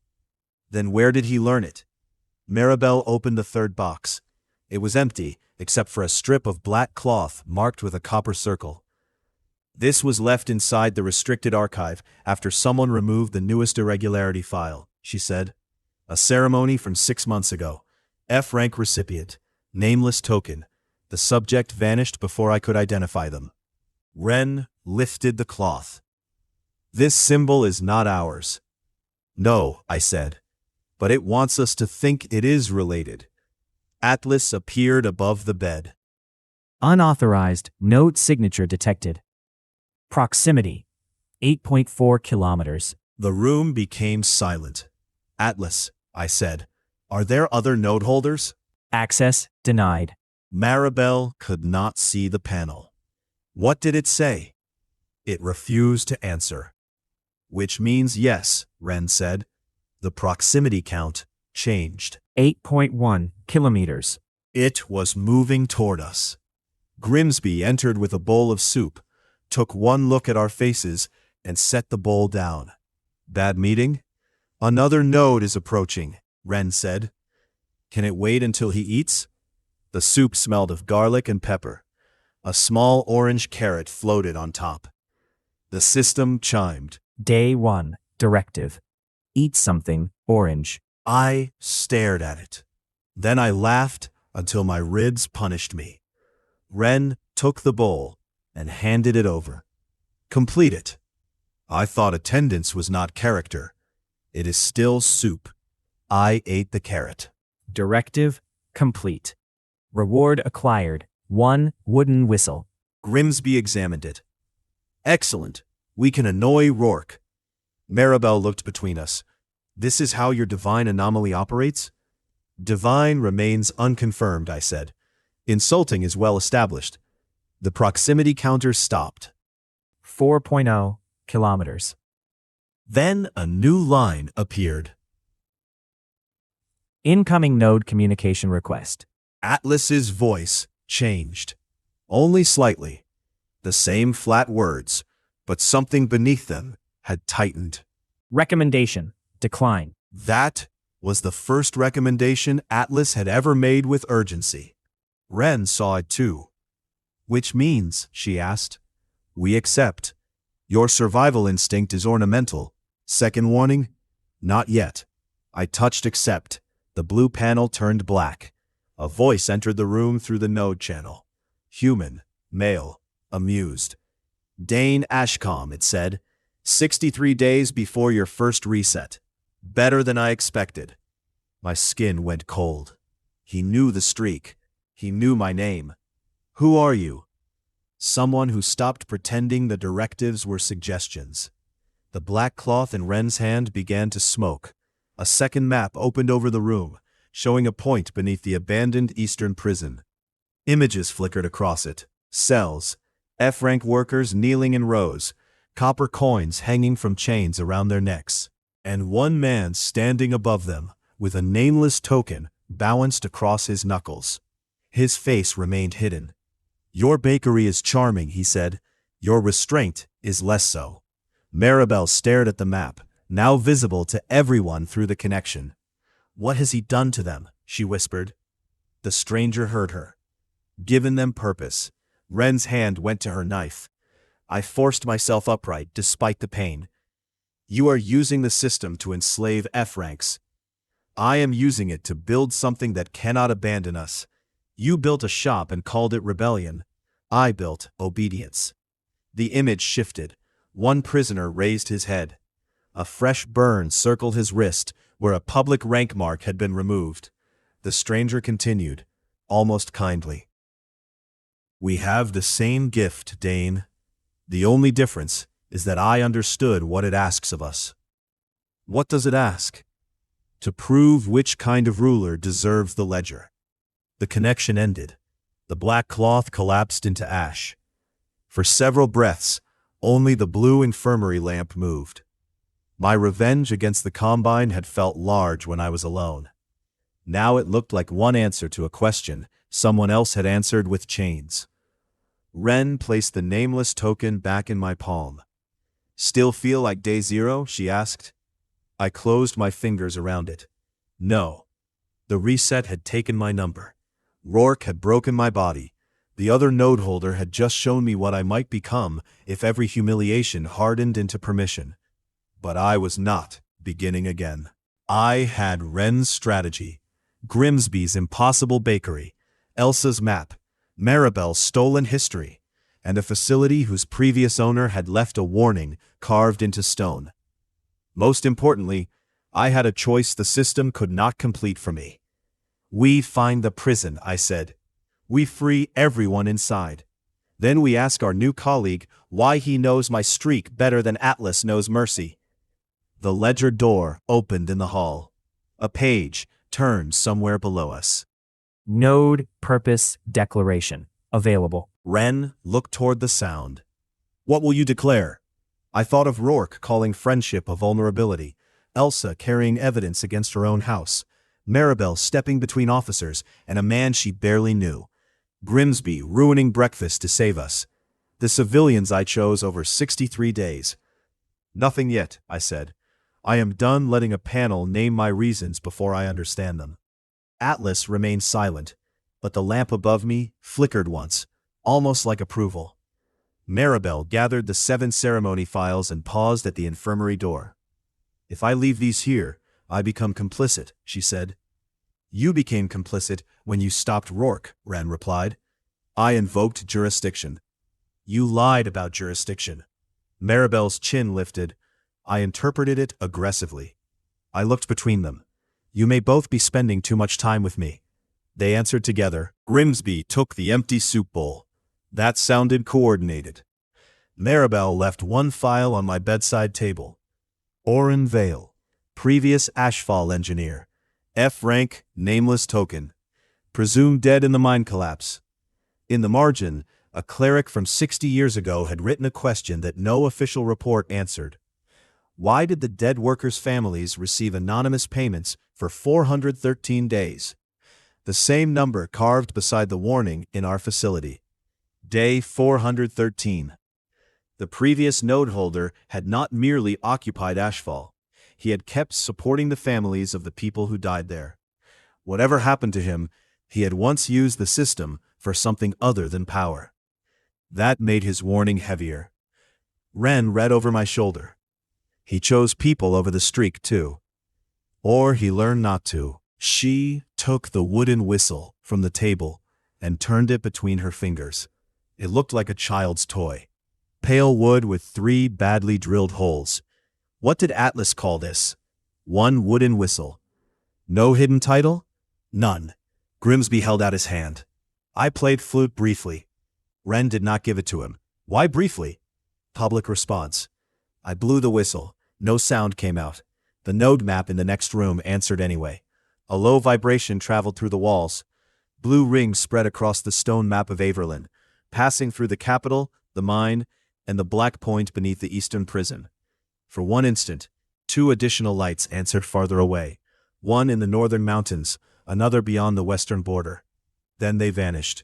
Then where did he learn it? Maribel opened the third box. It was empty, except for a strip of black cloth marked with a copper circle. This was left inside the restricted archive after someone removed the newest irregularity file, she said. A ceremony from 6 months ago. F-rank recipient. Nameless token. The subject vanished before I could identify them. Ren lifted the cloth. This symbol is not ours. No, I said. But it wants us to think it is related. Atlas appeared above the bed. Unauthorized node signature detected. Proximity 8.4 kilometers. The room became silent. Atlas, I said. Are there other node holders? Access denied. Maribel could not see the panel. What did it say? It refused to answer. Which means yes, Ren said. The proximity count changed. 8.1 kilometers. It was moving toward us. Grimsby entered with a bowl of soup, took one look at our faces, and set the bowl down. Bad meeting? Another node is approaching, Ren said. Can it wait until he eats? The soup smelled of garlic and pepper. A small orange carrot floated on top. The system chimed. Day 1. Directive. Eat something orange. I stared at it. Then I laughed until my ribs punished me. Ren took the bowl and handed it over. Complete it. I thought attendance was not character. It is still soup. I ate the carrot. Directive complete. Reward acquired. 1 wooden whistle. Grimsby examined it. Excellent. We can annoy Rourke. Maribel looked between us. This is how your divine anomaly operates? Divine remains unconfirmed, I said. Insulting is well established. The proximity counter stopped. 4.0 kilometers. Then a new line appeared. Incoming node communication request. Atlas's voice changed. Only slightly. The same flat words, but something beneath them had tightened. Recommendation. Decline. That was the first recommendation Atlas had ever made with urgency. Ren saw it too. Which means, she asked, we accept. Your survival instinct is ornamental. Second warning? Not yet. I touched accept. The blue panel turned black. A voice entered the room through the node channel. Human, male, amused. Dain Ashcom, it said. 63 days before your first reset. Better than I expected. My skin went cold. He knew the streak. He knew my name. Who are you? Someone who stopped pretending the directives were suggestions. The black cloth in Ren's hand began to smoke. A second map opened over the room, showing a point beneath the abandoned eastern prison. Images flickered across it. Cells. F-rank workers kneeling in rows, copper coins hanging from chains around their necks, and one man standing above them, with a nameless token balanced across his knuckles. His face remained hidden. Your bakery is charming, he said. Your restraint is less so. Maribel stared at the map, now visible to everyone through the connection. What has he done to them? She whispered. The stranger heard her. Given them purpose. Ren's hand went to her knife. I forced myself upright despite the pain. You are using the system to enslave F-ranks. I am using it to build something that cannot abandon us. You built a shop and called it rebellion. I built obedience. The image shifted. One prisoner raised his head. A fresh burn circled his wrist where a public rank mark had been removed. The stranger continued, almost kindly. We have the same gift, Dain. The only difference is that I understood what it asks of us. What does it ask? To prove which kind of ruler deserves the ledger. The connection ended. The black cloth collapsed into ash. For several breaths, only the blue infirmary lamp moved. My revenge against the Combine had felt large when I was alone. Now it looked like one answer to a question someone else had answered with chains. Ren placed the nameless token back in my palm. Still feel like day zero? She asked. I closed my fingers around it. No. The reset had taken my number. Rourke had broken my body. The other node holder had just shown me what I might become if every humiliation hardened into permission. But I was not beginning again. I had Ren's strategy, Grimsby's impossible bakery, Elsa's map, Maribel's stolen history, and a facility whose previous owner had left a warning carved into stone. Most importantly, I had a choice the system could not complete for me. We find the prison, I said. We free everyone inside. Then we ask our new colleague why he knows my streak better than Atlas knows mercy. The ledger door opened in the hall. A page turned somewhere below us. Node Purpose Declaration. Available. Ren looked toward the sound. What will you declare? I thought of Rourke calling friendship a vulnerability, Elsa carrying evidence against her own house, Maribel stepping between officers and a man she barely knew, Grimsby ruining breakfast to save us. The civilians I chose over 63 days. Nothing yet, I said. I am done letting a panel name my reasons before I understand them. Atlas remained silent, but the lamp above me flickered once, almost like approval. Maribel gathered the 7 ceremony files and paused at the infirmary door. If I leave these here, I become complicit, she said. You became complicit when you stopped Rourke, Ren replied. I invoked jurisdiction. You lied about jurisdiction. Maribel's chin lifted. I interpreted it aggressively. I looked between them. You may both be spending too much time with me. They answered together. Grimsby took the empty soup bowl. That sounded coordinated. Maribel left one file on my bedside table. Oren Vale, previous Ashfall engineer. F-rank, nameless token. Presumed dead in the mine collapse. In the margin, a cleric from 60 years ago had written a question that no official report answered. Why did the dead workers' families receive anonymous payments for 413 days? The same number carved beside the warning in our facility. Day 413. The previous node holder had not merely occupied Ashfall. He had kept supporting the families of the people who died there. Whatever happened to him, he had once used the system for something other than power. That made his warning heavier. Ren read over my shoulder. He chose people over the streak, too. Or he learned not to. She took the wooden whistle. from the table and turned it between her fingers. It looked like a child's toy. Pale wood with 3 badly drilled holes. What did Atlas call this? 1 wooden whistle. No hidden title? None. Grimsby held out his hand. I played flute briefly. Ren did not give it to him. Why briefly? Public response. I blew the whistle. No sound came out. The node map in the next room answered anyway. A low vibration traveled through the walls. Blue rings spread across the stone map of Averlin, passing through the capital, the mine, and the black point beneath the eastern prison. For one instant, 2 additional lights answered farther away, one in the northern mountains, another beyond the western border. Then they vanished.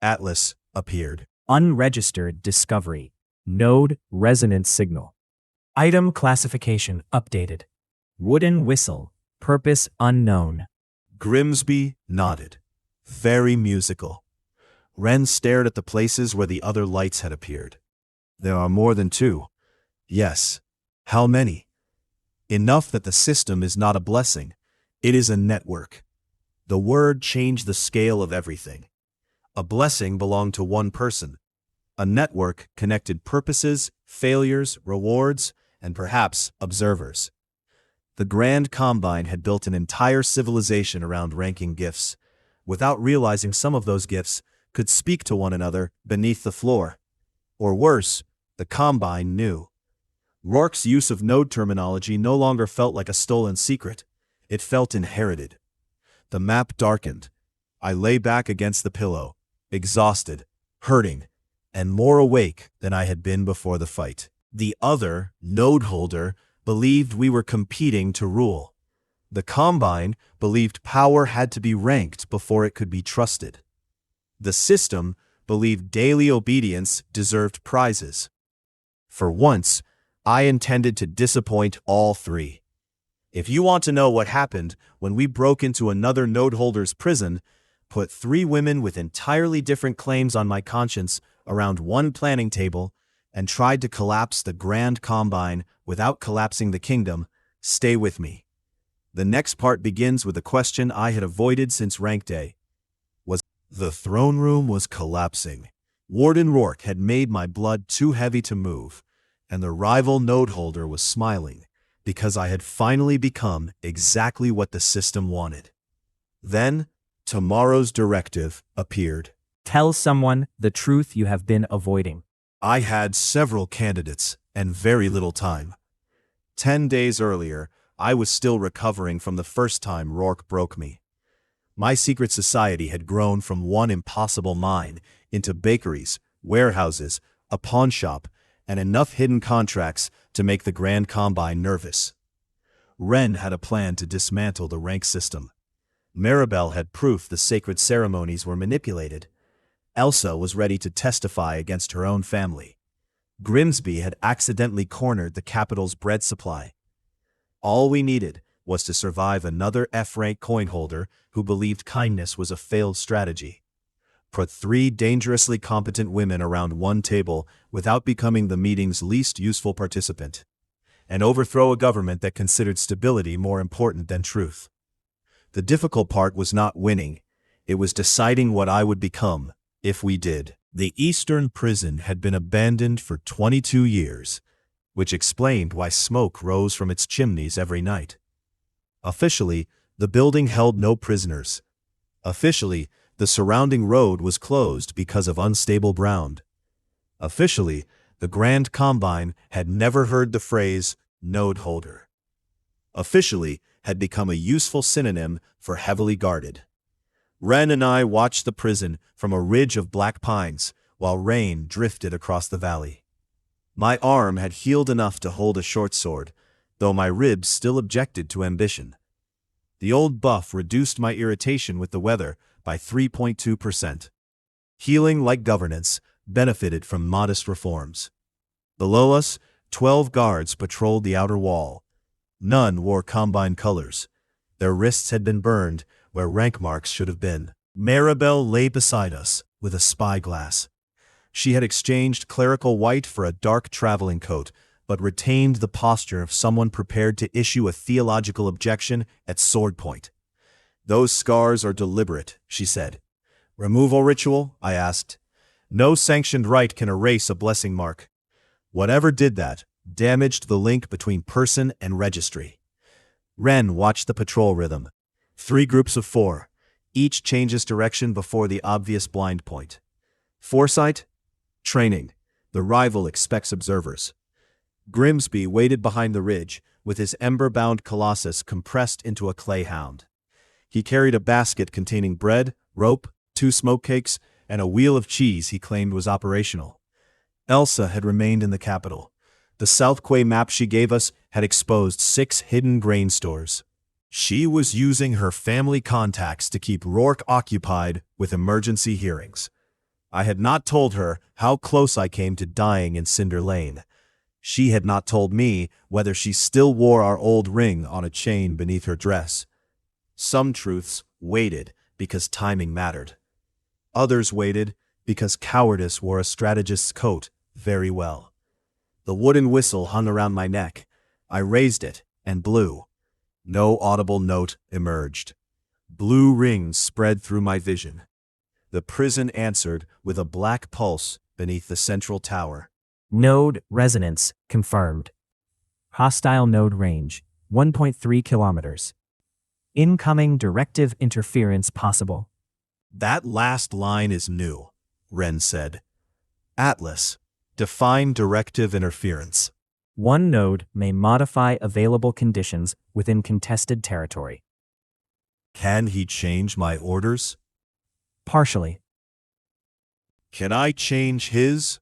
Atlas appeared. Unregistered discovery. Node resonance signal. Item classification updated. Wooden whistle. Purpose unknown. Grimsby nodded. Very musical. Ren stared at the places where the other lights had appeared. There are more than 2. Yes. How many? Enough that the system is not a blessing. It is a network. The word changed the scale of everything. A blessing belonged to one person. A network connected purposes, failures, rewards, and perhaps observers. The Grand Combine had built an entire civilization around ranking gifts, without realizing some of those gifts could speak to one another beneath the floor. Or worse, the Combine knew. Rourke's use of node terminology no longer felt like a stolen secret. It felt inherited. The map darkened. I lay back against the pillow, exhausted, hurting, and more awake than I had been before the fight. The other, node holder, believed we were competing to rule. The Combine believed power had to be ranked before it could be trusted. The system believed daily obedience deserved prizes. For once, I intended to disappoint all 3. If you want to know what happened when we broke into another node holder's prison, put 3 women with entirely different claims on my conscience around one planning table, and tried to collapse the Grand Combine without collapsing the kingdom, stay with me. The next part begins with a question I had avoided since rank day. The throne room was collapsing. Warden Rourke had made my blood too heavy to move, and the rival node holder was smiling, because I had finally become exactly what the system wanted. Then, tomorrow's directive appeared. Tell someone the truth you have been avoiding. I had several candidates and very little time. 10 days earlier, I was still recovering from the first time Rourke broke me. My secret society had grown from one impossible mine into bakeries, warehouses, a pawn shop, and enough hidden contracts to make the Grand Combine nervous. Ren had a plan to dismantle the rank system. Maribel had proof the sacred ceremonies were manipulated. Elsa was ready to testify against her own family. Grimsby had accidentally cornered the capital's bread supply. All we needed was to survive another F-rank coin holder who believed kindness was a failed strategy. Put 3 dangerously competent women around one table without becoming the meeting's least useful participant. And overthrow a government that considered stability more important than truth. The difficult part was not winning. It was deciding what I would become, if we did. The Eastern prison had been abandoned for 22 years, which explained why smoke rose from its chimneys every night. Officially, the building held no prisoners. Officially, the surrounding road was closed because of unstable ground. Officially, the Grand Combine had never heard the phrase node holder. Officially, had become a useful synonym for heavily guarded. Ren and I watched the prison from a ridge of black pines while rain drifted across the valley. My arm had healed enough to hold a short sword, though my ribs still objected to ambition. The old buff reduced my irritation with the weather by 3.2%. Healing, like governance, benefited from modest reforms. Below us, 12 guards patrolled the outer wall. None wore Combine colors. Their wrists had been burned where rank marks should have been. Maribel lay beside us with a spyglass. She had exchanged clerical white for a dark traveling coat, but retained the posture of someone prepared to issue a theological objection at sword point. Those scars are deliberate, she said. Removal ritual? I asked. No sanctioned rite can erase a blessing mark. Whatever did that damaged the link between person and registry. Ren watched the patrol rhythm. 3 groups of 4. Each changes direction before the obvious blind point. Foresight? Training. The rival expects observers. Grimsby waited behind the ridge, with his ember-bound colossus compressed into a clay hound. He carried a basket containing bread, rope, 2 smoke cakes, and a wheel of cheese he claimed was operational. Elsa had remained in the capital. The South Quay map she gave us had exposed 6 hidden grain stores. She was using her family contacts to keep Rourke occupied with emergency hearings. I had not told her how close I came to dying in Cinder Lane. She had not told me whether she still wore our old ring on a chain beneath her dress. Some truths waited because timing mattered. Others waited because cowardice wore a strategist's coat very well. The wooden whistle hung around my neck. I raised it and blew. No audible note emerged. Blue rings spread through my vision. The prison answered with a black pulse beneath the central tower. Node resonance confirmed. Hostile node range, 1.3 kilometers. Incoming directive interference possible. That last line is new, Ren said. Atlas, define directive interference. One node may modify available conditions within contested territory. Can he change my orders? Partially. Can I change his?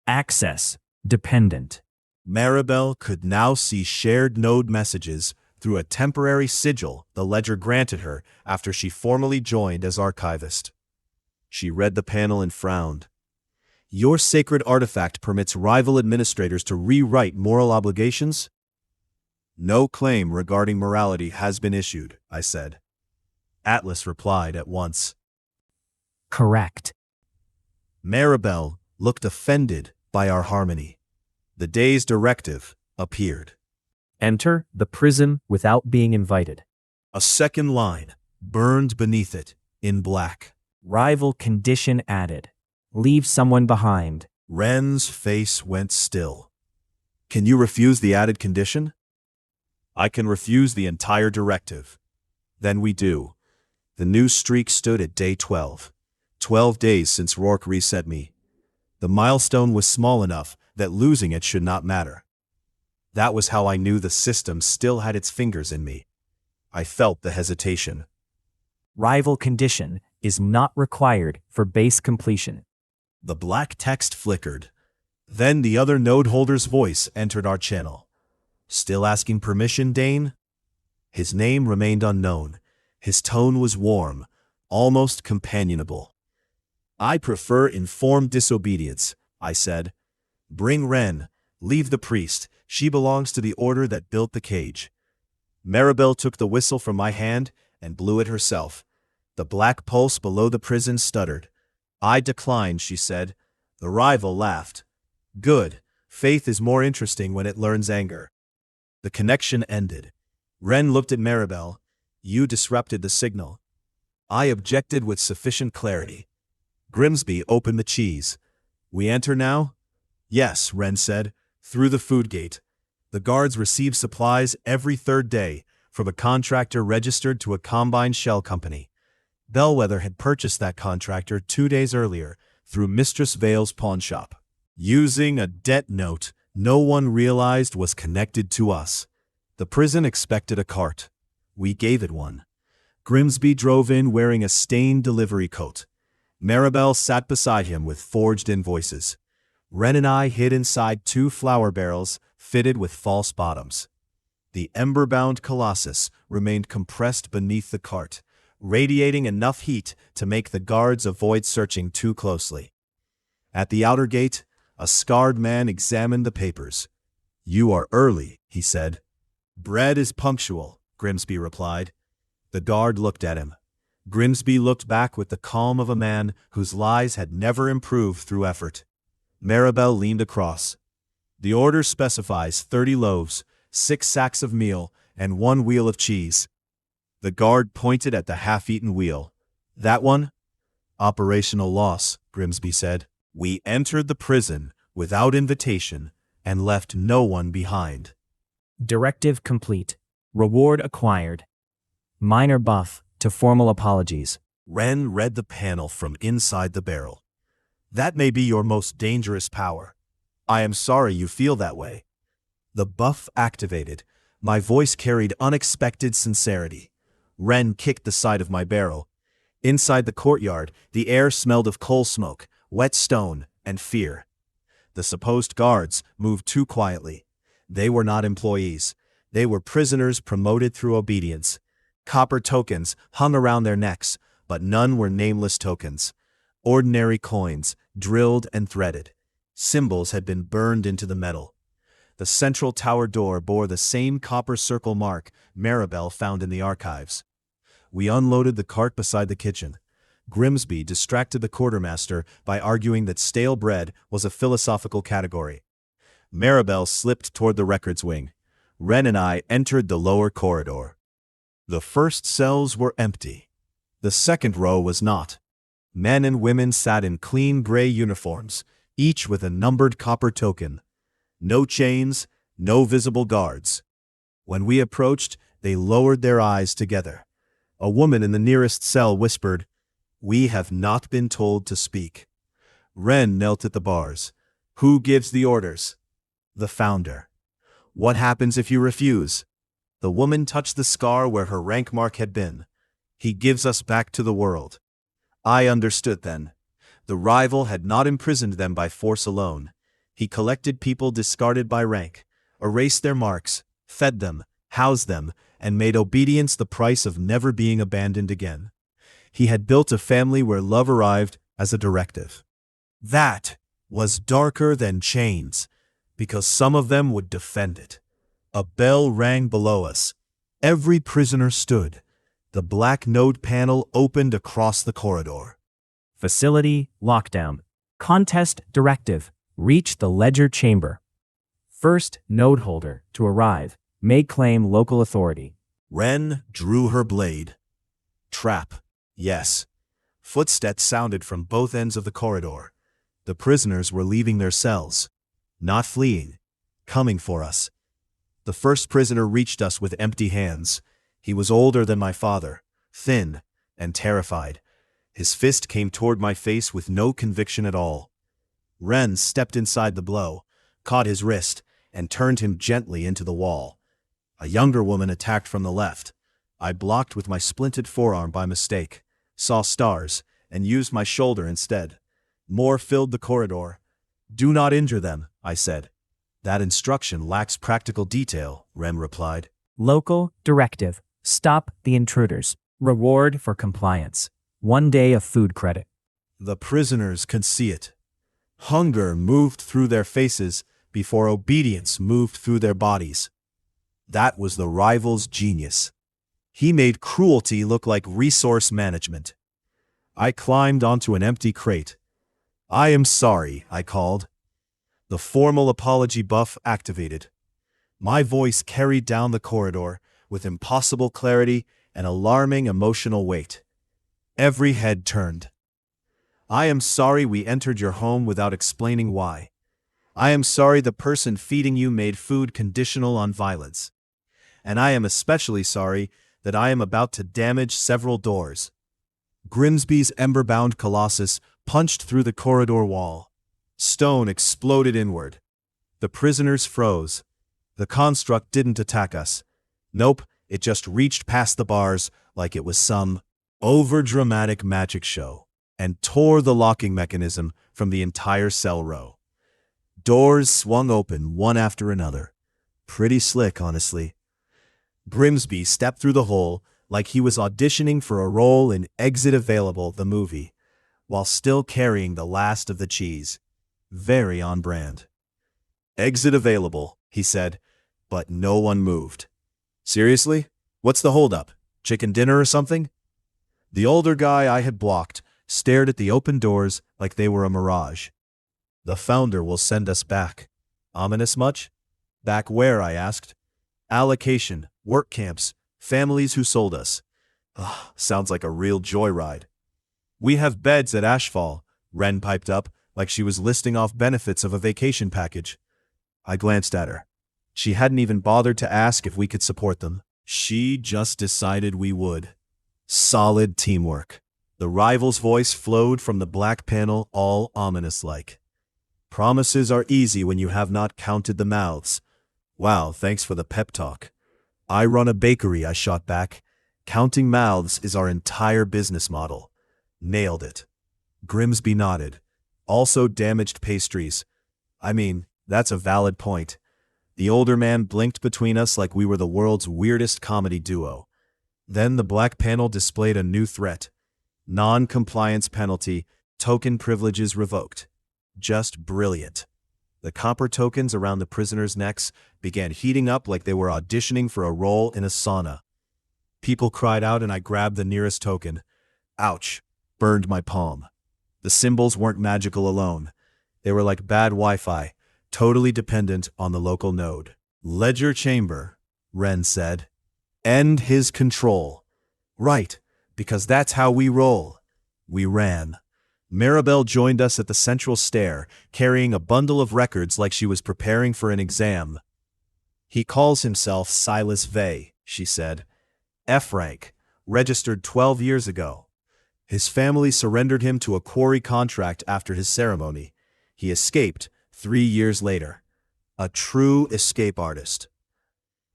Access dependent. Maribel could now see shared node messages through a temporary sigil the ledger granted her after she formally joined as archivist. She read the panel and frowned. Your sacred artifact permits rival administrators to rewrite moral obligations? No claim regarding morality has been issued, I said. Atlas replied at once. Correct. Maribel looked offended by our harmony. The day's directive appeared. Enter the prison without being invited. A second line burned beneath it in black. Rival condition added. Leave someone behind. Ren's face went still. Can you refuse the added condition? I can refuse the entire directive. Then we do. The new streak stood at day 12. 12 days since Rourke reset me. The milestone was small enough that losing it should not matter. That was how I knew the system still had its fingers in me. I felt the hesitation. Rival condition is not required for base completion. The black text flickered. Then the other node holder's voice entered our channel. Still asking permission, Dain? His name remained unknown. His tone was warm, almost companionable. I prefer informed disobedience, I said. Bring Ren. Leave the priest. She belongs to the order that built the cage. Maribel took the whistle from my hand and blew it herself. The black pulse below the prison stuttered. I declined, she said. The rival laughed. Good. Faith is more interesting when it learns anger. The connection ended. Ren looked at Maribel. You disrupted the signal. I objected with sufficient clarity. Grimsby opened the cheese. We enter now? Yes, Ren said, through the food gate. The guards receive supplies every 3rd day, from a contractor registered to a combine shell company. Bellwether had purchased that contractor 2 days earlier through Mistress Vale's pawnshop. Using a debt note no one realized was connected to us. The prison expected a cart. We gave it one. Grimsby drove in wearing a stained delivery coat. Maribel sat beside him with forged invoices. Ren and I hid inside 2 flour barrels fitted with false bottoms. The ember-bound colossus remained compressed beneath the cart, radiating enough heat to make the guards avoid searching too closely. At the outer gate, a scarred man examined the papers. You are early, he said. Bread is punctual, Grimsby replied. The guard looked at him. Grimsby looked back with the calm of a man whose lies had never improved through effort. Maribel leaned across. The order specifies 30 loaves, 6 sacks of meal, and 1 wheel of cheese. The guard pointed at the half-eaten wheel. That one? Operational loss, Grimsby said. We entered the prison without invitation and left no one behind. Directive complete. Reward acquired. Minor buff to formal apologies. Ren read the panel from inside the barrel. That may be your most dangerous power. I am sorry you feel that way. The buff activated. My voice carried unexpected sincerity. Ren kicked the side of my barrel. Inside the courtyard, the air smelled of coal smoke, wet stone, and fear. The supposed guards moved too quietly. They were not employees. They were prisoners promoted through obedience. Copper tokens hung around their necks, but none were nameless tokens. Ordinary coins, drilled and threaded. Symbols had been burned into the metal. The central tower door bore the same copper circle mark Maribel found in the archives. We unloaded the cart beside the kitchen. Grimsby distracted the quartermaster by arguing that stale bread was a philosophical category. Maribel slipped toward the records wing. Ren and I entered the lower corridor. The first cells were empty. The second row was not. Men and women sat in clean gray uniforms, each with a numbered copper token. No chains, no visible guards. When we approached, they lowered their eyes together. A woman in the nearest cell whispered, "We have not been told to speak." Ren knelt at the bars. "Who gives the orders?" "The founder." "What happens if you refuse?" The woman touched the scar where her rank mark had been. "He gives us back to the world." I understood then. The rival had not imprisoned them by force alone. He collected people discarded by rank, erased their marks, fed them, housed them, and made obedience the price of never being abandoned again. He had built a family where love arrived as a directive. That was darker than chains, because some of them would defend it. A bell rang below us. Every prisoner stood. The black node panel opened across the corridor. Facility lockdown. Contest directive. Reach the ledger chamber. First node holder to arrive may claim local authority. Ren drew her blade. Trap. Yes. Footsteps sounded from both ends of the corridor. The prisoners were leaving their cells. Not fleeing. Coming for us. The first prisoner reached us with empty hands. He was older than my father, thin and terrified. His fist came toward my face with no conviction at all. Ren stepped inside the blow, caught his wrist, and turned him gently into the wall. A younger woman attacked from the left. I blocked with my splinted forearm by mistake, saw stars, and used my shoulder instead. More filled the corridor. "Do not injure them," I said. "That instruction lacks practical detail," Ren replied. Local directive. Stop the intruders. Reward for compliance. 1 day of food credit. The prisoners could see it. Hunger moved through their faces before obedience moved through their bodies. That was the rival's genius. He made cruelty look like resource management. I climbed onto an empty crate. "I am sorry," I called. The formal apology buff activated. My voice carried down the corridor with impossible clarity and alarming emotional weight. Every head turned. "I am sorry we entered your home without explaining why. I am sorry the person feeding you made food conditional on violence. And I am especially sorry that I am about to damage several doors." Grimsby's ember-bound colossus punched through the corridor wall. Stone exploded inward. The prisoners froze. The construct didn't attack us. Nope, it just reached past the bars like it was some overdramatic magic show and tore the locking mechanism from the entire cell row. Doors swung open one after another. Pretty slick, honestly. Grimsby stepped through the hole like he was auditioning for a role in Exit Available, the movie, while still carrying the last of the cheese. Very on brand. "Exit available," he said, but no one moved. "Seriously? What's the holdup? Chicken dinner or something?" The older guy I had blocked stared at the open doors like they were a mirage. "The founder will send us back." "Ominous much?" "Back where?" I asked. "Allocation, work camps, families who sold us. Ugh, sounds like a real joyride. We have beds at Ashfall, Ren piped up, like she was listing off benefits of a vacation package. I glanced at her. She hadn't even bothered to ask if we could support them. She just decided we would. Solid teamwork. The rival's voice flowed from the black panel, all ominous-like. Promises are easy when you have not counted the mouths. Wow, thanks for the pep talk. I run a bakery, I shot back. Counting mouths is our entire business model. Nailed it. Grimsby nodded. Also damaged pastries. I mean, that's a valid point. The older man blinked between us like we were the world's weirdest comedy duo. Then the black panel displayed a new threat. Non-compliance penalty, token privileges revoked. Just brilliant. The copper tokens around the prisoners' necks began heating up like they were auditioning for a role in a sauna. People cried out and I grabbed the nearest token. Ouch. Burned my palm. The symbols weren't magical alone. They were like bad Wi-Fi, totally dependent on the local node. Ledger chamber, Ren said. End his control. Right, because that's how we roll. We ran. Maribel joined us at the central stair, carrying a bundle of records like she was preparing for an exam. He calls himself Silas Vey, she said. F rank, registered 12 years ago. His family surrendered him to a quarry contract after his ceremony. He escaped 3 years later. A true escape artist.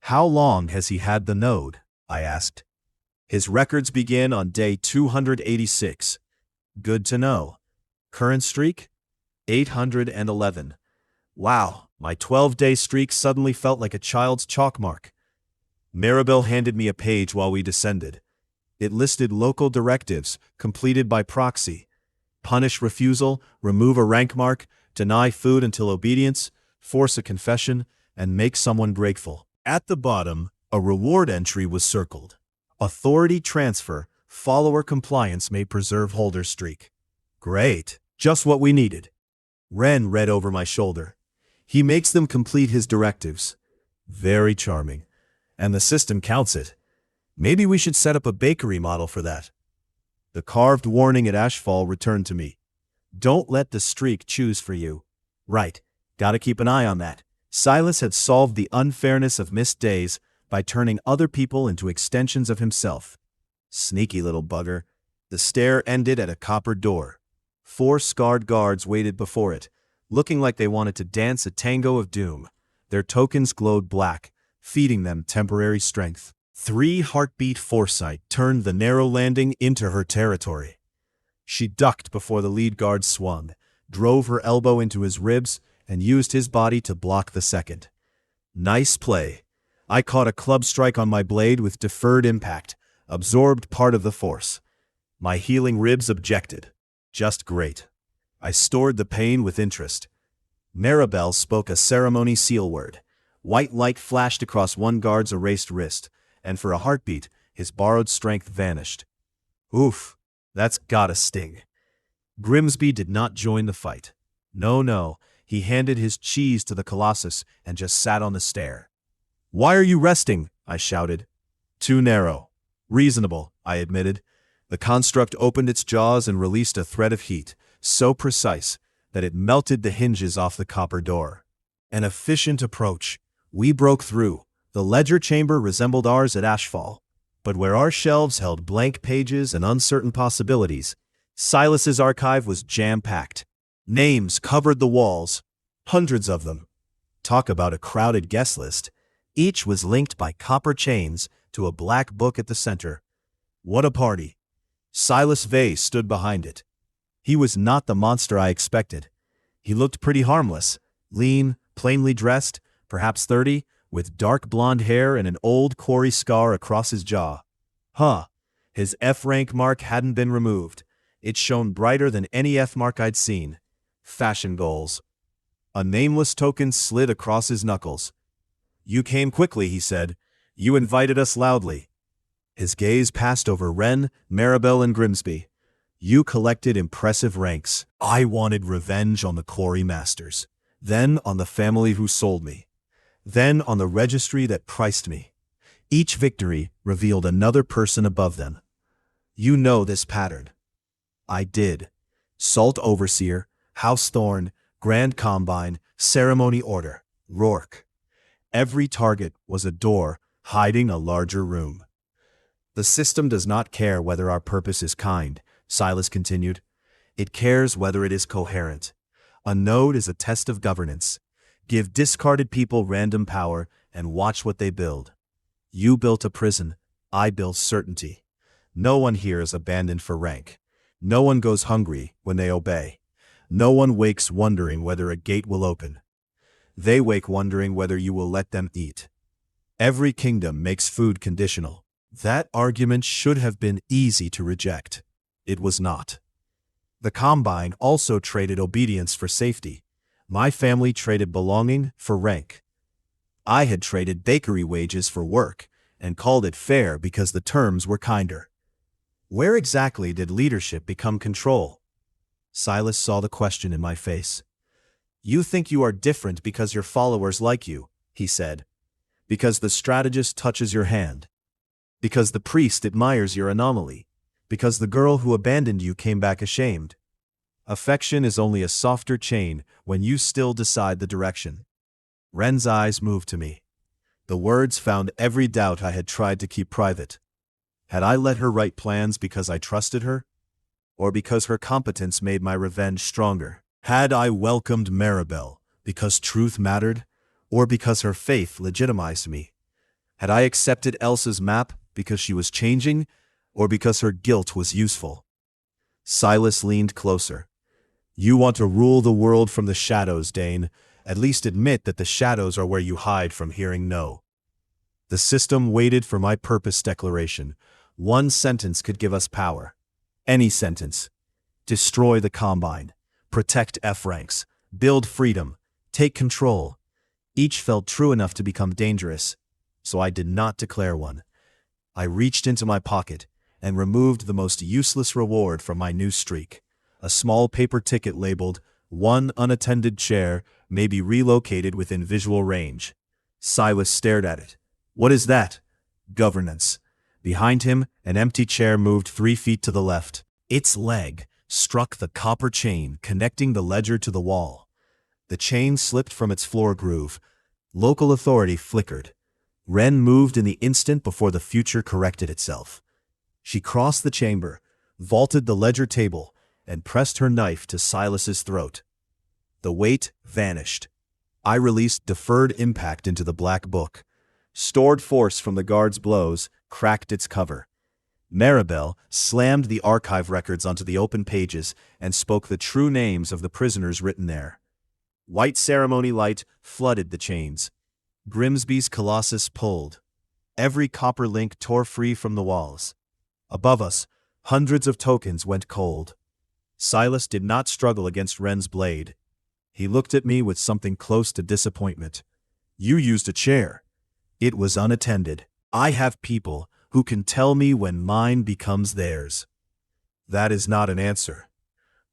How long has he had the node? I asked. His records begin on day 286. Good to know. Current streak? 811. Wow, my 12-day streak suddenly felt like a child's chalk mark. Maribel handed me a page while we descended. It listed local directives, completed by proxy. Punish refusal, remove a rank mark, deny food until obedience, force a confession, and make someone grateful. At the bottom, a reward entry was circled. Authority transfer, follower compliance may preserve holder streak. Great, just what we needed. Ren read over my shoulder. He makes them complete his directives. Very charming. And the system counts it. Maybe we should set up a bakery model for that. The carved warning at Ashfall returned to me. Don't let the streak choose for you. Right, gotta keep an eye on that. Silas had solved the unfairness of missed days by turning other people into extensions of himself. Sneaky little bugger. The stair ended at a copper door. 4 scarred guards waited before it, looking like they wanted to dance a tango of doom. Their tokens glowed black, feeding them temporary strength. 3 heartbeat foresight turned the narrow landing into her territory. She ducked before the lead guard swung, drove her elbow into his ribs, and used his body to block the second. Nice play. I caught a club strike on my blade with deferred impact, absorbed part of the force. My healing ribs objected. Just great. I stored the pain with interest. Maribel spoke a ceremony seal word. White light flashed across one guard's erased wrist, and for a heartbeat, his borrowed strength vanished. Oof, that's gotta sting. Grimsby did not join the fight. No, he handed his cheese to the Colossus and just sat on the stair. Why are you resting? I shouted. Too narrow. Reasonable, I admitted. The construct opened its jaws and released a thread of heat, so precise that it melted the hinges off the copper door. An efficient approach. We broke through. The ledger chamber resembled ours at Ashfall, but where our shelves held blank pages and uncertain possibilities, Silas's archive was jam-packed. Names covered the walls, hundreds of them. Talk about a crowded guest list. Each was linked by copper chains to a black book at the center. What a party. Silas Vey stood behind it. He was not the monster I expected. He looked pretty harmless, lean, plainly dressed, perhaps 30, with dark blonde hair and an old quarry scar across his jaw. His F-rank mark hadn't been removed. It shone brighter than any F mark I'd seen. Fashion goals. A nameless token slid across his knuckles. You came quickly, he said. You invited us loudly. His gaze passed over Ren, Maribel, and Grimsby. You collected impressive ranks. I wanted revenge on the quarry masters. Then on the family who sold me. Then on the registry that priced me. Each victory revealed another person above them. You know this pattern. I did. Salt Overseer, House Thorn, Grand Combine, Ceremony Order, Rourke. Every target was a door hiding a larger room. The system does not care whether our purpose is kind, Silas continued. It cares whether it is coherent. A node is a test of governance. Give discarded people random power and watch what they build. You built a prison, I built certainty. No one here is abandoned for rank. No one goes hungry when they obey. No one wakes wondering whether a gate will open. They wake wondering whether you will let them eat. Every kingdom makes food conditional. That argument should have been easy to reject. It was not. The Combine also traded obedience for safety. My family traded belonging for rank. I had traded bakery wages for work and called it fair because the terms were kinder. Where exactly did leadership become control? Silas saw the question in my face. You think you are different because your followers like you, he said. Because the strategist touches your hand. Because the priest admires your anomaly. Because the girl who abandoned you came back ashamed. Affection is only a softer chain when you still decide the direction. Ren's eyes moved to me. The words found every doubt I had tried to keep private. Had I let her write plans because I trusted her? Or because her competence made my revenge stronger? Had I welcomed Maribel because truth mattered? Or because her faith legitimized me? Had I accepted Elsa's map because she was changing? Or because her guilt was useful? Silas leaned closer. You want to rule the world from the shadows, Dain. At least admit that the shadows are where you hide from hearing no. The system waited for my purpose declaration. One sentence could give us power. Any sentence. Destroy the Combine. Protect F ranks. Build freedom. Take control. Each felt true enough to become dangerous, so I did not declare one. I reached into my pocket and removed the most useless reward from my new streak. A small paper ticket labeled, "One unattended chair may be relocated within visual range." Silas stared at it. What is that? Governance. Behind him, an empty chair moved 3 feet to the left. Its leg struck the copper chain connecting the ledger to the wall. The chain slipped from its floor groove. Local authority flickered. Ren moved in the instant before the future corrected itself. She crossed the chamber, vaulted the ledger table, and pressed her knife to Silas's throat. The weight vanished. I released deferred impact into the black book. Stored force from the guard's blows cracked its cover. Maribel slammed the archive records onto the open pages and spoke the true names of the prisoners written there. White ceremony light flooded the chains. Grimsby's colossus pulled. Every copper link tore free from the walls. Above us, hundreds of tokens went cold. Silas did not struggle against Ren's blade. He looked at me with something close to disappointment. You used a chair. It was unattended. I have people who can tell me when mine becomes theirs. That is not an answer.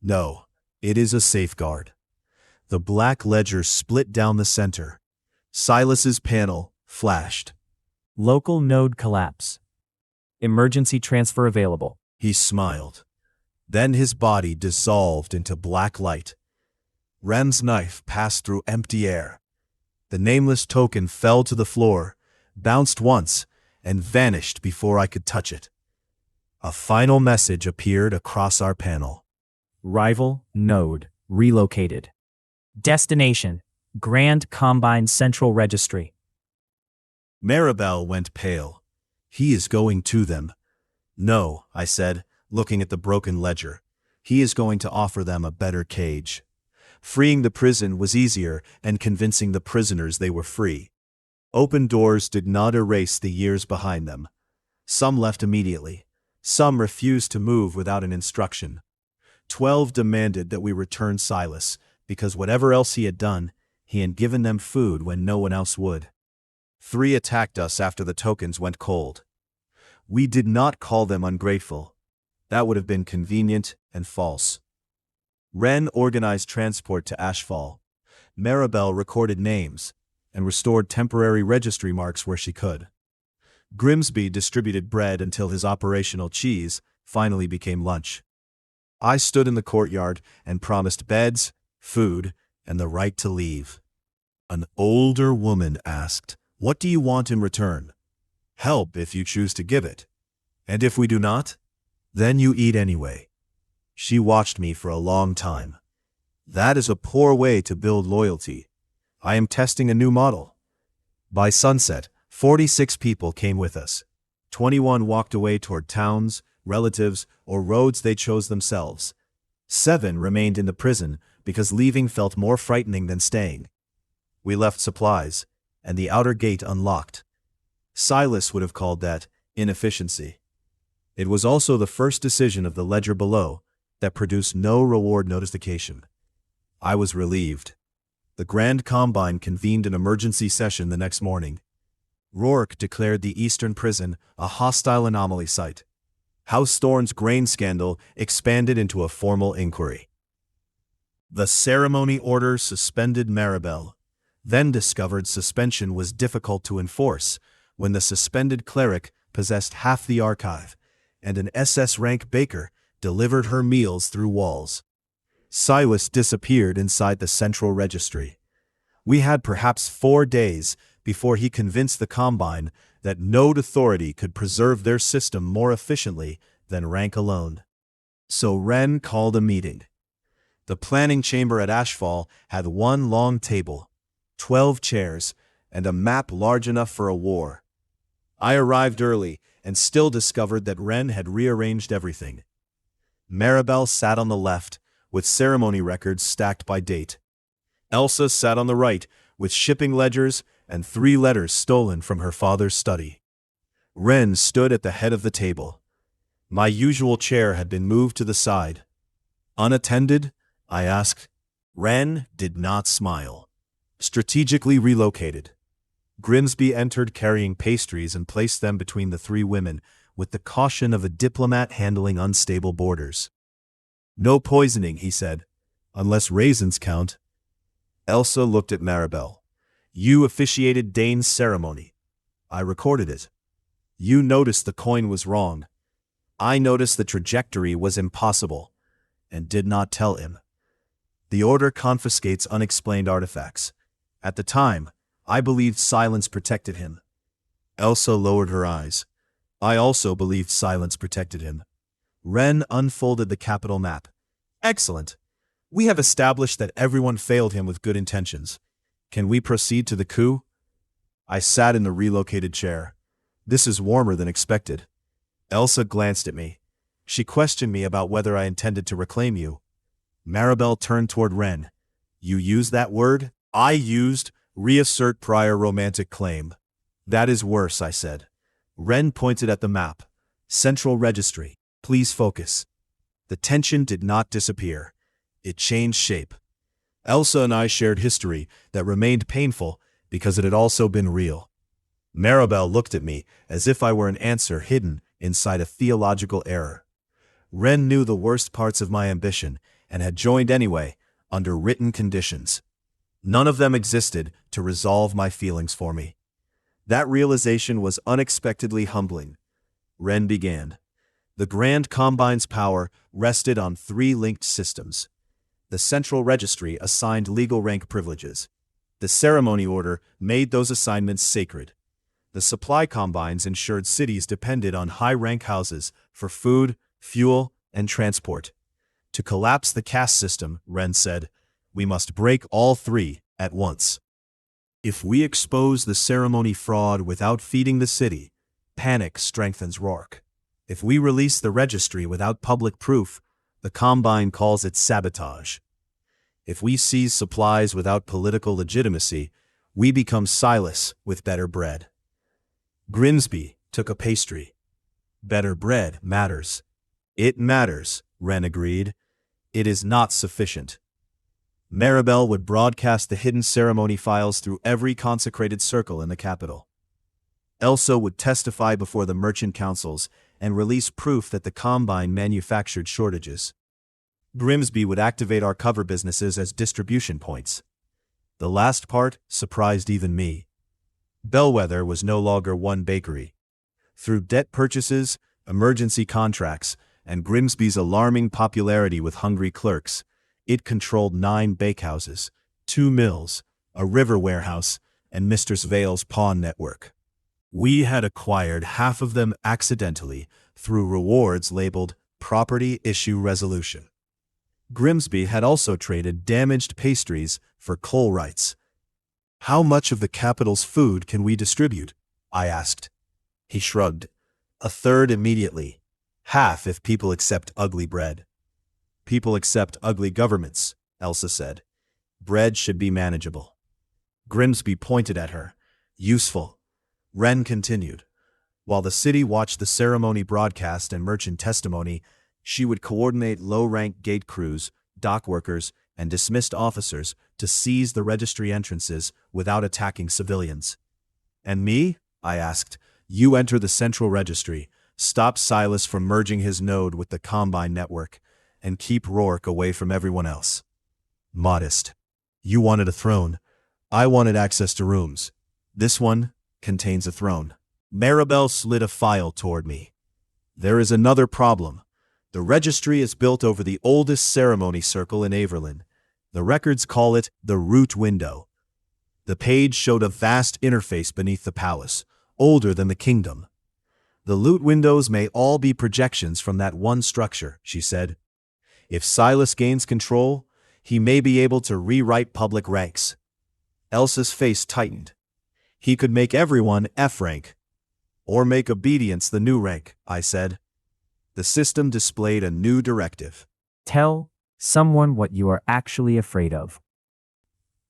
No, it is a safeguard. The black ledger split down the center. Silas's panel flashed. Local node collapse. Emergency transfer available. He smiled. Then his body dissolved into black light. Ren's knife passed through empty air. The nameless token fell to the floor, bounced once, and vanished before I could touch it. A final message appeared across our panel. Rival node relocated. Destination: Grand Combine Central Registry. Maribel went pale. He is going to them. No, I said, looking at the broken ledger. He is going to offer them a better cage. Freeing the prison was easier, and convincing the prisoners they were free. Open doors did not erase the years behind them. Some left immediately. Some refused to move without an instruction. 12 demanded that we return Silas, because whatever else he had done, he had given them food when no one else would. 3 attacked us after the tokens went cold. We did not call them ungrateful. That would have been convenient and false. Ren organized transport to Ashfall. Maribel recorded names and restored temporary registry marks where she could. Grimsby distributed bread until his operational cheese finally became lunch. I stood in the courtyard and promised beds, food, and the right to leave. An older woman asked, "What do you want in return?" "Help if you choose to give it. And if we do not, then you eat anyway." She watched me for a long time. That is a poor way to build loyalty. I am testing a new model. By sunset, 46 people came with us. 21 walked away toward towns, relatives, or roads they chose themselves. 7 remained in the prison because leaving felt more frightening than staying. We left supplies, and the outer gate unlocked. Silas would have called that inefficiency. It was also the first decision of the ledger below that produced no reward notification. I was relieved. The Grand Combine convened an emergency session the next morning. Rourke declared the Eastern Prison a hostile anomaly site. House Thorne's grain scandal expanded into a formal inquiry. The ceremony order suspended Maribel, then discovered suspension was difficult to enforce when the suspended cleric possessed half the archive, and an SS-rank baker delivered her meals through walls. Silas disappeared inside the central registry. We had perhaps 4 days before he convinced the Combine that no authority could preserve their system more efficiently than rank alone. So Ren called a meeting. The planning chamber at Ashfall had one long table, 12 chairs, and a map large enough for a war. I arrived early and still discovered that Ren had rearranged everything. Maribel sat on the left, with ceremony records stacked by date. Elsa sat on the right, with shipping ledgers and 3 letters stolen from her father's study. Ren stood at the head of the table. My usual chair had been moved to the side. "Unattended?" I asked. Ren did not smile. "Strategically relocated." Grimsby entered carrying pastries and placed them between the 3 women with the caution of a diplomat handling unstable borders. "No poisoning," he said, "unless raisins count." Elsa looked at Maribel. "You officiated Dain's ceremony. I recorded it. You noticed the coin was wrong. I noticed the trajectory was impossible, and did not tell him. The order confiscates unexplained artifacts. At the time, I believed silence protected him." Elsa lowered her eyes. I also believed silence protected him. Ren unfolded the capital map. "Excellent. We have established that everyone failed him with good intentions. Can we proceed to the coup?" I sat in the relocated chair. "This is warmer than expected." Elsa glanced at me. She questioned me about whether I intended to reclaim you. Maribel turned toward Ren. "You used that word?" "I used reassert prior romantic claim." "That is worse," I said. Ren pointed at the map. "Central registry. Please focus." The tension did not disappear. It changed shape. Elsa and I shared history that remained painful because it had also been real. Maribel looked at me as if I were an answer hidden inside a theological error. Ren knew the worst parts of my ambition and had joined anyway, under written conditions. None of them existed to resolve my feelings for me. That realization was unexpectedly humbling. Ren began. The Grand Combine's power rested on 3 linked systems. The Central Registry assigned legal rank privileges. The ceremony order made those assignments sacred. The supply combines ensured cities depended on high-rank houses for food, fuel, and transport. To collapse the caste system, Ren said, we must break all 3 at once. If we expose the ceremony fraud without feeding the city, panic strengthens Rourke. If we release the registry without public proof, the Combine calls it sabotage. If we seize supplies without political legitimacy, we become Silas with better bread. Grimsby took a pastry. Better bread matters. It matters, Ren agreed. It is not sufficient. Maribel would broadcast the hidden ceremony files through every consecrated circle in the capital. Elsa would testify before the merchant councils and release proof that the Combine manufactured shortages. Grimsby would activate our cover businesses as distribution points. The last part surprised even me. Bellwether was no longer one bakery. Through debt purchases, emergency contracts, and Grimsby's alarming popularity with hungry clerks. It controlled 9 bakehouses, 2 mills, a river warehouse, and Mistress Vale's pawn network. We had acquired half of them accidentally through rewards labeled Property Issue Resolution. Grimsby had also traded damaged pastries for coal rights. "How much of the capital's food can we distribute?" I asked. He shrugged. "A third immediately. Half if people accept ugly bread." "People accept ugly governments," Elsa said. "Bread should be manageable." Grimsby pointed at her. "Useful." Wren continued. While the city watched the ceremony broadcast and merchant testimony, she would coordinate low-rank gate crews, dock workers, and dismissed officers to seize the registry entrances without attacking civilians. "And me?" I asked. "You enter the central registry, stop Silas from merging his node with the Combine network, and keep Rourke away from everyone else." Modest. You wanted a throne. I wanted access to rooms. This one contains a throne. Maribel slid a file toward me. "There is another problem. The registry is built over the oldest ceremony circle in Averlin. The records call it the root window." The page showed a vast interface beneath the palace, older than the kingdom. "The loot windows may all be projections from that one structure," she said. "If Silas gains control, he may be able to rewrite public ranks." Elsa's face tightened. "He could make everyone F rank. Or make obedience the new rank," I said. The system displayed a new directive. Tell someone what you are actually afraid of.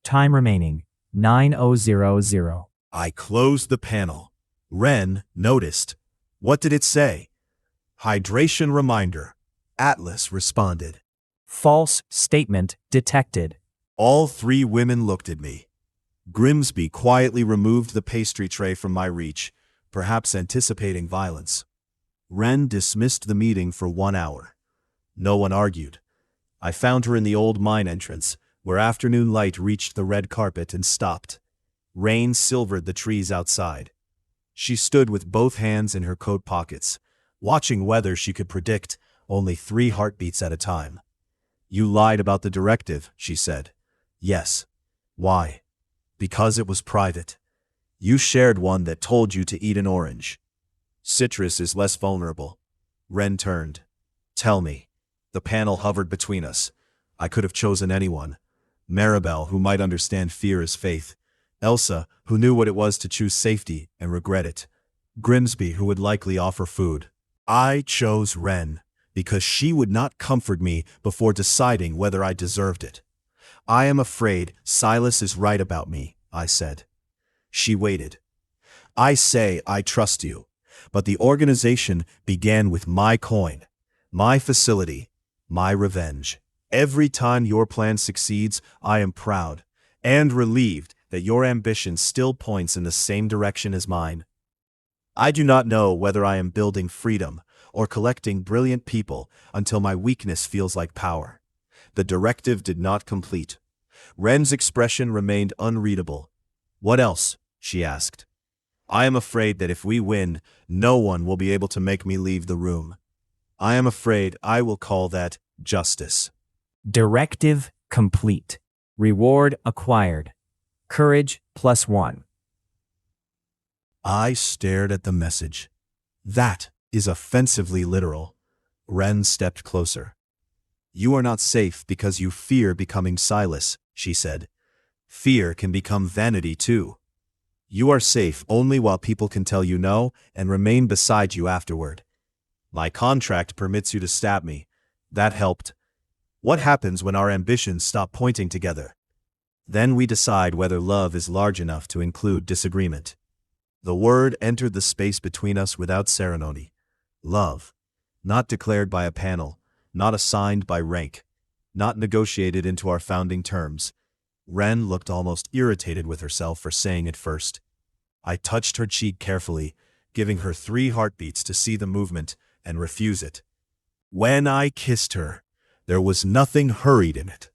Time remaining, 9000. I closed the panel. Wren noticed. "What did it say?" "Hydration reminder," Atlas responded. False statement detected. All 3 women looked at me. Grimsby quietly removed the pastry tray from my reach, perhaps anticipating violence. Wren dismissed the meeting for 1 hour. No one argued. I found her in the old mine entrance, where afternoon light reached the red carpet and stopped. Rain silvered the trees outside. She stood with both hands in her coat pockets, watching weather she could predict only 3 heartbeats at a time. "You lied about the directive," she said. "Yes." "Why?" "Because it was private. You shared one that told you to eat an orange. Citrus is less vulnerable." Wren turned. "Tell me." The panel hovered between us. I could have chosen anyone. Maribel, who might understand fear as faith. Elsa, who knew what it was to choose safety and regret it. Grimsby, who would likely offer food. I chose Wren, because she would not comfort me before deciding whether I deserved it. "I am afraid Silas is right about me," I said. She waited. "I say I trust you, but the organization began with my coin, my facility, my revenge. Every time your plan succeeds, I am proud and relieved that your ambition still points in the same direction as mine. I do not know whether I am building freedom or collecting brilliant people until my weakness feels like power." The directive did not complete. Wren's expression remained unreadable. "What else?" she asked. "I am afraid that if we win, no one will be able to make me leave the room. I am afraid I will call that justice." Directive complete. Reward acquired. Courage +1. I stared at the message. "That is offensively literal." Wren stepped closer. "You are not safe because you fear becoming Silas," she said. "Fear can become vanity too. You are safe only while people can tell you no and remain beside you afterward. My contract permits you to stab me. That helped. What happens when our ambitions stop pointing together? Then we decide whether love is large enough to include disagreement." The word entered the space between us without ceremony. Love. Not declared by a panel, not assigned by rank, not negotiated into our founding terms. Wren looked almost irritated with herself for saying it first. I touched her cheek carefully, giving her 3 heartbeats to see the movement and refuse it. When I kissed her, there was nothing hurried in it.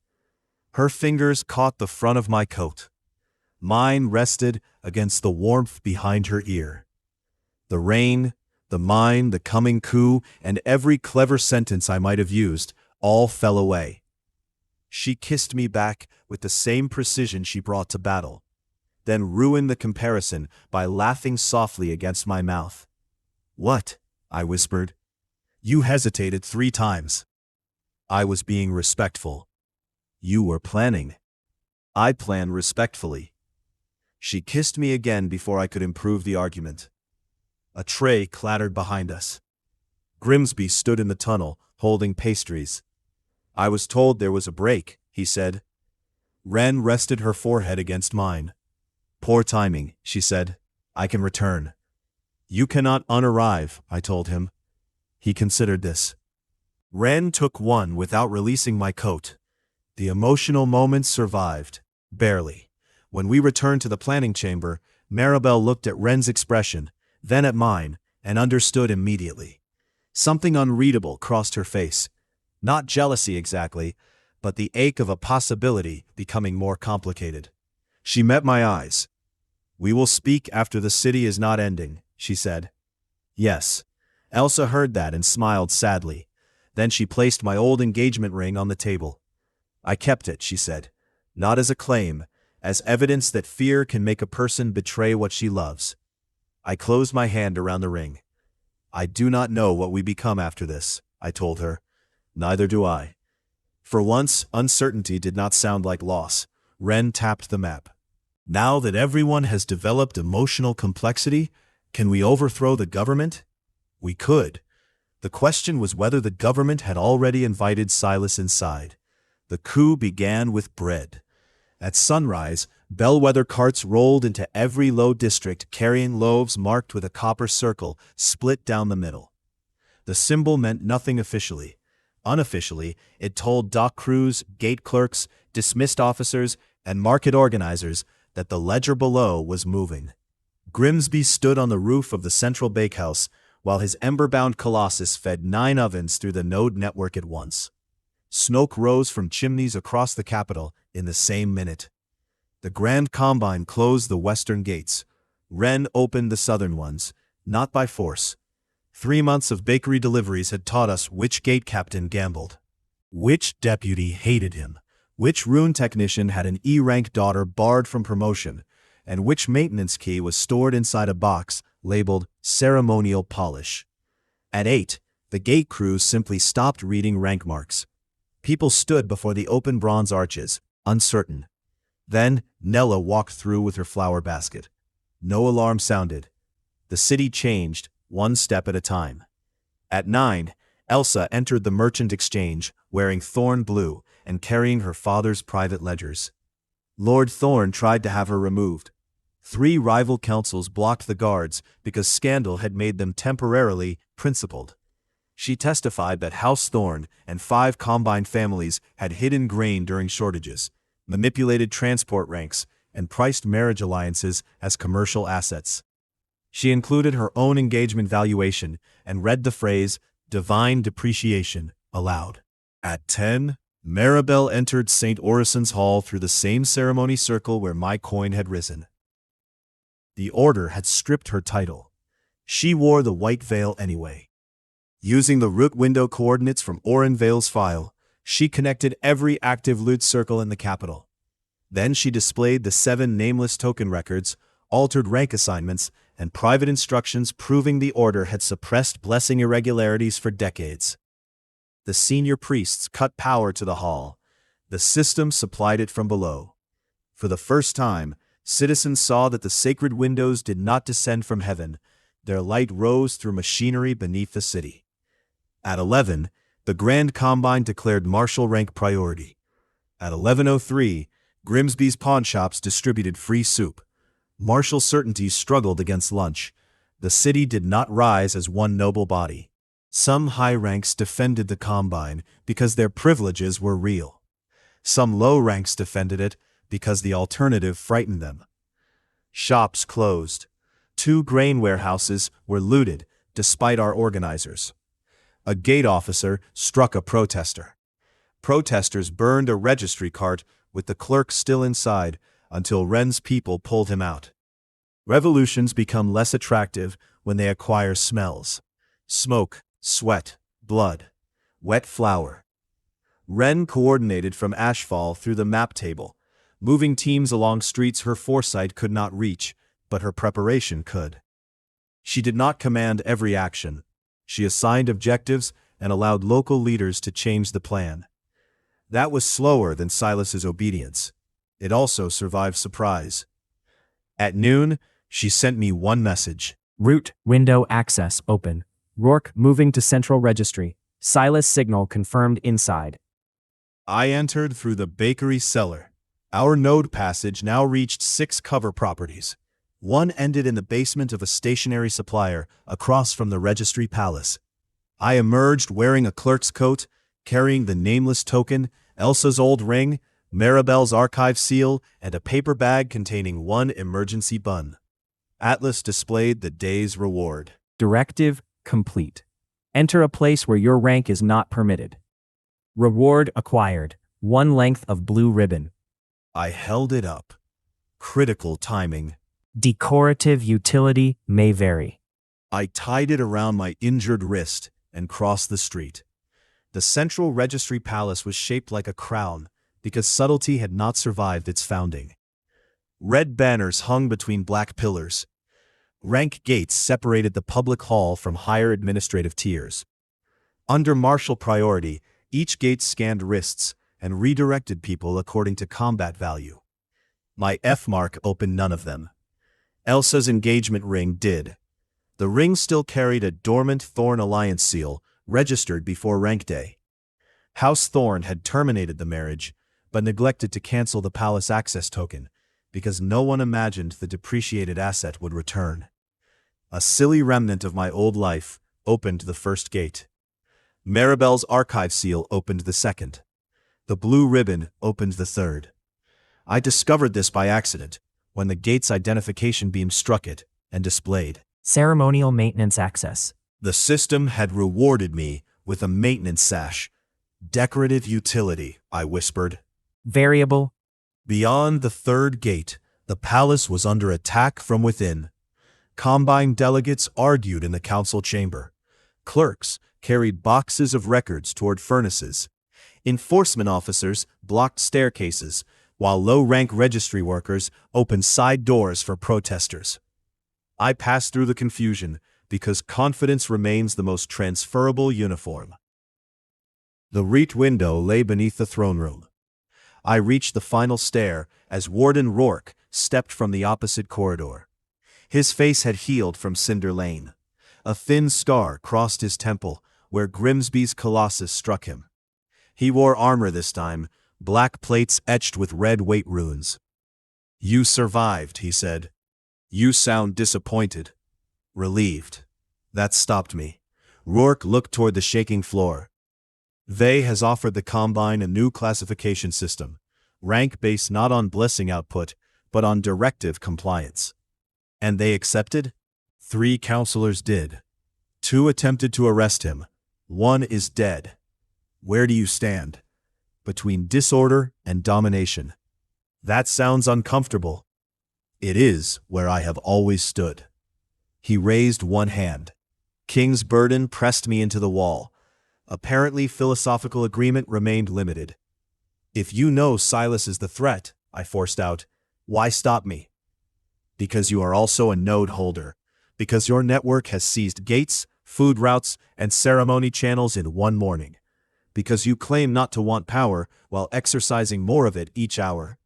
Her fingers caught the front of my coat. Mine rested against the warmth behind her ear. The rain, The mine, the coming coup, and every clever sentence I might have used, all fell away. She kissed me back with the same precision she brought to battle, then ruined the comparison by laughing softly against my mouth. "What?" I whispered. "You hesitated 3 times." I was being respectful. "You were planning." I planned respectfully. She kissed me again before I could improve the argument. A tray clattered behind us. Grimsby stood in the tunnel, holding pastries. "I was told there was a break," he said. Ren rested her forehead against mine. "Poor timing," she said. "I can return." "You cannot unarrive," I told him. He considered this. Ren took one without releasing my coat. The emotional moment survived. Barely. When we returned to the planning chamber, Maribel looked at Ren's expression, then at mine, and understood immediately. Something unreadable crossed her face. Not jealousy exactly, but the ache of a possibility becoming more complicated. She met my eyes. "We will speak after the city is not ending," she said. Yes. Elsa heard that and smiled sadly. Then she placed my old engagement ring on the table. "I kept it," she said, "not as a claim, as evidence that fear can make a person betray what she loves." I closed my hand around the ring. "I do not know what we become after this," I told her. "Neither do I." For once, uncertainty did not sound like loss. Ren tapped the map. "Now that everyone has developed emotional complexity, can we overthrow the government?" We could. The question was whether the government had already invited Silas inside. The coup began with bread. At sunrise, bellwether carts rolled into every low district carrying loaves marked with a copper circle split down the middle. The symbol meant nothing officially. Unofficially, it told dock crews, gate clerks, dismissed officers, and market organizers that the ledger below was moving. Grimsby stood on the roof of the central bakehouse while his ember-bound colossus fed 9 ovens through the node network at once. Smoke rose from chimneys across the capital in the same minute. The Grand Combine closed the western gates. Ren opened the southern ones, not by force. 3 months of bakery deliveries had taught us which gate captain gambled, which deputy hated him, which rune technician had an E-rank daughter barred from promotion, and which maintenance key was stored inside a box labeled ceremonial polish. At 8, the gate crews simply stopped reading rank marks. People stood before the open bronze arches, uncertain. Then, Nella walked through with her flower basket. No alarm sounded. The city changed, one step at a time. At 9, Elsa entered the merchant exchange, wearing Thorn blue and carrying her father's private ledgers. Lord Thorn tried to have her removed. 3 rival councils blocked the guards because scandal had made them temporarily principled. She testified that House Thorn and 5 Combine families had hidden grain during shortages, manipulated transport ranks, and priced marriage alliances as commercial assets. She included her own engagement valuation and read the phrase, "divine depreciation," aloud. At 10, Maribel entered St. Orison's Hall through the same ceremony circle where my coin had risen. The Order had stripped her title. She wore the white veil anyway. Using the root window coordinates from Oren Vale's file, she connected every active loot circle in the capital. Then she displayed the 7 nameless token records, altered rank assignments, and private instructions proving the Order had suppressed blessing irregularities for decades. The senior priests cut power to the hall. The system supplied it from below. For the first time, citizens saw that the sacred windows did not descend from heaven. Their light rose through machinery beneath the city. At 11, the Grand Combine declared martial rank priority. At 11:03, Grimsby's pawnshops distributed free soup. Martial certainties struggled against lunch. The city did not rise as one noble body. Some high ranks defended the Combine because their privileges were real. Some low ranks defended it because the alternative frightened them. Shops closed. 2 grain warehouses were looted, despite our organizers. A gate officer struck a protester. Protesters burned a registry cart with the clerk still inside until Ren's people pulled him out. Revolutions become less attractive when they acquire smells. Smoke, sweat, blood, wet flour. Ren coordinated from ashfall through the map table, moving teams along streets her foresight could not reach, but her preparation could. She did not command every action. She assigned objectives and allowed local leaders to change the plan. That was slower than Silas's obedience. It also survived surprise. At noon, she sent me one message. Root window access open. Rourke moving to central registry. Silas signal confirmed inside. I entered through the bakery cellar. Our node passage now reached 6 cover properties. One ended in the basement of a stationery supplier across from the registry palace. I emerged wearing a clerk's coat, carrying the nameless token, Elsa's old ring, Maribel's archive seal, and a paper bag containing one emergency bun. Atlas displayed the day's reward. Directive complete. Enter a place where your rank is not permitted. Reward acquired. 1 length of blue ribbon. I held it up. Critical timing. Decorative utility may vary. I tied it around my injured wrist and crossed the street. The central registry palace was shaped like a crown because subtlety had not survived its founding. Red banners hung between black pillars. Rank gates separated the public hall from higher administrative tiers. Under martial priority, each gate scanned wrists and redirected people according to combat value. My F mark opened none of them. Elsa's engagement ring did. The ring still carried a dormant Thorn Alliance seal, registered before rank day. House Thorn had terminated the marriage, but neglected to cancel the palace access token, because no one imagined the depreciated asset would return. A silly remnant of my old life opened the first gate. Maribel's archive seal opened the second. The blue ribbon opened the third. I discovered this by accident, when the gate's identification beam struck it and displayed. Ceremonial maintenance access. The system had rewarded me with a maintenance sash. Decorative utility, I whispered. Variable. Beyond the third gate, the palace was under attack from within. Combine delegates argued in the council chamber. Clerks carried boxes of records toward furnaces. Enforcement officers blocked staircases, while low-rank registry workers opened side doors for protesters. I passed through the confusion because confidence remains the most transferable uniform. The reet window lay beneath the throne room. I reached the final stair as Warden Rourke stepped from the opposite corridor. His face had healed from Cinder Lane. A thin scar crossed his temple where Grimsby's Colossus struck him. He wore armor this time, black plates etched with red weight runes. "You survived," he said. "You sound disappointed." Relieved. That stopped me. Rourke looked toward the shaking floor. "They has offered the Combine a new classification system, rank based not on blessing output, but on directive compliance." "And they accepted?" 3 counselors did. 2 attempted to arrest him. 1 is dead. Where do you stand? Between disorder and domination. That sounds uncomfortable. It is where I have always stood. He raised one hand. King's burden pressed me into the wall. Apparently philosophical agreement remained limited. "If you know Silas is the threat," I forced out, "why stop me?" "Because you are also a node holder. Because your network has seized gates, food routes, and ceremony channels in one morning. Because you claim not to want power while exercising more of it each hour."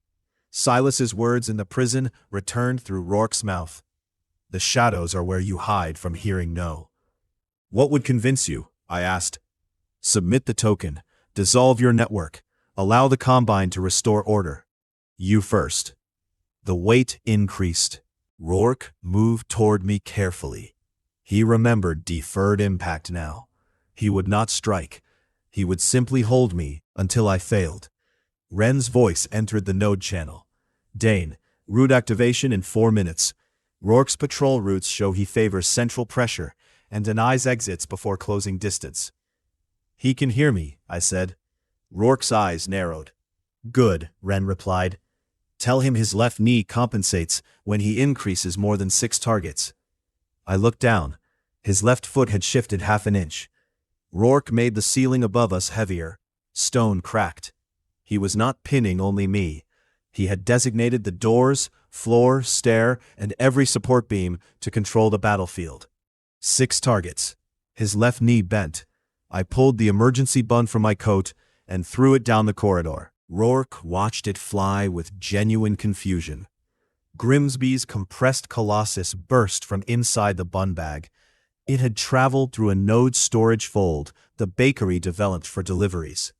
Silas's words in the prison returned through Rourke's mouth. "The shadows are where you hide from hearing no." "What would convince you?" I asked. "Submit the token, dissolve your network, allow the Combine to restore order. You first." The weight increased. Rourke moved toward me carefully. He remembered deferred impact now. He would not strike. He would simply hold me until I failed. Ren's voice entered the node channel. "Dain, route activation in 4 minutes. Rourke's patrol routes show he favors central pressure and denies exits before closing distance." "He can hear me," I said. Rourke's eyes narrowed. "Good," Ren replied. "Tell him his left knee compensates when he increases more than 6 targets." I looked down. His left foot had shifted half an inch. Rourke made the ceiling above us heavier. Stone cracked. He was not pinning only me. He had designated the doors, floor, stair, and every support beam to control the battlefield. 6 targets. His left knee bent. I pulled the emergency bun from my coat and threw it down the corridor. Rourke watched it fly with genuine confusion. Grimsby's compressed colossus burst from inside the bun bag. It had traveled through a node storage fold the bakery developed for deliveries.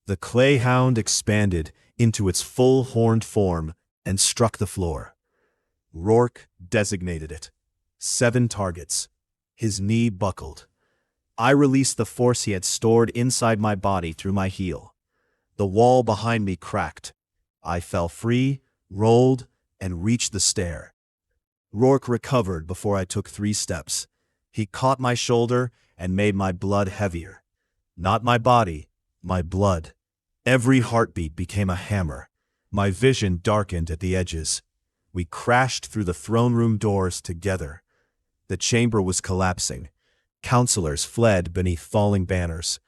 The clay hound expanded into its full horned form and struck the floor. Rourke designated it. 7 targets. His knee buckled. I released the force he had stored inside my body through my heel. The wall behind me cracked. I fell free, rolled, and reached the stair. Rourke recovered before I took 3 steps. He caught my shoulder and made my blood heavier. Not my body, my blood. Every heartbeat became a hammer. My vision darkened at the edges. We crashed through the throne room doors together. The chamber was collapsing. Counselors fled beneath falling banners.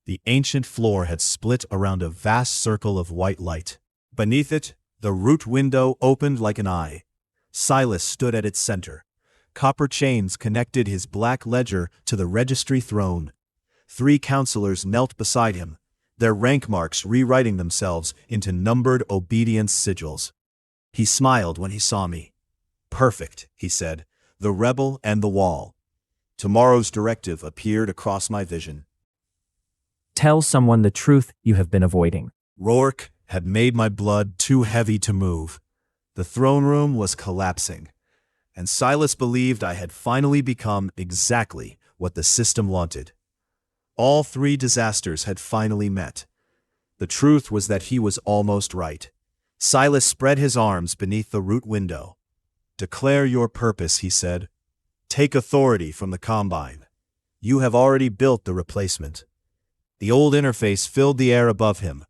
The ancient floor had split around a vast circle of white light. Beneath it, the root window opened like an eye. Silas stood at its center. Copper chains connected his black ledger to the registry throne. 3 counselors knelt beside him, their rank marks rewriting themselves into numbered obedience sigils. He smiled when he saw me. "Perfect," he said, "the rebel and the wall." Tomorrow's directive appeared across my vision. Tell someone the truth you have been avoiding. Rourke had made my blood too heavy to move. The throne room was collapsing, and Silas believed I had finally become exactly what the system wanted. All 3 disasters had finally met. The truth was that he was almost right. Silas spread his arms beneath the root window. "Declare your purpose," he said. "Take authority from the Combine. You have already built the replacement." The old interface filled the air above him.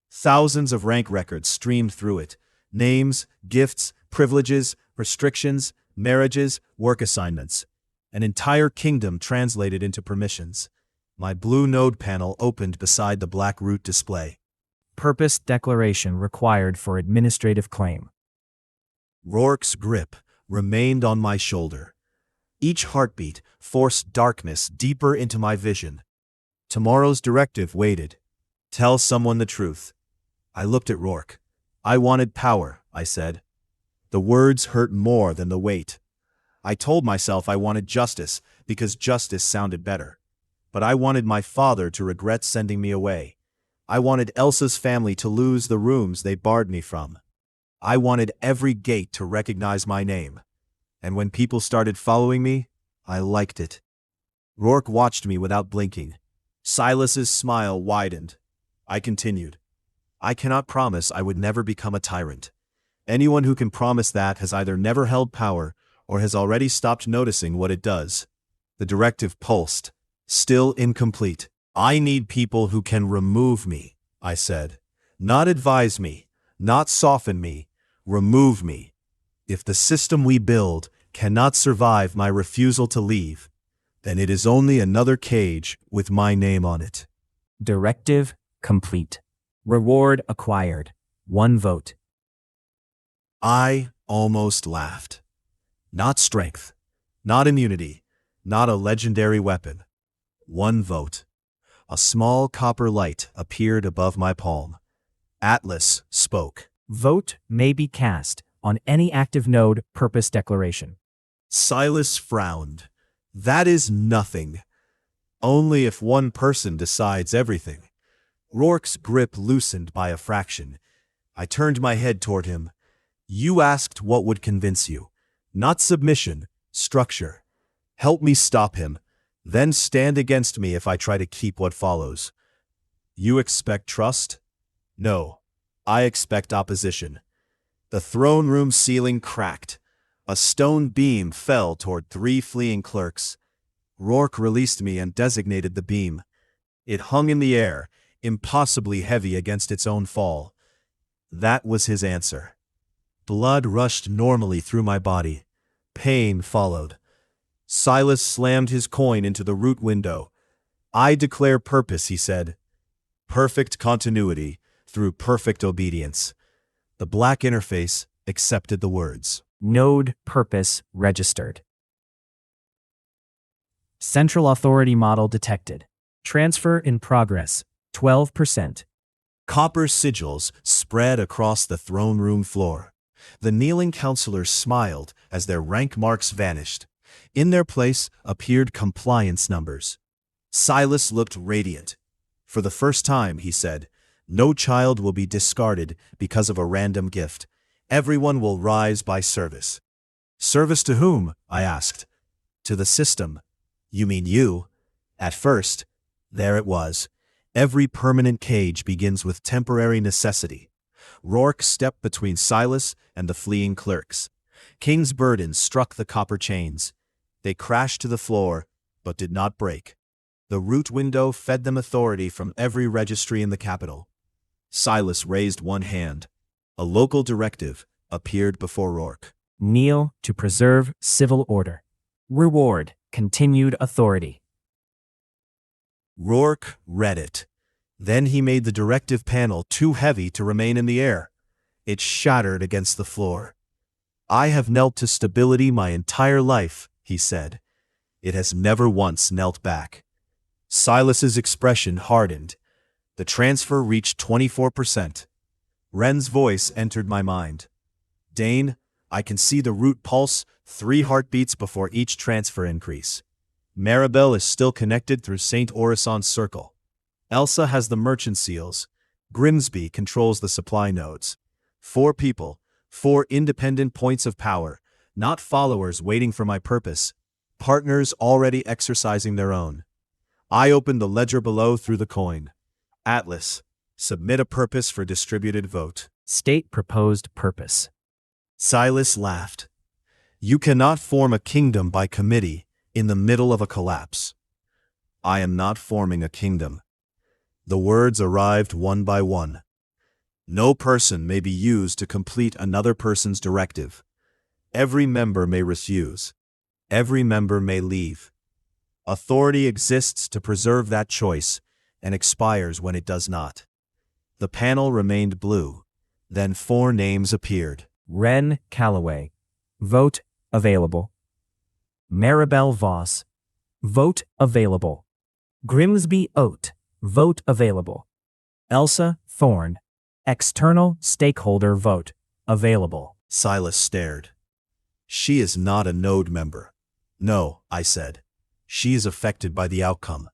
Thousands of rank records streamed through it. Names, gifts, privileges, restrictions, marriages, work assignments. An entire kingdom translated into permissions. My blue node panel opened beside the black root display. Purpose declaration required for administrative claim. Rourke's grip remained on my shoulder. Each heartbeat forced darkness deeper into my vision. Tomorrow's directive waited. Tell someone the truth. I looked at Rourke. "I wanted power," I said. The words hurt more than the weight. I told myself I wanted justice because justice sounded better. But I wanted my father to regret sending me away. I wanted Elsa's family to lose the rooms they barred me from. I wanted every gate to recognize my name. And when people started following me, I liked it. Rourke watched me without blinking. Silas's smile widened. I continued. "I cannot promise I would never become a tyrant. Anyone who can promise that has either never held power or has already stopped noticing what it does." The directive pulsed, still incomplete. "I need people who can remove me," I said. "Not advise me, not soften me, remove me. If the system we build cannot survive my refusal to leave, then it is only another cage with my name on it." Directive complete. Reward acquired. 1 vote. I almost laughed. Not strength, not immunity, not a legendary weapon. 1 vote. A small copper light appeared above my palm. Atlas spoke. Vote may be cast on any active node purpose declaration. Silas frowned. "That is nothing. Only if one person decides everything." Rourke's grip loosened by a fraction. I turned my head toward him. "You asked what would convince you. Not submission, structure. Help me stop him, then stand against me if I try to keep what follows. You expect trust? No, I expect opposition." The throne room ceiling cracked. A stone beam fell toward 3 fleeing clerks. Rourke released me and designated the beam. It hung in the air, impossibly heavy against its own fall. That was his answer. Blood rushed normally through my body. Pain followed. Silas slammed his coin into the root window. I declare purpose, he said. Perfect continuity through perfect obedience. The black interface accepted the words. Node purpose registered. Central authority model detected. Transfer in progress, 12%. Copper sigils spread across the throne room floor. The kneeling counselors smiled as their rank marks vanished. In their place appeared compliance numbers. Silas looked radiant. For the first time, he said, no child will be discarded because of a random gift. Everyone will rise by service. Service to whom? I asked. To the system. You mean you? At first, there it was. Every permanent cage begins with temporary necessity. Rourke stepped between Silas and the fleeing clerks. King's burden struck the copper chains. They crashed to the floor, but did not break. The root window fed them authority from every registry in the capital. Silas raised one hand. A local directive appeared before Rourke. Kneel to preserve civil order. Reward continued authority. Rourke read it. Then he made the directive panel too heavy to remain in the air. It shattered against the floor. I have knelt to stability my entire life, he said. It has never once knelt back. Silas's expression hardened. The transfer reached 24%. Ren's voice entered my mind. Dain, I can see the root pulse, 3 heartbeats before each transfer increase. Maribel is still connected through St. Orison's circle. Elsa has the merchant seals. Grimsby controls the supply nodes. 4 people, 4 independent points of power, not followers waiting for my purpose, partners already exercising their own. I opened the ledger below through the coin. Atlas, submit a purpose for distributed vote. State proposed purpose. Silas laughed. You cannot form a kingdom by committee in the middle of a collapse. I am not forming a kingdom. The words arrived one by one. No person may be used to complete another person's directive. Every member may refuse. Every member may leave. Authority exists to preserve that choice and expires when it does not. The panel remained blue. Then 4 names appeared. Ren Calloway. Vote available. Maribel Voss. Vote available. Grimsby Oat. Vote available. Elsa Thorne. External stakeholder vote available. Silas stared. She is not a node member. No, I said. She is affected by the outcome.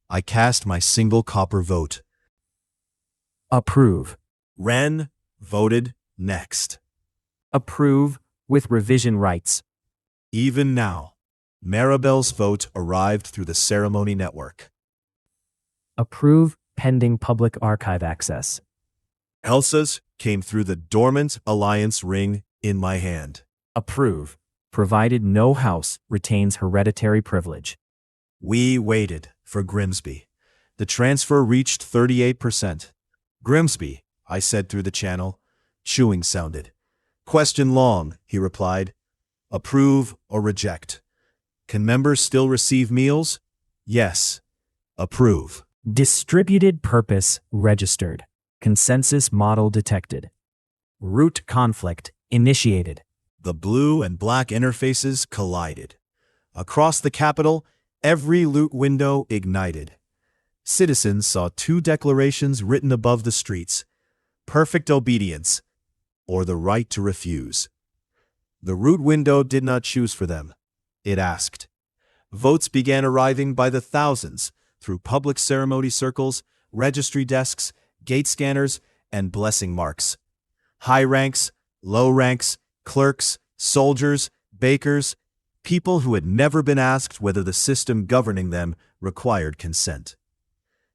I cast my single copper vote. Approve. Ren voted next. Approve with revision rights. Even now, Maribel's vote arrived through the ceremony network. Approve pending public archive access. Elsa's came through the dormant alliance ring in my hand. Approve, provided no house retains hereditary privilege. We waited for Grimsby. The transfer reached 38%. Grimsby, I said through the channel. Chewing sounded. Question long, he replied. Approve or reject. Can members still receive meals? Yes. Approve. Distributed purpose registered. Consensus model detected. Root conflict initiated. The blue and black interfaces collided. Across the capital, every loot window ignited. Citizens saw 2 declarations written above the streets: perfect obedience or the right to refuse. The root window did not choose for them. It asked. Votes began arriving by the thousands through public ceremony circles, registry desks, gate scanners, and blessing marks. High ranks, low ranks, clerks, soldiers, bakers, people who had never been asked whether the system governing them required consent.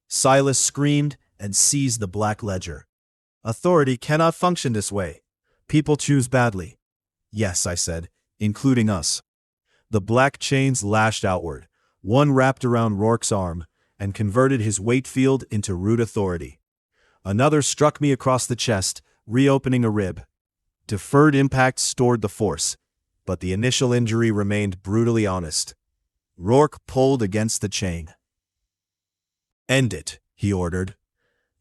Silas screamed and seized the black ledger. Authority cannot function this way. People choose badly. Yes, I said, including us. The black chains lashed outward. One wrapped around Rourke's arm and converted his weight field into root authority. Another struck me across the chest, reopening a rib. Deferred impact stored the force, but the initial injury remained brutally honest. Rourke pulled against the chain. "End it," he ordered.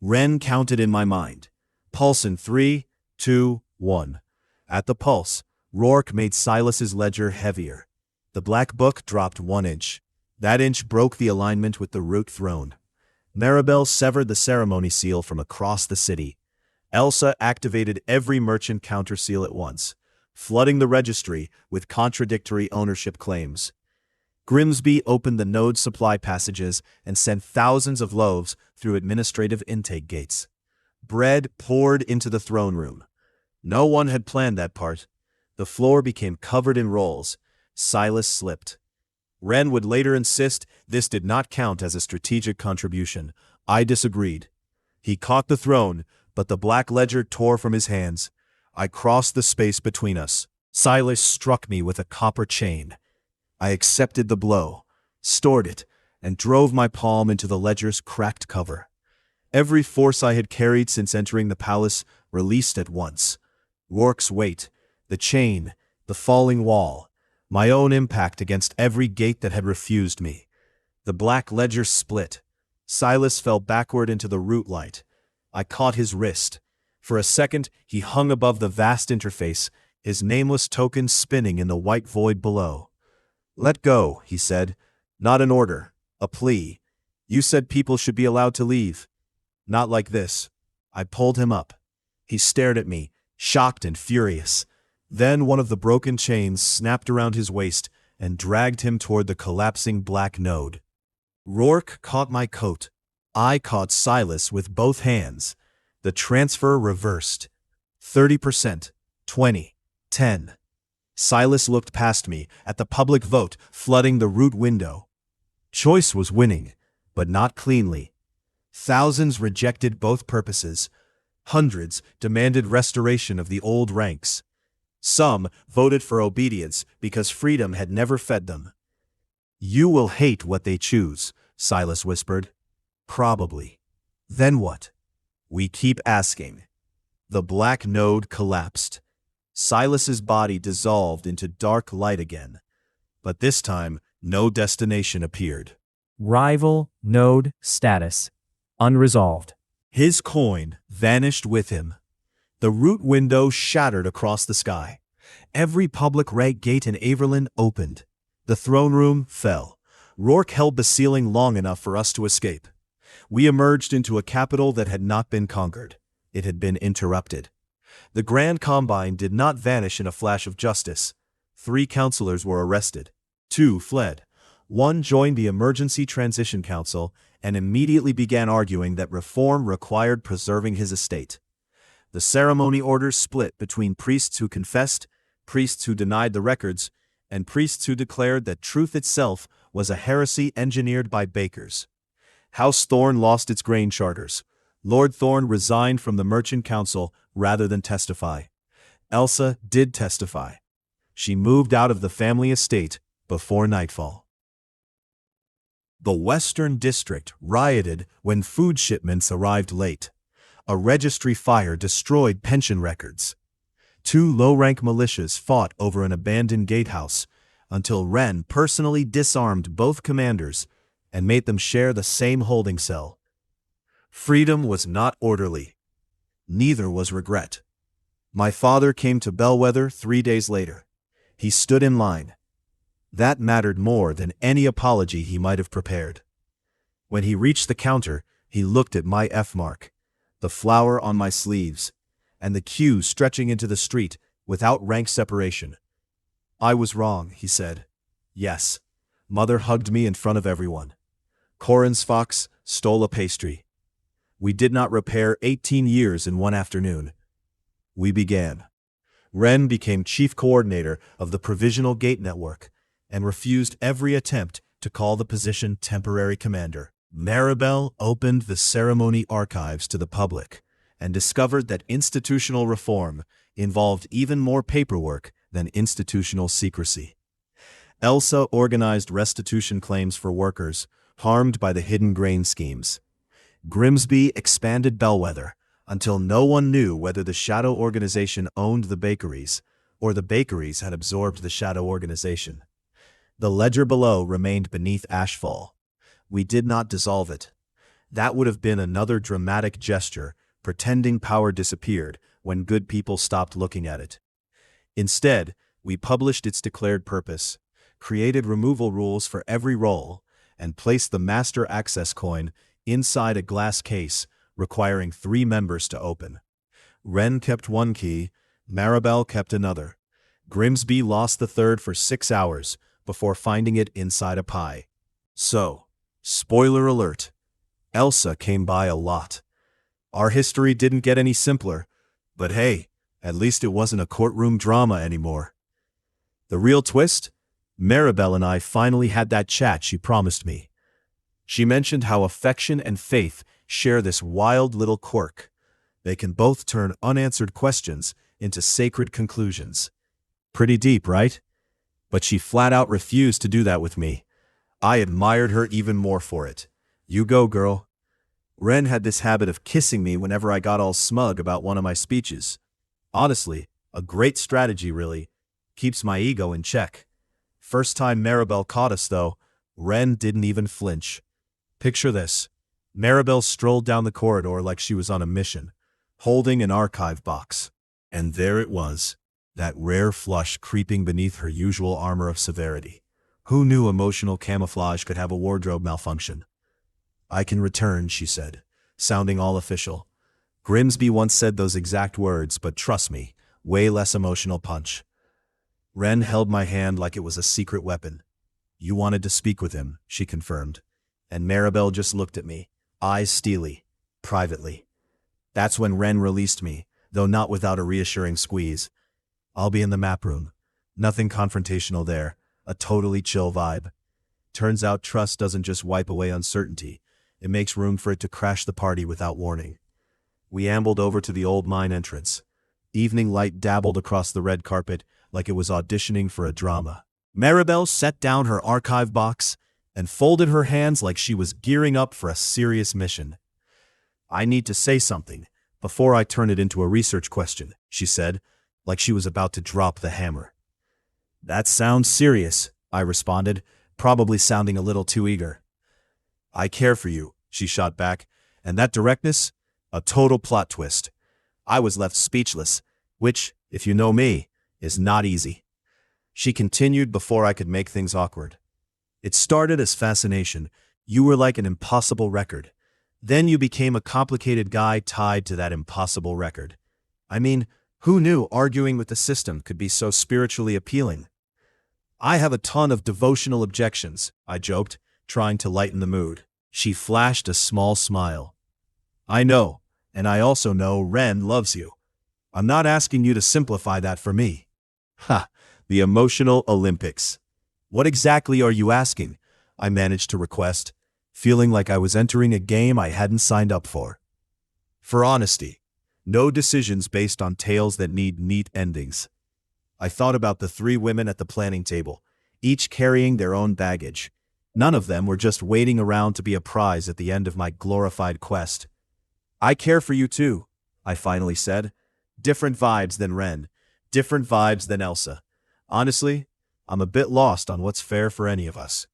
Ren counted in my mind. Pulse in 3, 2, 1. At the pulse, Rourke made Silas's ledger heavier. The black book dropped 1 inch. That inch broke the alignment with the root throne. Maribel severed the ceremony seal from across the city. Elsa activated every merchant counter seal at once, flooding the registry with contradictory ownership claims. Grimsby opened the node supply passages and sent thousands of loaves through administrative intake gates. Bread poured into the throne room. No one had planned that part. The floor became covered in rolls. Silas slipped. Ren would later insist this did not count as a strategic contribution. I disagreed. He caught the throne, but the black ledger tore from his hands. I crossed the space between us. Silas struck me with a copper chain. I accepted the blow, stored it, and drove my palm into the ledger's cracked cover. Every force I had carried since entering the palace released at once. Rourke's weight, the chain, the falling wall, my own impact against every gate that had refused me. The black ledger split. Silas fell backward into the root light. I caught his wrist. For a second, he hung above the vast interface, his nameless token spinning in the white void below. "Let go," he said. "Not an order, a plea. You said people should be allowed to leave. Not like this." I pulled him up. He stared at me, shocked and furious. Then one of the broken chains snapped around his waist and dragged him toward the collapsing black node. Rourke caught my coat. I caught Silas with both hands. The transfer reversed. 30%, 20, 10. Silas looked past me at the public vote flooding the root window. Choice was winning, but not cleanly. Thousands rejected both purposes. Hundreds demanded restoration of the old ranks. Some voted for obedience because freedom had never fed them. "You will hate what they choose," Silas whispered. "Probably. Then what?" "We keep asking." The black node collapsed. Silas's body dissolved into dark light again. But this time, no destination appeared. Rival node status unresolved. His coin vanished with him. The root window shattered across the sky. Every public rank gate in Averland opened. The throne room fell. Rourke held the ceiling long enough for us to escape. We emerged into a capital that had not been conquered. It had been interrupted. The Grand Combine did not vanish in a flash of justice. 3 counselors were arrested. 2 fled. 1 joined the Emergency Transition Council and immediately began arguing that reform required preserving his estate. The ceremony orders split between priests who confessed, priests who denied the records, and priests who declared that truth itself was a heresy engineered by bakers. House Thorne lost its grain charters. Lord Thorne resigned from the Merchant Council rather than testify. Elsa did testify. She moved out of the family estate before nightfall. The Western District rioted when food shipments arrived late. A registry fire destroyed pension records. 2 low-rank militias fought over an abandoned gatehouse until Ren personally disarmed both commanders and made them share the same holding cell. Freedom was not orderly. Neither was regret. My father came to Bellwether 3 days later. He stood in line. That mattered more than any apology he might have prepared. When he reached the counter, he looked at my F mark, the flower on my sleeves, and the queue stretching into the street without rank separation. "I was wrong," he said. "Yes." Mother hugged me in front of everyone. Corin's fox stole a pastry. We did not repair 18 years in one afternoon. We began. Ren became chief coordinator of the Provisional Gate Network and refused every attempt to call the position temporary commander. Maribel opened the ceremony archives to the public and discovered that institutional reform involved even more paperwork than institutional secrecy. Elsa organized restitution claims for workers harmed by the hidden grain schemes. Grimsby expanded Bellwether until no one knew whether the Shadow Organization owned the bakeries or the bakeries had absorbed the Shadow Organization. The ledger below remained beneath ashfall. We did not dissolve it. That would have been another dramatic gesture, pretending power disappeared when good people stopped looking at it. Instead, we published its declared purpose, created removal rules for every role, and placed the master access coin inside a glass case, requiring 3 members to open. Ren kept one key, Maribel kept another. Grimsby lost the third for 6 hours before finding it inside a pie. So, spoiler alert, Elsa came by a lot. Our history didn't get any simpler, but hey, at least it wasn't a courtroom drama anymore. The real twist? Maribel and I finally had that chat she promised me. She mentioned how affection and faith share this wild little quirk. They can both turn unanswered questions into sacred conclusions. Pretty deep, right? But she flat out refused to do that with me. I admired her even more for it. You go, girl. Ren had this habit of kissing me whenever I got all smug about one of my speeches. Honestly, a great strategy, really. Keeps my ego in check. First time Maribel caught us, though, Ren didn't even flinch. Picture this. Maribel strolled down the corridor like she was on a mission, holding an archive box. And there it was, that rare flush creeping beneath her usual armor of severity. Who knew emotional camouflage could have a wardrobe malfunction? I can return, she said, sounding all official. Grimsby once said those exact words, but trust me, way less emotional punch. Ren held my hand like it was a secret weapon. You wanted to speak with him, she confirmed. And Maribel just looked at me, eyes steely, privately. That's when Ren released me, though not without a reassuring squeeze. I'll be in the map room. Nothing confrontational there, a totally chill vibe. Turns out trust doesn't just wipe away uncertainty, it makes room for it to crash the party without warning. We ambled over to the old mine entrance. Evening light dabbled across the red carpet like it was auditioning for a drama. Maribel set down her archive box and folded her hands like she was gearing up for a serious mission. I need to say something before I turn it into a research question, she said, like she was about to drop the hammer. That sounds serious, I responded, probably sounding a little too eager. I care for you, she shot back, and that directness, a total plot twist. I was left speechless, which, if you know me, is not easy. She continued before I could make things awkward. It started as fascination. You were like an impossible record. Then you became a complicated guy tied to that impossible record. I mean, who knew arguing with the system could be so spiritually appealing? I have a ton of devotional objections, I joked, trying to lighten the mood. She flashed a small smile. I know, and I also know Ren loves you. I'm not asking you to simplify that for me. Ha, the emotional Olympics. What exactly are you asking? I managed to request, feeling like I was entering a game I hadn't signed up for. For honesty, no decisions based on tales that need neat endings. I thought about the 3 women at the planning table, each carrying their own baggage. None of them were just waiting around to be a prize at the end of my glorified quest. I care for you too, I finally said. Different vibes than Ren, different vibes than Elsa. Honestly, I'm a bit lost on what's fair for any of us.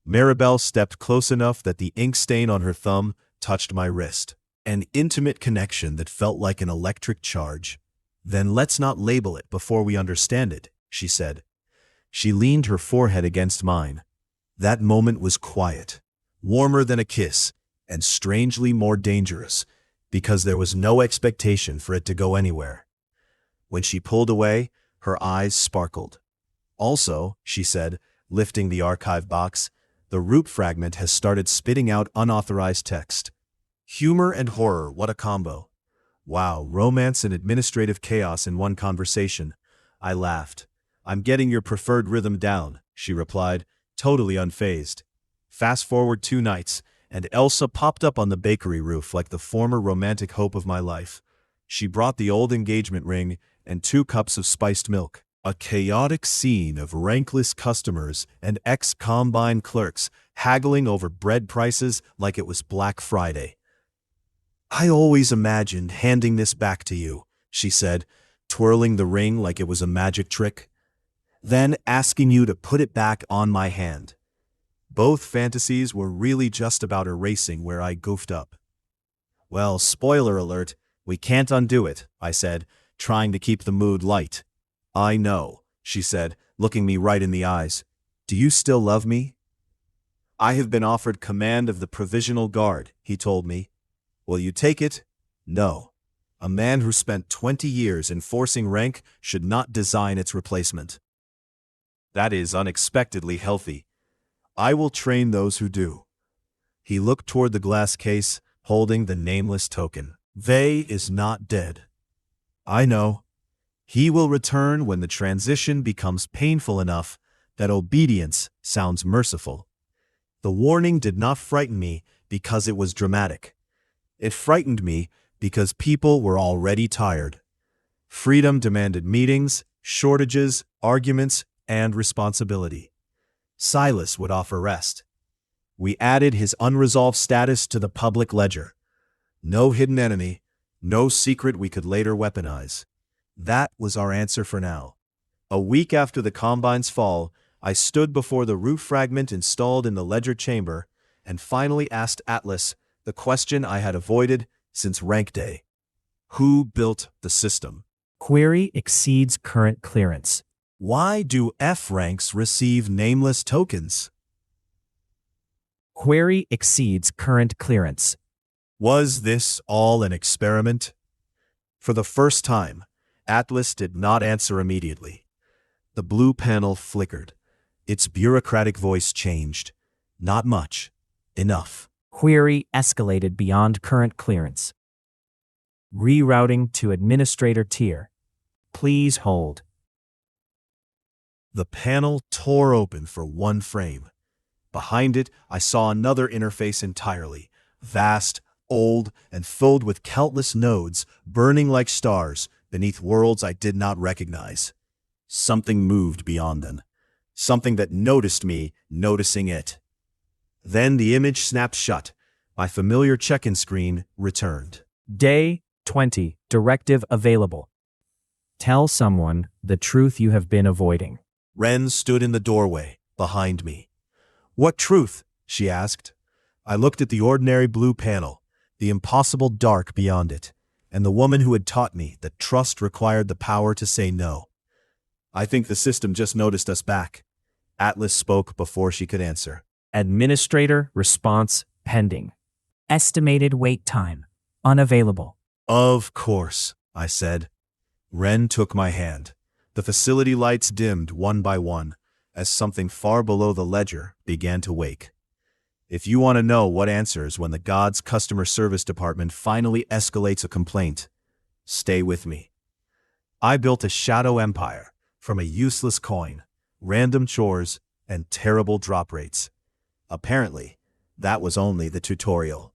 Maribel stepped close enough that the ink stain on her thumb touched my wrist. An intimate connection that felt like an electric charge. Then let's not label it before we understand it, she said. She leaned her forehead against mine. That moment was quiet, warmer than a kiss, and strangely more dangerous, because there was no expectation for it to go anywhere. When she pulled away, her eyes sparkled. Also, she said, lifting the archive box, the root fragment has started spitting out unauthorized text. Humor and horror, what a combo. Wow, romance and administrative chaos in one conversation. I laughed. I'm getting your preferred rhythm down, she replied, totally unfazed. Fast forward 2 nights, and Elsa popped up on the bakery roof like the former romantic hope of my life. She brought the old engagement ring and 2 cups of spiced milk. A chaotic scene of rankless customers and ex-combine clerks haggling over bread prices like it was Black Friday. I always imagined handing this back to you, she said, twirling the ring like it was a magic trick. then asking you to put it back on my hand. Both fantasies were really just about erasing where I goofed up. Well, spoiler alert, we can't undo it, I said, trying to keep the mood light. I know, she said, looking me right in the eyes. Do you still love me? I have been offered command of the Provisional Guard, he told me. Will you take it? No. A man who spent 20 years enforcing rank should not design its replacement. That is unexpectedly healthy. I will train those who do. He looked toward the glass case, holding the nameless token. Vei is not dead. I know. He will return when the transition becomes painful enough that obedience sounds merciful. The warning did not frighten me because it was dramatic. It frightened me because people were already tired. Freedom demanded meetings, shortages, arguments, and responsibility. Silas would offer rest. We added his unresolved status to the public ledger. No hidden enemy, no secret we could later weaponize. That was our answer for now. A week after the Combine's fall, I stood before the roof fragment installed in the ledger chamber and finally asked Atlas the question I had avoided since rank day. Who built the system? Query exceeds current clearance. Why do F ranks receive nameless tokens? Query exceeds current clearance. Was this all an experiment? For the first time, Atlas did not answer immediately. The blue panel flickered. Its bureaucratic voice changed. Not much. Enough. Query escalated beyond current clearance. Rerouting to administrator tier. Please hold. The panel tore open for one frame. Behind it, I saw another interface entirely. Vast, old, and filled with countless nodes burning like stars beneath worlds I did not recognize. Something moved beyond them. Something that noticed me, noticing it. Then the image snapped shut. My familiar check-in screen returned. Day 20. Directive available. Tell someone the truth you have been avoiding. Ren stood in the doorway, behind me. What truth? She asked. I looked at the ordinary blue panel, the impossible dark beyond it, and the woman who had taught me that trust required the power to say no. I think the system just noticed us back. Atlas spoke before she could answer. Administrator response pending. Estimated wait time. Unavailable. Of course, I said. Ren took my hand. The facility lights dimmed one by one as something far below the ledger began to wake. If you want to know what answers when the God's customer service department finally escalates a complaint, stay with me. I built a shadow empire from a useless coin, random chores, and terrible drop rates. Apparently, that was only the tutorial.